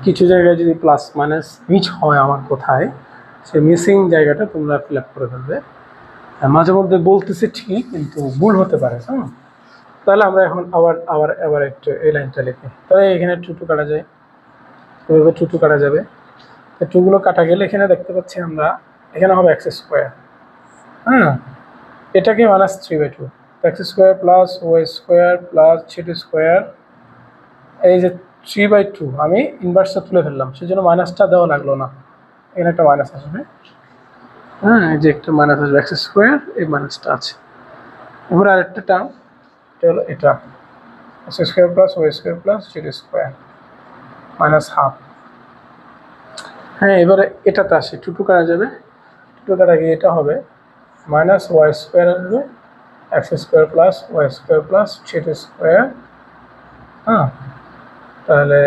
কিছু জায়গায় যদি প্লাস মাইনাস মিস হয় আমার কোথায়, সেই মিসিং জায়গাটা তোমরা ফিল আপ করে ফেলবে। মাঝে মধ্যে বলতেছি ঠিকই, কিন্তু ভুল হতে পারে। তাহলে আমরা এখন আবার একটু এই লাইনটা লিখি। তাহলে এখানে টুটু কাটা যায়, এভাবে টুটু কাটা যাবে। টুগুলো কাটা গেলে এখানে দেখতে পাচ্ছি আমরা, এখানে হবে এক্স স্কোয়ার, এটাকে minus 3/2, x square plus y square plus z square, এই যে 3/2 আমি ইনভার্সটা তুলে ফেললাম, সেই জন্য মাইনাসটা দেওয়া লাগলো না, এখানে একটা মাইনাস আসবে। এই যে একটা মাইনাস আসবে, এক্স স্কোয়ার এই মাইনাসটা আছে। এবার আরেকটা টার্ম, এটা হলো এটা x square plus y square plus z square minus half. এবারে এটাতে আসে, টুটু কাটা যাবে, টুটু কাটা গিয়ে এটা হবে মাইনাস ওয়াই স্কোয়ার আসবে, x square plus y square plus z square, তাহলে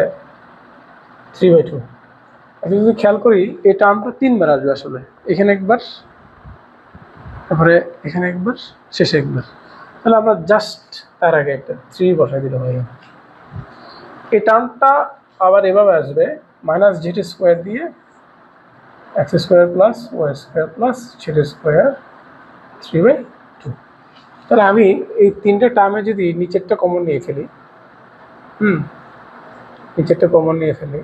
3/2। আমি যদি খেয়াল করি এই টার্মটা 3 বার আসবে আসলে, এখানে একবার, তারপরে এখানে একবার, শেষে একবার, তাহলে আমরা জাস্ট তার আগে একটা 3 বসাই দিলে হয়ে গেল। এই টার্মটা আবার এভাবে আসবে মাইনাস জেড স্কোয়ার দিয়ে x square plus y square plus z square 3/2। তাহলে আমি এই তিনটে টার্মে যদি নিচেরটা কমন নিয়ে ফেলি, নিচেরটা কমন নিয়ে ফেলি,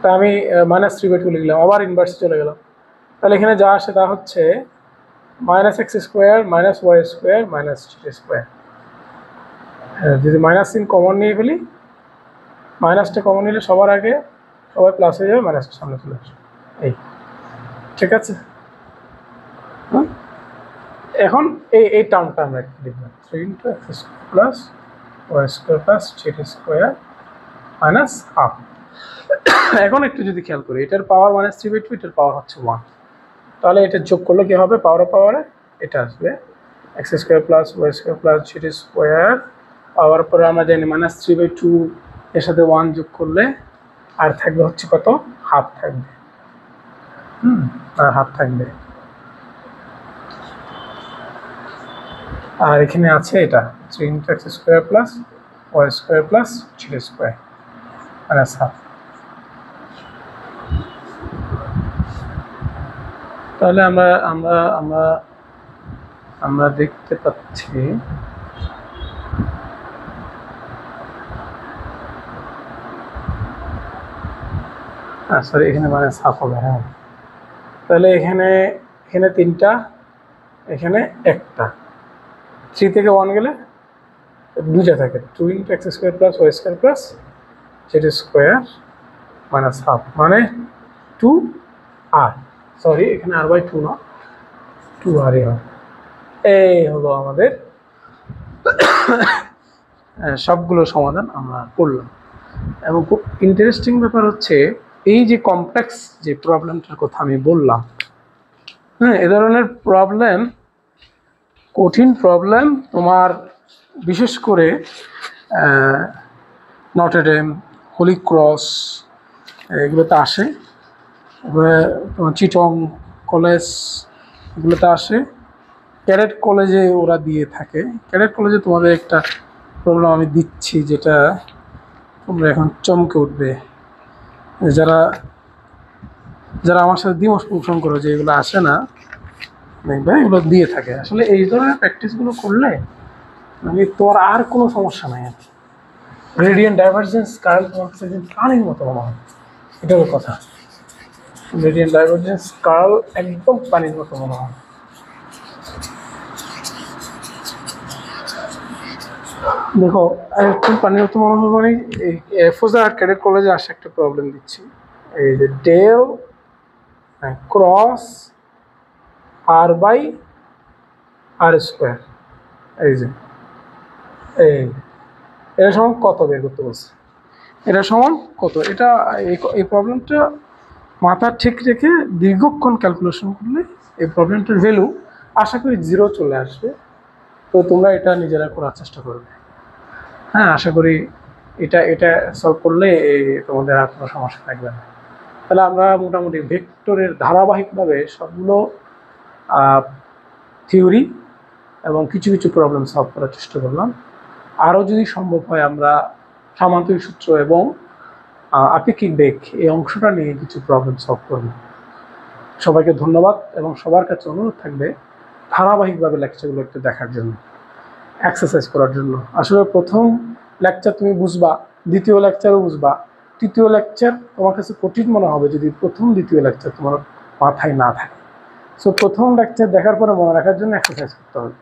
তা আমি -3/2 লিখলাম, আবার ইনভার্স চলে গেলাম। তাহলে এখানে যা আসে তা হচ্ছে minus x square minus y square minus z square. যদি মাইনাস চিহ্ন কমন নিয়ে ফেলি, মাইনাসটা কমন নিলে সবার আগে সবাই প্লাস হয়ে যাবে, মাইনাসটা সামনে চলে আসবে। এই ঠিক আছে। এখন এই টার্মটা আমরা লিখলাম 3 × x² plus y square plus z square minus half. এখন একটু যদি খেয়াল করি, এটার পাওয়ার -3/2, এটার পাওয়ার হচ্ছে 1। তাহলে এটা যোগ করলে কি হবে, পাওয়ারে এটা আসবে x square plus y square plus z square. Power পরে আমরা জানি -3/2 এর সাথে 1 যোগ করলে আর থাকবে হচ্ছে কত, হাফ থাকবে। আর হাফ থাকবে। আর এখানে আছে এটা 3 × x² plus y square plus z square minus half. তাহলে আমরা আমরা আমরা আমরা দেখতে পাচ্ছি সরি, এখানে মাইনাস হাফ হবে। হ্যাঁ, তাহলে এখানে 3টা, এখানে একটা, 3 থেকে 1 গেলে 2টা থাকে, 2 × x² plus y square plus z square minus half, মানে 2r, সরি এখানে r/2 না, 2rই হয়। এই হলো আমাদের সবগুলো সমাধান আমরা করলাম। এবং খুব ইন্টারেস্টিং ব্যাপার হচ্ছে এই যে কমপ্লেক্স যে প্রবলেমটার কথা আমি বললাম, এ ধরনের প্রবলেম, কঠিন প্রবলেম তোমার বিশেষ করে নটর ডেম, হোলি ক্রস এগুলোতে আসে, তোমার চিটং কলেজ এগুলোতে আসে, ক্যাডেট কলেজে ওরা দিয়ে থাকে। ক্যাডেট কলেজে তোমাদের একটা প্রবলেম আমি দিচ্ছি, যেটা তোমরা এখন চমকে উঠবে, যারা যারা আমার সাথে দ্বিমত পোষণ করো যে এগুলো আসে না, দেখবে এগুলো দিয়ে থাকে। আসলে এই ধরনের প্র্যাকটিসগুলো করলে মানে তোমার আর কোনো সমস্যা নাই। আর গ্রেডিয়েন্ট ডাইভারজেন্স কার্ল তোমার কাছে একদম পানির মতো মনে হয়, এটাও কথা। গ্রেডিয়েন্ট ডাইভারজেন্স কার্ল একদম পানির মতো মনে হয়। দেখো একদম পানির মতো মনে হয় মানে ফোজা ক্যাডেট কলেজে আসে একটা প্রবলেম দিচ্ছি, এই যে ডেল ক্রস r/r², এই যে এটা সমান কত বের করতে বলছে, এটা সমান কত, এটা এই প্রবলেমটা মাথা ঠিক রেখে দীর্ঘক্ষণ ক্যালকুলেশন করলে এই প্রবলেমটার ভ্যালু আশা করি 0 চলে আসবে। তো তোমরা এটা নিজেরা করার চেষ্টা করবে। হ্যাঁ, আশা করি এটা সলভ করলে তোমাদের আর কোনো সমস্যা থাকবে না। তাহলে আমরা মোটামুটি ভেক্টরের ধারাবাহিকভাবে সবগুলো থিওরি এবং কিছু কিছু প্রবলেম সলভ করার চেষ্টা করলাম। আরও যদি সম্ভব হয় আমরা সামান্তরিক সূত্র এবং আপেক্ষিক বেগ এই অংশটা নিয়ে কিছু প্রবলেম সলভ করব। সবাইকে ধন্যবাদ এবং সবার কাছে অনুরোধ থাকবে ধারাবাহিকভাবে লেকচারগুলো একটু দেখার জন্য, এক্সারসাইজ করার জন্য। আসলে প্রথম লেকচার তুমি বুঝবা, দ্বিতীয় লেকচারও বুঝবা, তৃতীয় লেকচার তোমার কাছে কঠিন মনে হবে যদি প্রথম দ্বিতীয় লেকচার তোমার মাথায় না থাকে। সো প্রথম লেকচার দেখার পরে মনে রাখার জন্য এক্সারসাইজ করতে হবে,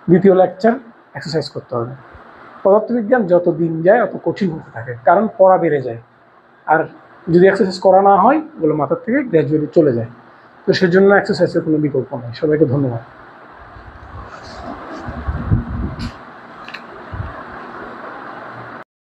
দ্বিতীয় লেকচার এক্সারসাইজ করতে হবে। পদার্থবিজ্ঞান যত দিন যায় অত কঠিন হতে থাকে, কারণ পড়া বেড়ে যায়, আর যদি এক্সারসাইজ করা না হয় ওগুলো মাথার থেকে গ্র্যাজুয়ালি চলে যায়। তো সেজন্য এক্সারসাইজের কোনো বিকল্প নেই। সবাইকে ধন্যবাদ।